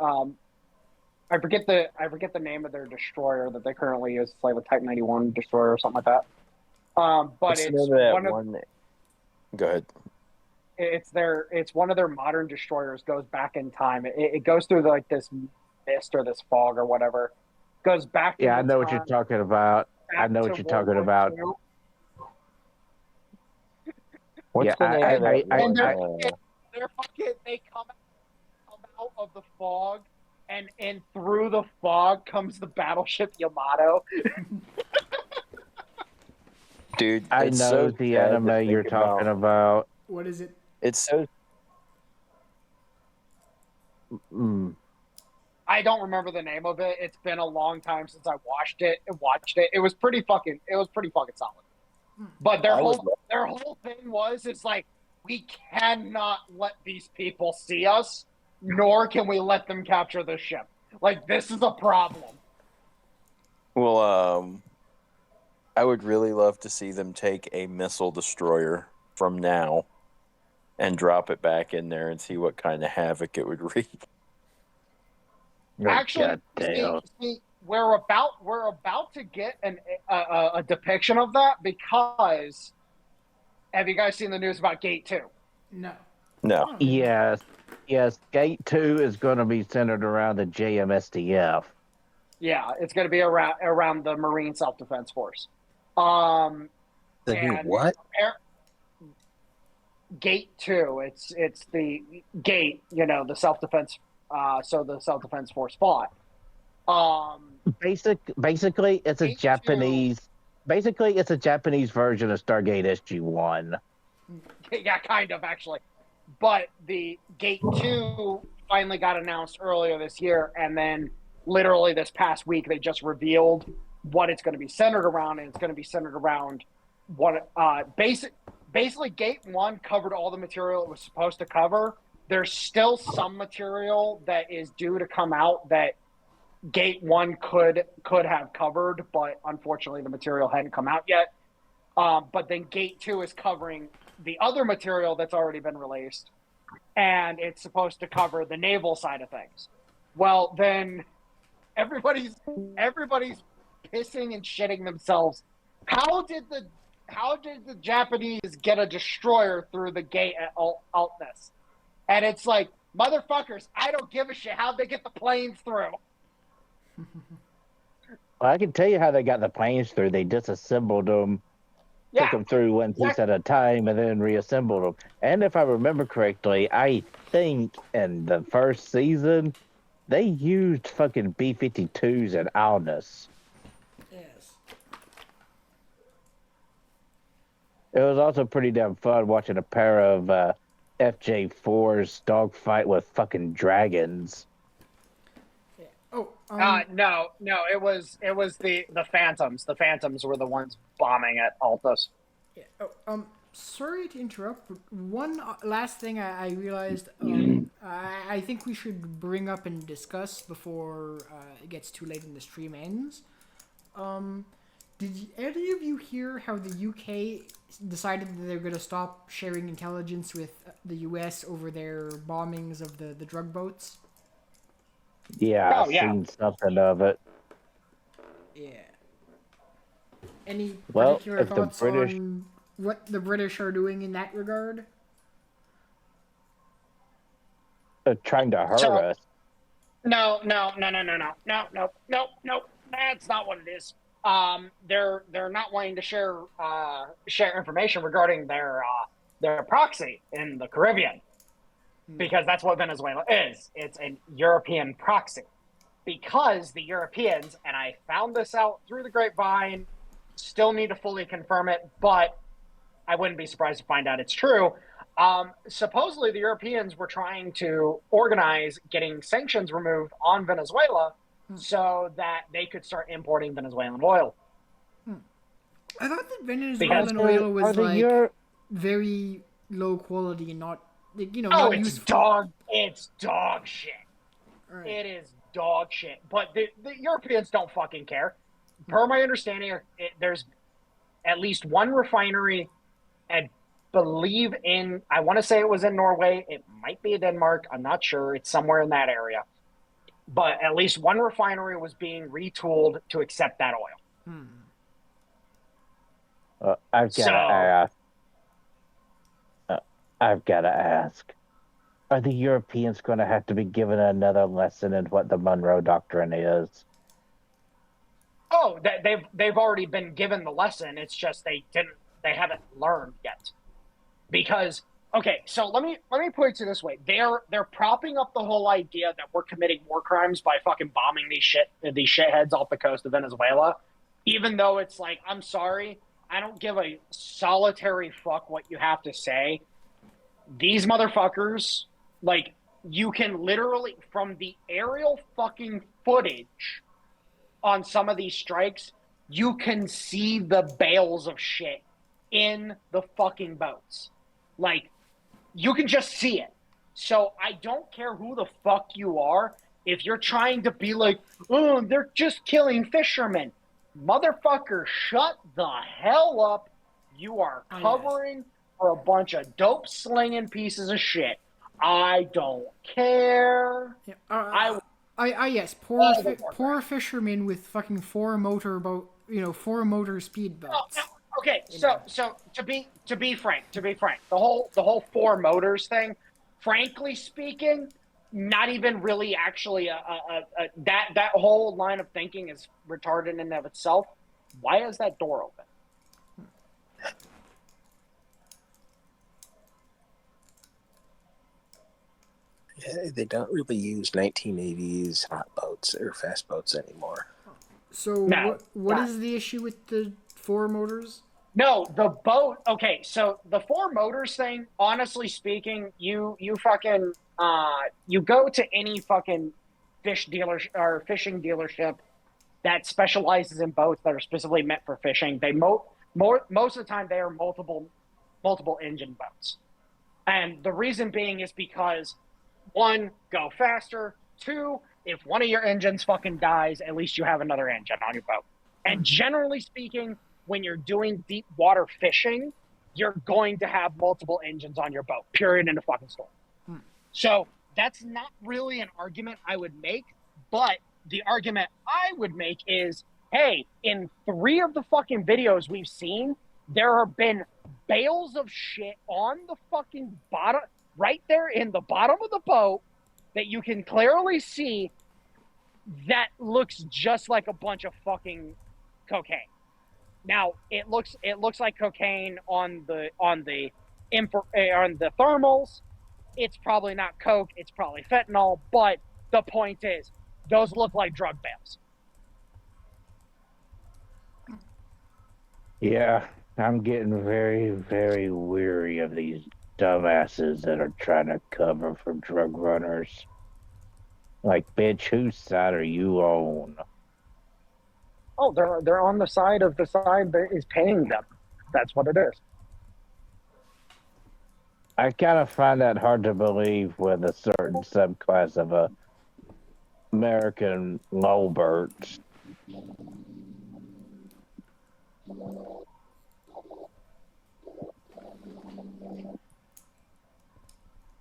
I forget the name of their destroyer that they currently use. It's like a Type 91 destroyer or something like that. But What's it's the name of that one of one. Go ahead. it's one of their modern destroyers. Goes back in time. It goes through like this mist or this fog or whatever. Goes back. Yeah, I in know what you're time, talking about. I back know to what you're World talking War about. II. What's the name of that And one? they come out of the fog, and through the fog comes the battleship Yamato. Dude, I it's know so the sad to anime you're think talking about. What is it? It's so. Mm. I don't remember the name of it. It's been a long time since I watched it. It was pretty fucking solid. But their whole thing was, it's like, we cannot let these people see us, nor can we let them capture the ship. Like, this is a problem. Well, I would really love to see them take a missile destroyer from now and drop it back in there and see what kind of havoc it would wreak. Actually, see, we're about to get a depiction of that, because have you guys seen the news about Gate 2? No. No. Yes. Gate 2 is going to be centered around the JMSDF. Yeah, it's going to be around the Marine Self-Defense Force. The new what? Gate 2. It's the gate, the self-defense. So the Self-Defense Force fought. Basically, it's a Gate Japanese. 2, Basically, it's a Japanese version of Stargate SG-1. Yeah, kind of, actually. But the Gate 2 finally got announced earlier this year, and then literally this past week they just revealed what it's going to be centered around, and it's going to be centered around what basically Gate 1 covered all the material it was supposed to cover. There's still some material that is due to come out that Gate 1 could have covered, but unfortunately the material hadn't come out yet. But then Gate 2 is covering the other material that's already been released, and it's supposed to cover the naval side of things. Well, then everybody's pissing and shitting themselves. How did the Japanese get a destroyer through the gate at Altness? And it's like, motherfuckers, I don't give a shit. How'd they get the planes through? Well, I can tell you how they got the planes through. They disassembled them, took them through one piece at a time, and then reassembled them. And if I remember correctly, I think in the first season, they used fucking B-52s at Alnus. Yes. It was also pretty damn fun watching a pair of FJ4s dogfight with fucking dragons. Yeah. Oh. No. It was the Phantoms. The Phantoms were the ones bombing at Altus. Yeah. Oh. Sorry to interrupt, but one last thing I realized. I think we should bring up and discuss before it gets too late and the stream ends. Did any of you hear how the UK decided that they're going to stop sharing intelligence with the US over their bombings of the drug boats? Yeah, I've seen something of it. Yeah. Any Well, particular if the thoughts British- on what the British are doing in that regard? Trying to hurt us. No. That's not what it is. They're not wanting to share information regarding their proxy in the Caribbean, because that's what Venezuela is. It's a European proxy. Because the Europeans, and I found this out through the grapevine, still need to fully confirm it, but I wouldn't be surprised to find out it's true. Supposedly the Europeans were trying to organize getting sanctions removed on Venezuela so that they could start importing Venezuelan oil. I thought that Venezuelan oil was like very low quality and not, not it's useful. It's dog shit. Right. It is dog shit. But the Europeans don't fucking care. Per my understanding, at least one refinery, I believe I want to say it was in Norway. It might be in Denmark. I'm not sure. It's somewhere in that area. But at least one refinery was being retooled to accept that oil. I've got to ask. Are the Europeans going to have to be given another lesson in what the Monroe Doctrine is? Oh, they've already been given the lesson. It's just they haven't learned yet. Because okay, so let me put it to this way: they're propping up the whole idea that we're committing war crimes by fucking bombing these shitheads off the coast of Venezuela, even though it's like, I'm sorry, I don't give a solitary fuck what you have to say. These motherfuckers, like, you can literally, from the aerial fucking footage on some of these strikes, you can see the bales of shit in the fucking boats. Like, you can just see it. So I don't care who the fuck you are. If you're trying to be like, oh, they're just killing fishermen. Motherfucker, shut the hell up. You are covering for a bunch of dope slinging pieces of shit. I don't care. Yeah, yes, poor fishermen with fucking four motor speedboats. Okay, so to be frank, the whole four motors thing, frankly speaking, not even really actually that whole line of thinking is retarded in and of itself. Why is that door open? Yeah, they don't really use 1980s hot boats or fast boats anymore. So what is the issue with the four motors? No, the boat. Okay, so the four motors thing, honestly speaking, you fucking you go to any fucking fishing dealership that specializes in boats that are specifically meant for fishing. They most of the time they are multiple engine boats. And the reason being is because, one, go faster. Two, if one of your engines fucking dies, at least you have another engine on your boat. And generally speaking, when you're doing deep water fishing, you're going to have multiple engines on your boat, period, in a fucking storm. So that's not really an argument I would make, but the argument I would make is, hey, in 3 of the fucking videos we've seen, there have been bales of shit on the fucking bottom, right there in the bottom of the boat, that you can clearly see that looks just like a bunch of fucking cocaine. Now it looks like cocaine on the thermals. It's probably not coke. It's probably fentanyl. But the point is, those look like drug bales. Yeah, I'm getting very, very weary of these dumbasses that are trying to cover for drug runners. Like, bitch, whose side are you on? Oh, they're on the side that is paying them. That's what it is. I kind of find that hard to believe with a certain subclass of American lowbirds.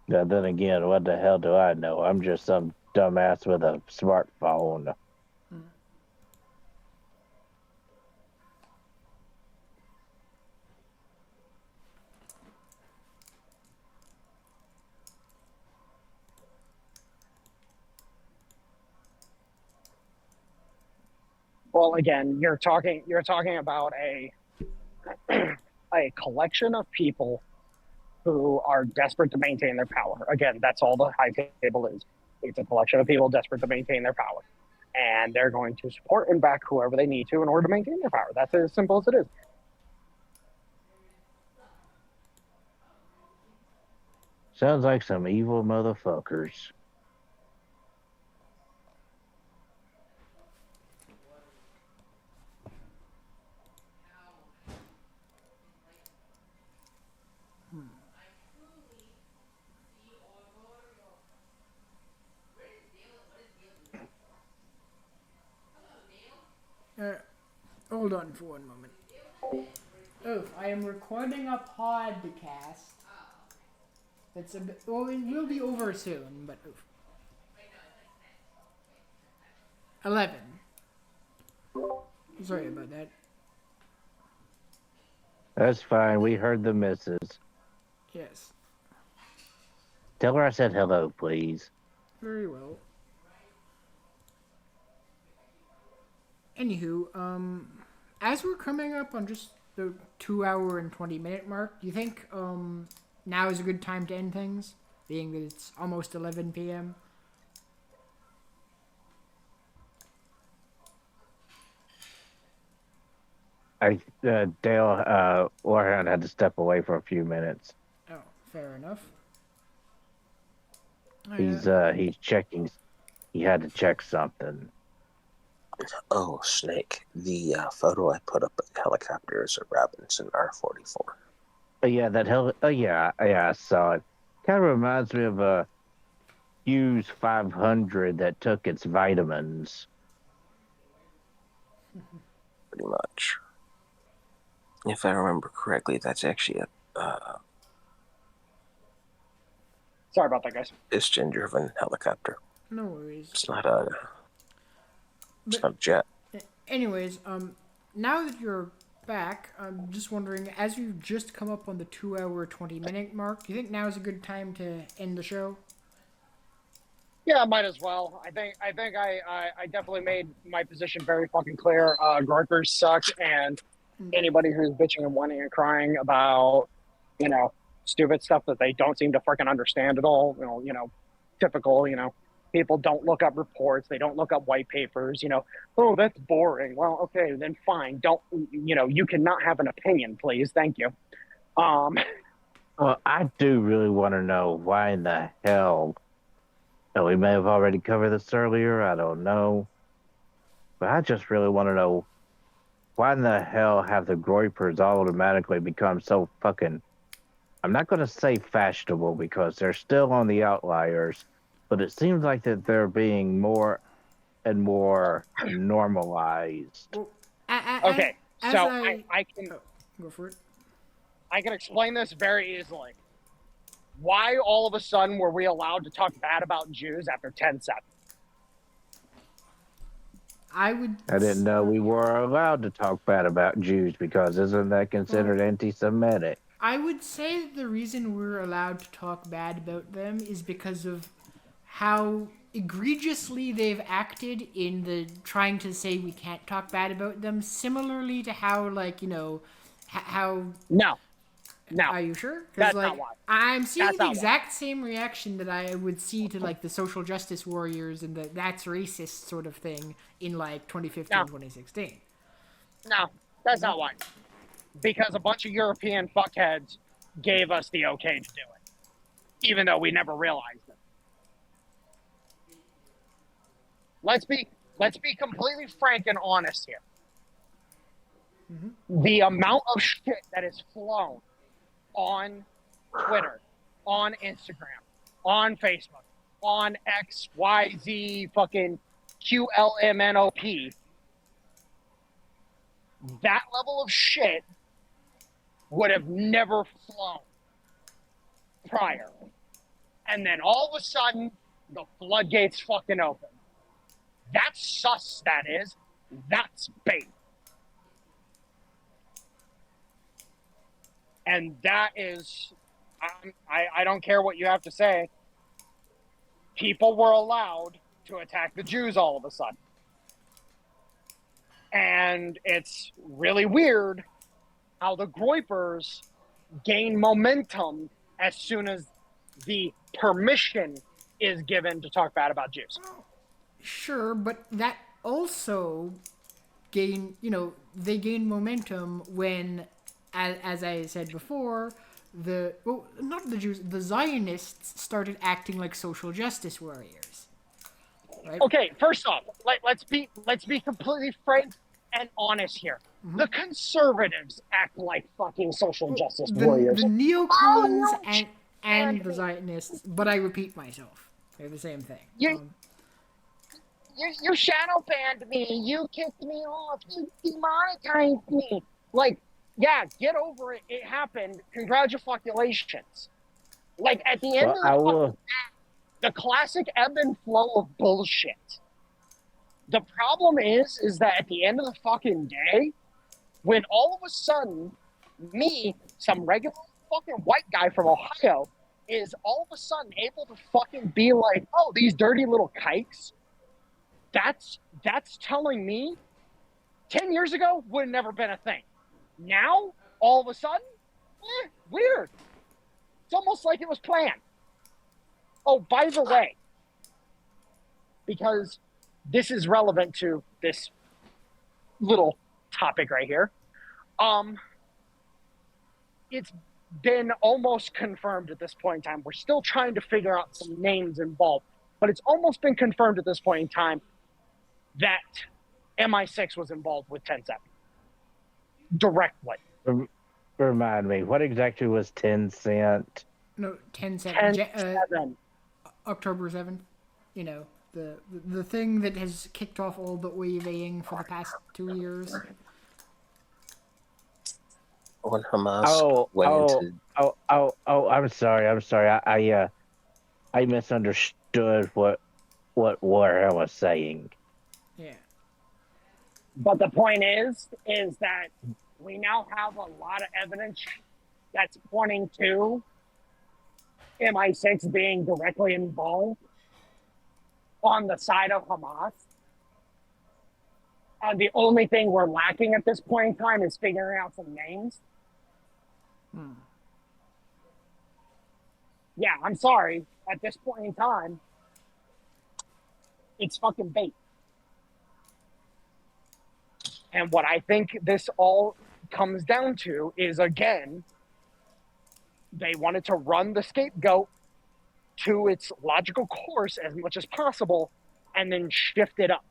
Now, then again, what the hell do I know? I'm just some dumbass with a smartphone. Well, again, you're talking about a collection of people who are desperate to maintain their power. Again, that's all the high table is. It's a collection of people desperate to maintain their power. And they're going to support and back whoever they need to in order to maintain their power. That's as simple as it is. Sounds like some evil motherfuckers. Hold on for one moment. Oof, I am recording a podcast. That's a bit. Well, it will be over soon, but oof. 11. Sorry about that. That's fine. We heard the missus. Yes. Tell her I said hello, please. Very well. Anywho, as we're coming up on just the 2 hour and 20 minute mark, do you think now is a good time to end things, being that it's almost 11 p.m.? Dale Warhound had to step away for a few minutes. Oh, fair enough. He's checking. He had to check something. Oh, Snake. The photo I put up of the helicopter is a Robinson R-44. Yeah, that hell. Oh yeah, I saw it. Kind of reminds me of a Hughes 500 that took its vitamins. Pretty much. If I remember correctly, that's actually a Sorry about that, guys. piston-driven helicopter. No worries. It's not a jet. Anyways, now that you're back, I'm just wondering, as you've just come up on the 2 hour 20 minute mark, do you think now is a good time to end the show? Yeah, might as well. I think I definitely made my position very fucking clear. Groypers suck, and anybody who's bitching and whining and crying about, stupid stuff that they don't seem to freaking understand at all, typical, people don't look up reports, they don't look up white papers, oh, that's boring. Well, okay, then fine. Don't, you cannot have an opinion, please. Thank you. Well, I do really want to know why in the hell. We may have already covered this earlier. I don't know. But I just really want to know why in the hell have the Groypers automatically become so fucking... I'm not going to say fashionable because they're still on the outliers, but it seems like that they're being more and more normalized. Well, Okay, as so I can... Go for it. I can explain this very easily. Why all of a sudden were we allowed to talk bad about Jews after 10-7? I didn't know we were allowed to talk bad about Jews because isn't that considered anti-Semitic? I would say that the reason we're allowed to talk bad about them is because of how egregiously they've acted in the trying to say we can't talk bad about them, similarly to how, how... No. Are you sure? That's not why. I'm seeing That's the exact same reaction that I would see to, the social justice warriors and the that's racist sort of thing in, 2015, 2016. No, that's not why. Because a bunch of European fuckheads gave us the okay to do it, even though we never realized it. Let's be completely frank and honest here. Mm-hmm. The amount of shit that is flown on Twitter, on Instagram, on Facebook, on XYZ fucking QLMNOP, that level of shit would have never flown prior. And then all of a sudden, the floodgates fucking open. That's sus, that is. That's bait. And that is, I don't care what you have to say. People were allowed to attack the Jews all of a sudden. And it's really weird how the Groypers gain momentum as soon as the permission is given to talk bad about Jews. Sure, but that also they gain momentum when, as I said before, not the Jews, the Zionists started acting like social justice warriors. Right? Okay, first off, let's be completely frank and honest here. Mm-hmm. The conservatives act like fucking social justice warriors. The neocons and the Zionists, but I repeat myself, they're the same thing. You shadow banned me. You kicked me off. You demonetized me. yeah, get over it. It happened. Congratulations. Like, at the end Well, of the classic ebb and flow of bullshit. The problem is that at the end of the fucking day, when all of a sudden, me, some regular fucking white guy from Ohio, is all of a sudden able to fucking be like, oh, these dirty little kikes, that's telling me 10 years ago would have never been a thing. Now, all of a sudden, weird. It's almost like it was planned. Oh, by the way, because this is relevant to this little topic right here, it's been almost confirmed at this point in time. We're still trying to figure out some names involved, but it's almost been confirmed at this point in time that MI6 was involved with 10-7 directly. Remind me, what exactly was 10 Cent? No, 10-7. 10-7. October 7th. You know, the thing that has kicked off all the oiving for the past 2 years. When Hamas went into... I'm sorry. I misunderstood what Warren was saying. Yeah. But the point is that we now have a lot of evidence that's pointing to MI6 being directly involved on the side of Hamas. And the only thing we're lacking at this point in time is figuring out some names. Yeah, I'm sorry. At this point in time, it's fucking bait. And what I think this all comes down to is, again, they wanted to run the scapegoat to its logical course as much as possible and then shift it up.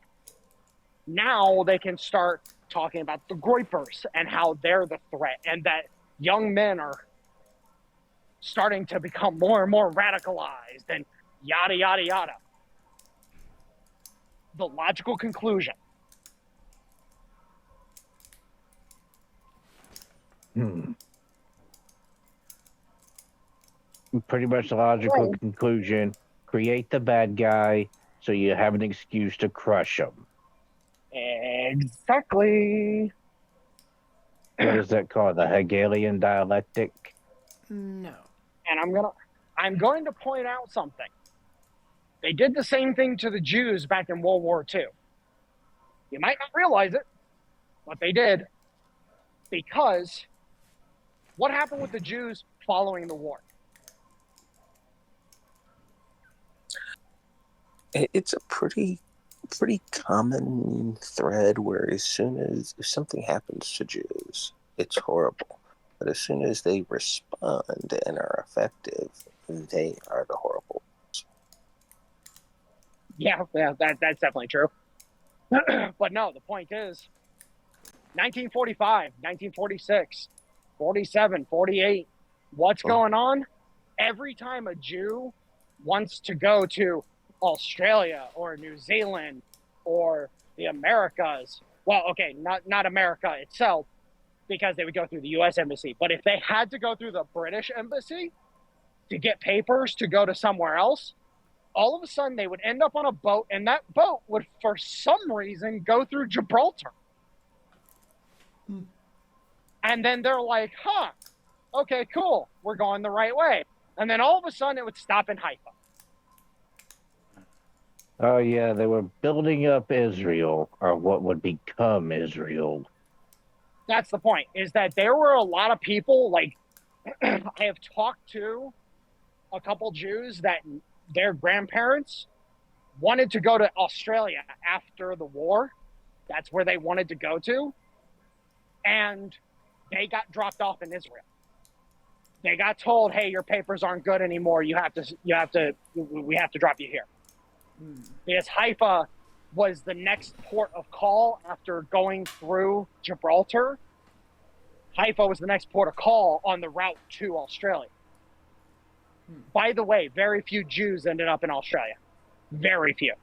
Now they can start talking about the Groypers and how they're the threat and that young men are starting to become more and more radicalized and yada, yada, yada. The logical conclusion. Pretty much the logical conclusion. Create the bad guy so you have an excuse to crush him. Exactly. What is that called? The Hegelian dialectic? No. And I'm going to point out something. They did the same thing to the Jews back in World War II. You might not realize it, but they did. Because what happened with the Jews following the war? It's a pretty common thread where as soon as if something happens to Jews, it's horrible. But as soon as they respond and are effective, they are the horrible ones. Yeah, that's definitely true. But no, the point is 1945, 1946, 47, 48. What's going on? Every time a Jew wants to go to Australia or New Zealand or the Americas, well, okay, not America itself, because they would go through the U.S. Embassy. But if they had to go through the British Embassy to get papers to go to somewhere else, all of a sudden they would end up on a boat, and that boat would, for some reason, go through Gibraltar. And then they're like, okay, cool, we're going the right way. And then all of a sudden it would stop in Haifa. Oh, yeah, they were building up Israel, or what would become Israel. That's the point, is that there were a lot of people, like, I have talked to a couple Jews that their grandparents wanted to go to Australia after the war. That's where they wanted to go to. And they got dropped off in Israel. They got told, hey, your papers aren't good anymore. We have to drop you here. Because Haifa was the next port of call after going through Gibraltar. Haifa was the next port of call on the route to Australia. By the way, very few Jews ended up in Australia. Very few.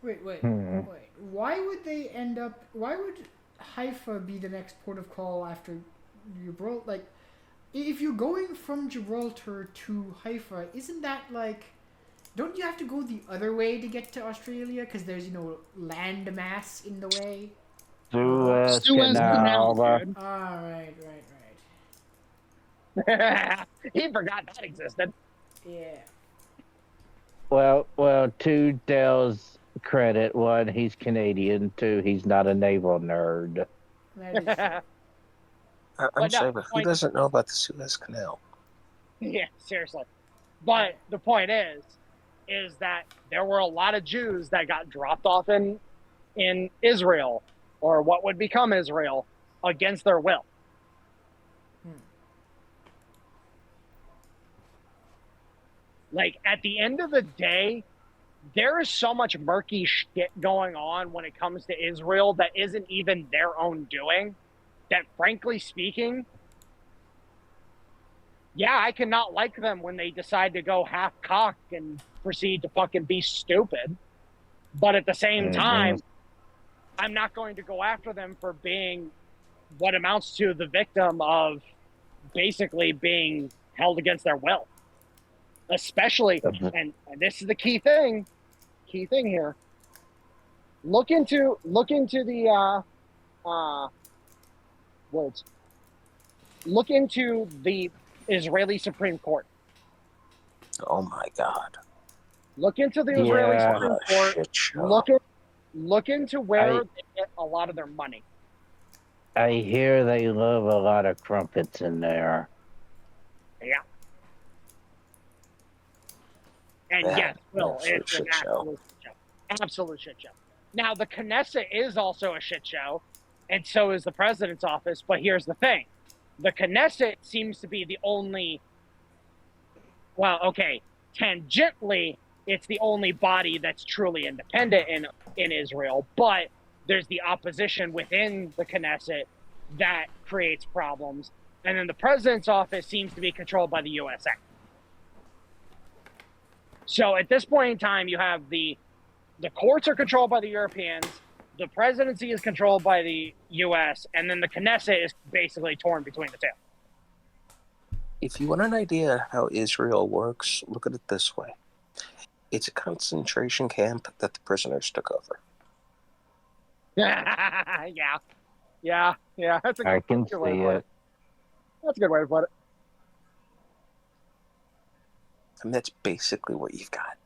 Wait. Why would they end up? Why would Haifa be the next port of call after Gibraltar? Like, if you're going from Gibraltar to Haifa, isn't that like... Don't you have to go the other way to get to Australia? Because there's, land mass in the way? Suez Suez Canal. Canal, dude. Right. He forgot that existed. Yeah. Well, to Dale's credit, one, he's Canadian. Two, he's not a naval nerd. That is true. I'm sorry, but who doesn't know about the Suez Canal? Yeah, seriously. But the point is that there were a lot of Jews that got dropped off in Israel, or what would become Israel, against their will. Like, at the end of the day, there is so much murky shit going on when it comes to Israel that isn't even their own doing, that frankly speaking, yeah, I cannot like them when they decide to go half-cock and proceed to fucking be stupid. But at the same time, I'm not going to go after them for being what amounts to the victim of basically being held against their will. Especially, and this is the key thing here. Look into the words. Look into the Israeli Supreme Court. Oh my God! Look into the Israeli Supreme Court. Shit show. Look into where they get a lot of their money. I hear they love a lot of crumpets in there. Yeah. And yes, Will, it's an absolute shit show. Absolute shit show. Now, the Knesset is also a shit show, and so is the president's office, but here's the thing. The Knesset seems to be the only, tangentially, it's the only body that's truly independent in Israel, but there's the opposition within the Knesset that creates problems, and then the president's office seems to be controlled by the USA. So at this point in time, you have the courts are controlled by the Europeans, the presidency is controlled by the U.S., and then the Knesset is basically torn between the two. If you want an idea of how Israel works, look at it this way. It's a concentration camp that the prisoners took over. Yeah. That's a I can good way see to put it. That's a good way to put it. And that's basically what you've got.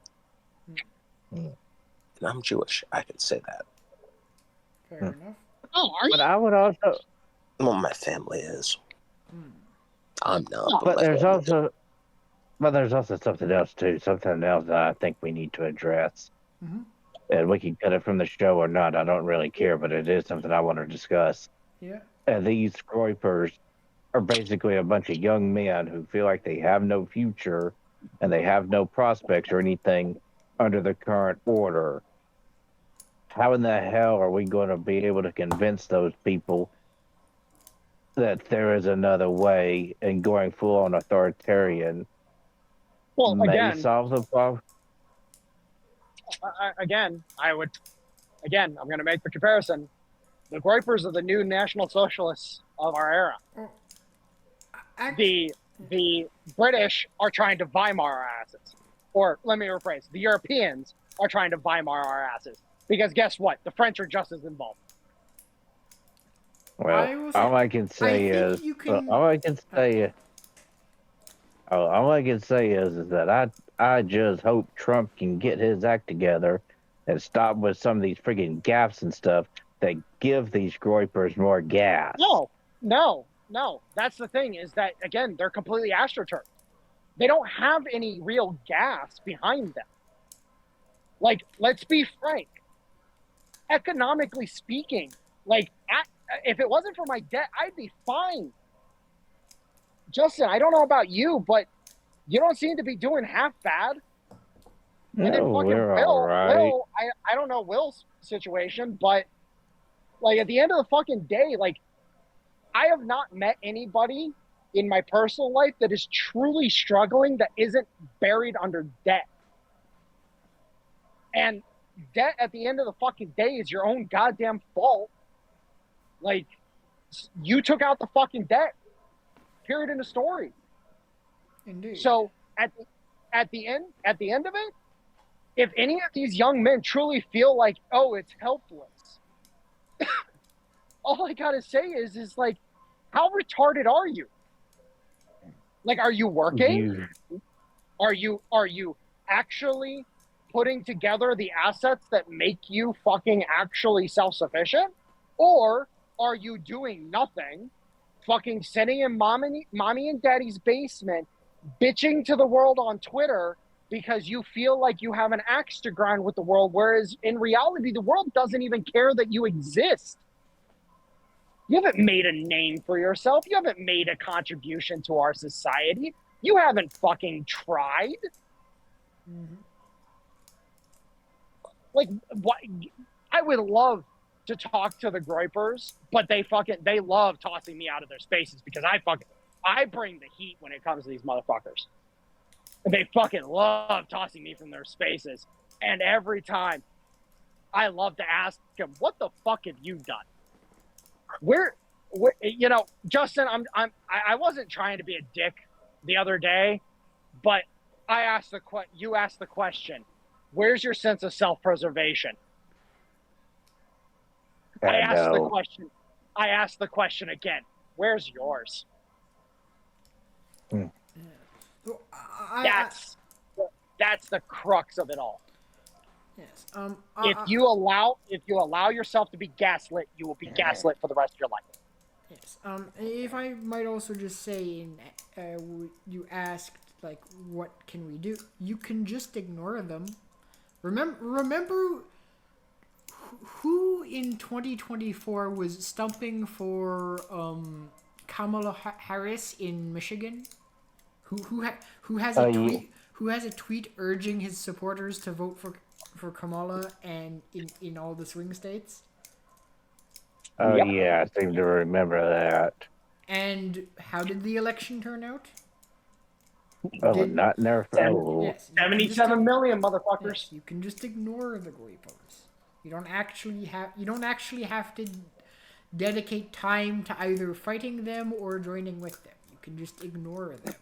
And I'm Jewish. I could say that. Fair enough. Oh, are you? But I would also... Well, my family is. I'm not. But my there's family also... But there's also something else, too. Something else that I think we need to address. Mm-hmm. And we can cut it from the show or not. I don't really care, but it is something I want to discuss. Yeah. And these Groypers are basically a bunch of young men who feel like they have no future and they have no prospects or anything under the current order. How in the hell are we going to be able to convince those people that there is another way, and going full on authoritarian may solve the problem? I'm going to make the comparison. The Groypers are the new National Socialists of our era. The British are trying to Weimar our asses. Or, let me rephrase, the Europeans are trying to Weimar our asses. Because guess what? The French are just as involved. Well, all I can say is that I just hope Trump can get his act together and stop with some of these friggin' gaffes and stuff that give these Groypers more gas. No. That's the thing, is that, again, they're completely astroturfed. They don't have any real gas behind them. Like, let's be frank. Economically speaking, if it wasn't for my debt, I'd be fine. Justin, I don't know about you, but you don't seem to be doing half bad. And then fucking Will, I don't know Will's situation, but at the end of the fucking day, I have not met anybody in my personal life that is truly struggling that isn't buried under debt. And debt at the end of the fucking day is your own goddamn fault. Like, you took out the fucking debt. Period in the story. Indeed. So at the end of it, if any of these young men truly feel like, oh, it's helpless, all I gotta say is like, how retarded are you? Like, are you working? Are you actually putting together the assets that make you fucking actually self-sufficient? Or are you doing nothing, fucking sitting in mommy and daddy's basement, bitching to the world on Twitter because you feel like you have an axe to grind with the world, whereas in reality, the world doesn't even care that you exist. You haven't made a name for yourself. You haven't made a contribution to our society. You haven't fucking tried. Mhm. Like, what? I would love to talk to the Groypers, but they love tossing me out of their spaces because I bring the heat when it comes to these motherfuckers. They fucking love tossing me from their spaces. And every time I love to ask them, what the fuck have you done? Where you know, Justin, I wasn't trying to be a dick the other day, but you asked the question, where's your sense of self-preservation? I asked the question again, where's yours? So, That's the crux of it all. yes. If you allow yourself to be gaslit, you will be gaslit for the rest of your life. Yes. If I might also just say, you asked like, what can we do? You can just ignore them. Remember who in 2024 was stumping for Kamala Harris in Michigan? Who has a tweet? Who has a tweet urging his supporters to vote for Kamala and in all the swing states? Oh, Yep. yeah, I seem to remember that. And how did the election turn out? Oh, not in their favor. Yes, 77 million motherfuckers. Yes, you can just ignore the Groypers. You don't actually have to dedicate time to either fighting them or joining with them. You can just ignore them.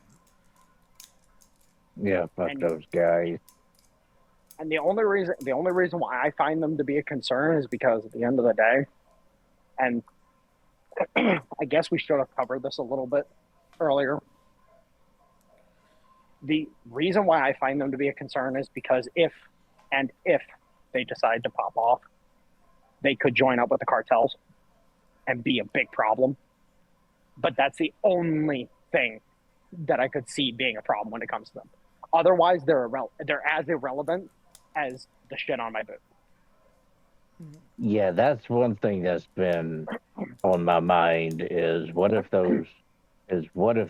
Yeah, fuck those guys. And the only reason why I find them to be a concern is because at the end of the day, and I guess we should have covered this a little bit earlier. The reason why I find them to be a concern is because if they decide to pop off, they could join up with the cartels and be a big problem. But that's the only thing that I could see being a problem when it comes to them. Otherwise, they're as irrelevant as the shit on my boot. Yeah, that's one thing that's been on my mind is what if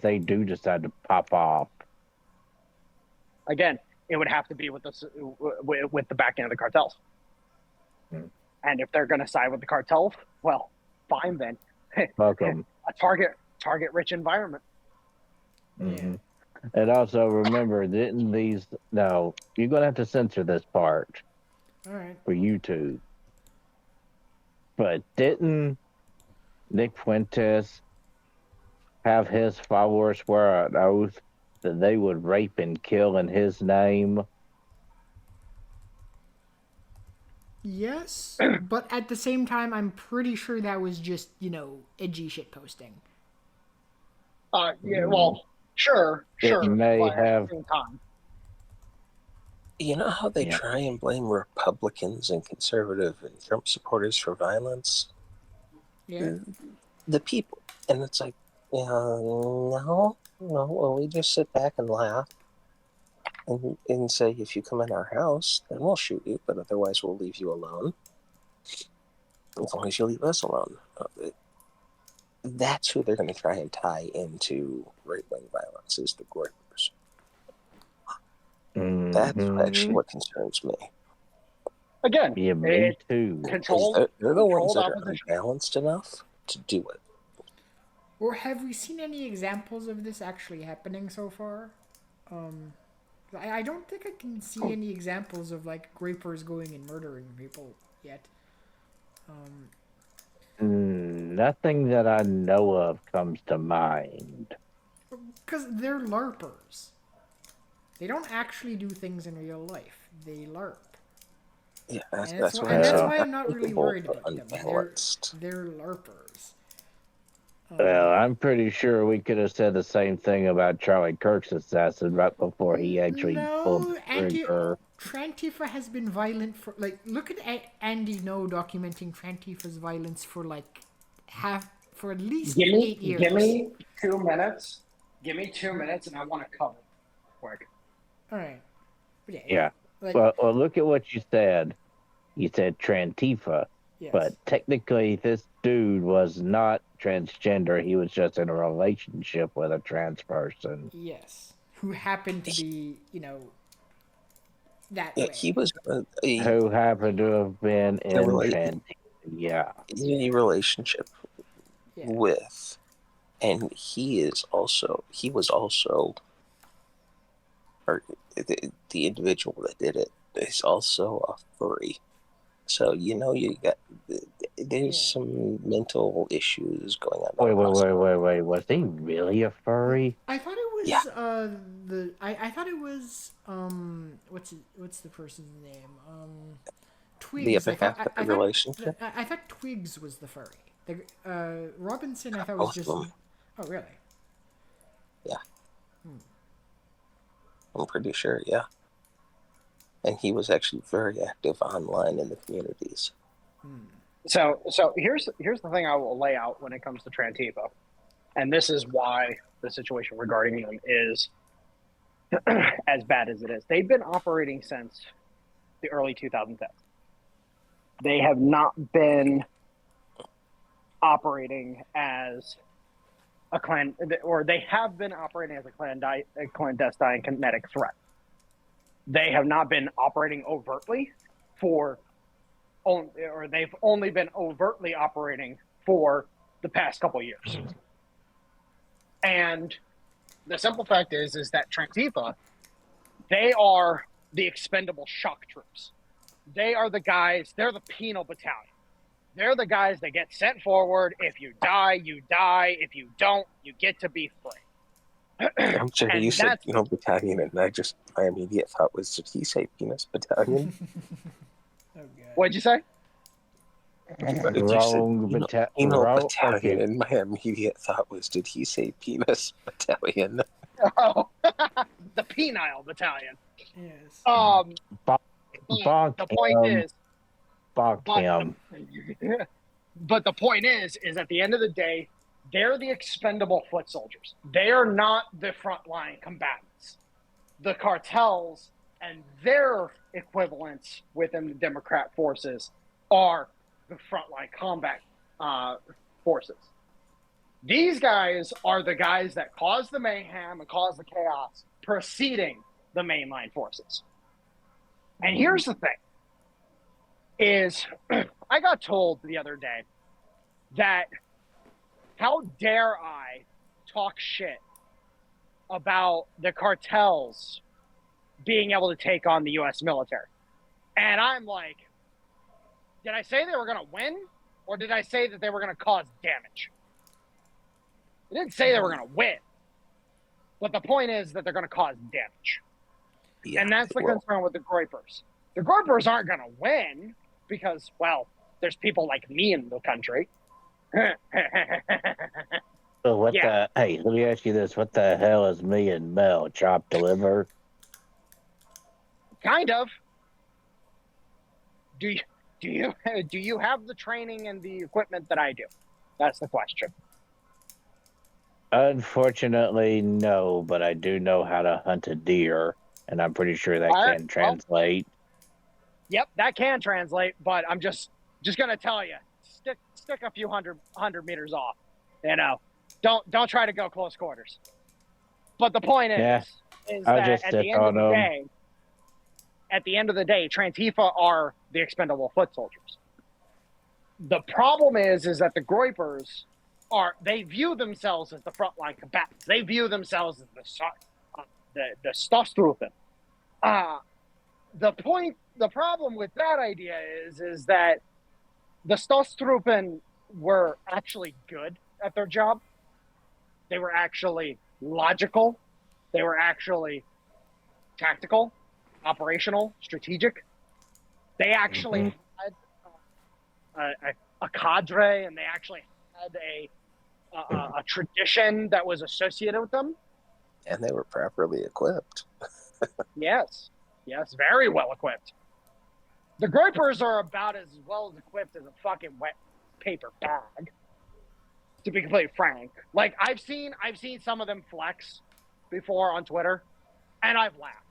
they do decide to pop off? Again, it would have to be with the back end of the cartels. And if they're going to side with the cartels, well, fine then. Fuck them. A target-rich environment. Mm-hmm. And also remember, no, you're going to have to censor this part. All right. For YouTube. But didn't Nick Fuentes have his followers swear an oath that they would rape and kill in his name? Yes, but at the same time, I'm pretty sure that was just, edgy shit posting. Yeah, well, sure. It may but have. At the same time. You know how they try and blame Republicans and conservative and Trump supporters for violence? Yeah. The people. And it's like, no, well, we just sit back and laugh and say, if you come in our house, then we'll shoot you, but otherwise we'll leave you alone. As long as you leave us alone. That's who they're going to try and tie into right-wing violence, is the Groypers. Mm-hmm. That's actually what concerns me. Again, yeah, me too. They're the ones that are unbalanced enough to do it. Or have we seen any examples of this actually happening so far? I don't think I can see any examples of Groypers going and murdering people yet. Nothing that I know of comes to mind. Because they're LARPers. They don't actually do things in real life. They LARP. Yeah, And that's why, why. and that's why I'm not really worried about them. Unbalanced. They're LARPers. Well, I'm pretty sure we could have said the same thing about Charlie Kirk's assassin right before he actually pulled the trigger. Trantifa has been violent for, like, look at Andy No documenting Trantifa's violence for, like, for at least 8 years. Give me 2 minutes. Give me 2 minutes, and I want to cover quick. All right. But Yeah. Like, Well, look at what you said. You said Trantifa, yes. but technically this dude was not transgender. He was just in a relationship with a trans person. Yes. Who happened to be, that Yeah, way. he was Who happened to have been in Trantifa. Yeah. in a relationship with, and he was also, or the individual that did it is also a furry. So you got there's some mental issues going on. Wait. Was he really a furry? I thought it was I thought it was what's the person's name? Twigs. The other relationship. I thought Twigs was the furry. Robinson I thought was just. Oh really? Yeah. I'm pretty sure. Yeah. And he was actually very active online in the communities. So here's the thing I will lay out when it comes to Trantifa, and this is why the situation regarding them is as bad as it is. They've been operating since the early 2010s. They have not been operating as a clan, or they have been operating as a clandestine kinetic threat. They have not been operating overtly or they've only been overtly operating for the past couple of years. And the simple fact is that Trantifa, they are the expendable shock troops. They are the guys, they're the penal battalion. They're the guys that get sent forward. If you die, you die. If you don't, you get to be free. I'm sure you said battalion, and my immediate thought was, did he say penis battalion? What'd you say? Wrong battalion, and my immediate thought was, did he say penis battalion? Oh, the penile battalion. Yes. The point is, him. But the point is at the end of the day, they're the expendable foot soldiers. They are not the frontline combatants. The cartels and their equivalents within the Democrat forces are the frontline combat forces. These guys are the guys that cause the mayhem and cause the chaos preceding the mainline forces. And here's the thing, is I got told the other day that how dare I talk shit about the cartels being able to take on the U.S. military. And I'm like, did I say they were going to win? Or did I say that they were going to cause damage? I didn't say they were going to win. But the point is that they're going to cause damage. Yeah, and that's the concern with the Groypers. The Groypers aren't going to win because, well, there's people like me in the country. So hey, let me ask you this. What the hell is me and Mel, chopped liver? Kind of. Do you have the training and the equipment that I do? That's the question. Unfortunately, no, but I do know how to hunt a deer, and I'm pretty sure that can translate. Yep, that can translate, but I'm just gonna tell you, stick a few hundred meters off. Don't try to go close quarters. But the point is that at the end of the day, Trantifa are the expendable foot soldiers. The problem is that the Groypers they view themselves as the frontline combatants. They view themselves as the Stoßtruppen. The problem with that idea is that the Stoßtruppen were actually good at their job. They were actually logical. They were actually tactical, operational, strategic. They actually had a cadre, and they actually had a tradition that was associated with them. And they were properly equipped. Yes, very well equipped. The Groypers are about as well as equipped as a fucking wet paper bag, to be completely frank. Like, I've seen some of them flex before on Twitter, and I've laughed.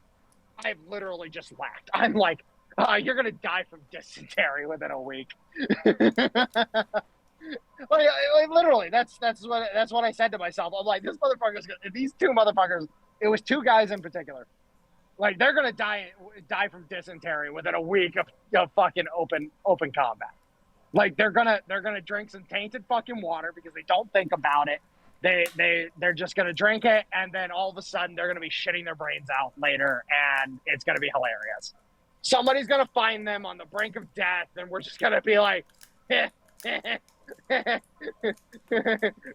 I've literally just laughed. I'm like, you're gonna die from dysentery within a week. like literally, that's what I said to myself. I'm like, this motherfucker's gonna, these two motherfuckers. It was two guys in particular. Like, they're gonna die from dysentery within a week of fucking open combat. Like, they're gonna drink some tainted fucking water because they don't think about it. They're just gonna drink it, and then all of a sudden they're gonna be shitting their brains out later, and it's gonna be hilarious. Somebody's gonna find them on the brink of death, and we're just gonna be like,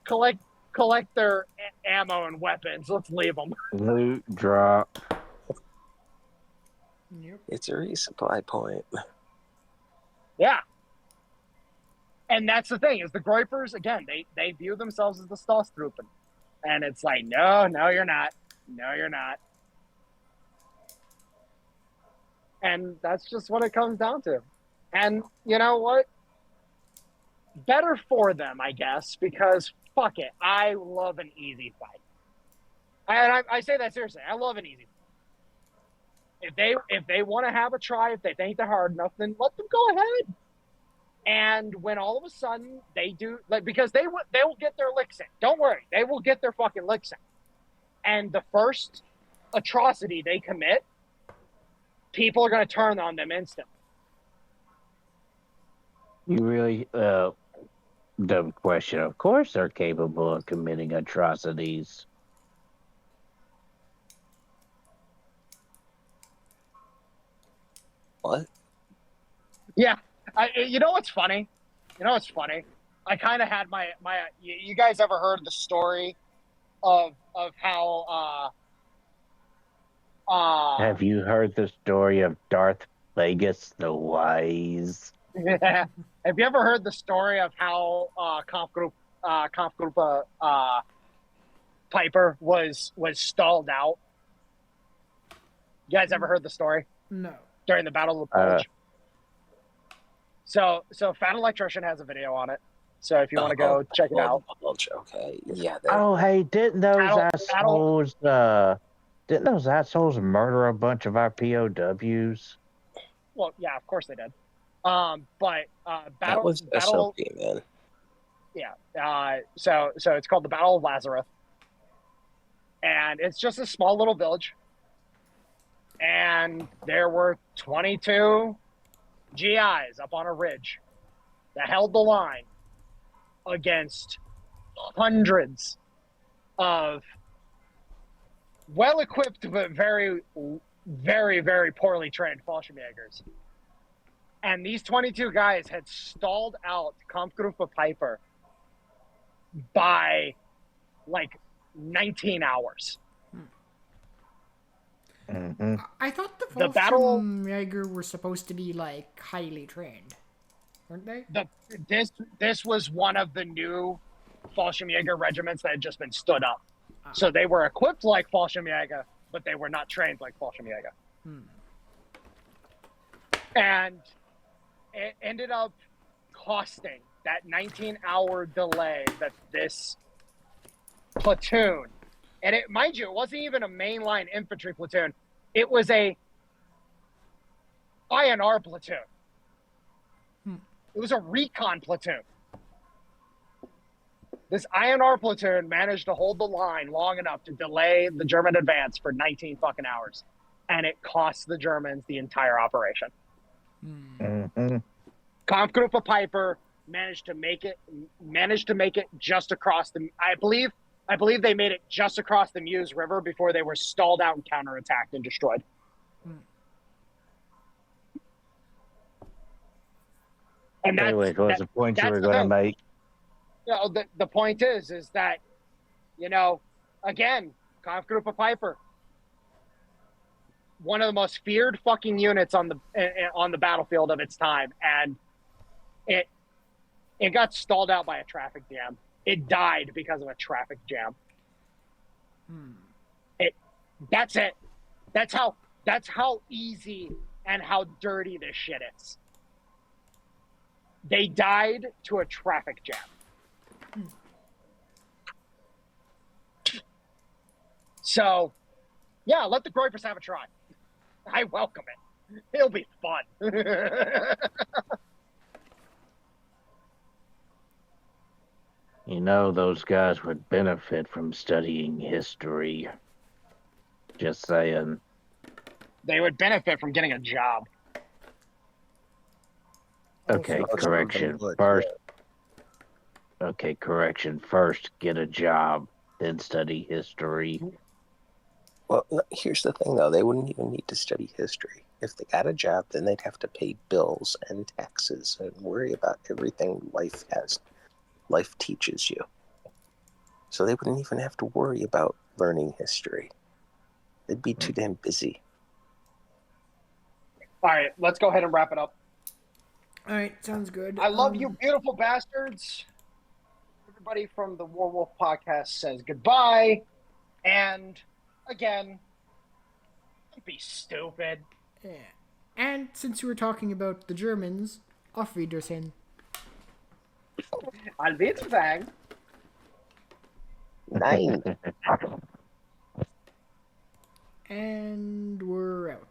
collect their ammo and weapons. Let's leave them. Loot drop. Yep. It's a resupply point. Yeah. And that's the thing, is the Groypers, again, they view themselves as the Stoßtruppen. And it's like, no, you're not. No, you're not. And that's just what it comes down to. And you know what? Better for them, I guess, because fuck it. I love an easy fight. And I say that seriously. I love an easy fight. If they want to have a try, if they think they're hard enough, then let them go ahead. And when all of a sudden they do, like, because they will get their licks in. Don't worry, they will get their fucking licks in. And the first atrocity they commit, people are going to turn on them instantly. You really, dumb question. Of course they're capable of committing atrocities. What? Yeah. You know what's funny? I kind of had my you guys ever heard the story of how Have you heard the story of Darth Plagueis the Wise? have you ever heard the story of how Kampfgruppe Piper was stalled out? You guys ever heard the story? No. During the Battle of the Bulge? So Fat Electrician has a video on it. So if you want to go check it out. Okay. Yeah. Oh, hey, didn't those assholes murder a bunch of our POWs? Well, yeah, of course they did. But that was Battle, SLP, man. Yeah. So it's called the Battle of Lazarus, and it's just a small little village. And there were 22 GIs up on a ridge that held the line against hundreds of well-equipped but very, very, very poorly trained Fallschirmjägers. And these 22 guys had stalled out Kampfgruppe Piper by like 19 hours. Mm-hmm. I thought the Fallschirmjäger were supposed to be like highly trained, weren't they? This was one of the new Fallschirmjäger regiments that had just been stood up. So they were equipped like Fallschirmjäger, but they were not trained like Fallschirmjäger. And it ended up costing that 19-hour delay that this platoon, and it, mind you, it wasn't even a mainline infantry platoon. It was a INR platoon. It was a recon platoon. This INR platoon managed to hold the line long enough to delay the German advance for 19 fucking hours. And it cost the Germans the entire operation. Kampfgruppe Piper managed to make it just across the, I believe they made it just across the Meuse River before they were stalled out and counterattacked and destroyed. And Anyways, what was the point you were going to make? the point is that, again, Kampfgruppe Piper, one of the most feared fucking units on the battlefield of its time, and it got stalled out by a traffic jam. It died because of a traffic jam. That's it. That's how easy and how dirty this shit is. They died to a traffic jam. So, yeah, let the Groypers have a try. I welcome it. It'll be fun. Those guys would benefit from studying history. Just saying. They would benefit from getting a job. Okay, correction. First, get a job, then study history. Well, here's the thing, though. They wouldn't even need to study history. If they got a job, then they'd have to pay bills and taxes and worry about everything life teaches you. So they wouldn't even have to worry about learning history. They'd be too damn busy. All right, let's go ahead and wrap it up. All right, sounds good. I love you, beautiful bastards. Everybody from the WarWolf Podcast says goodbye. And again, don't be stupid. Yeah. And since we were talking about the Germans, auf Wiedersehen. Auf Wiedersehen. Nine. And we're out.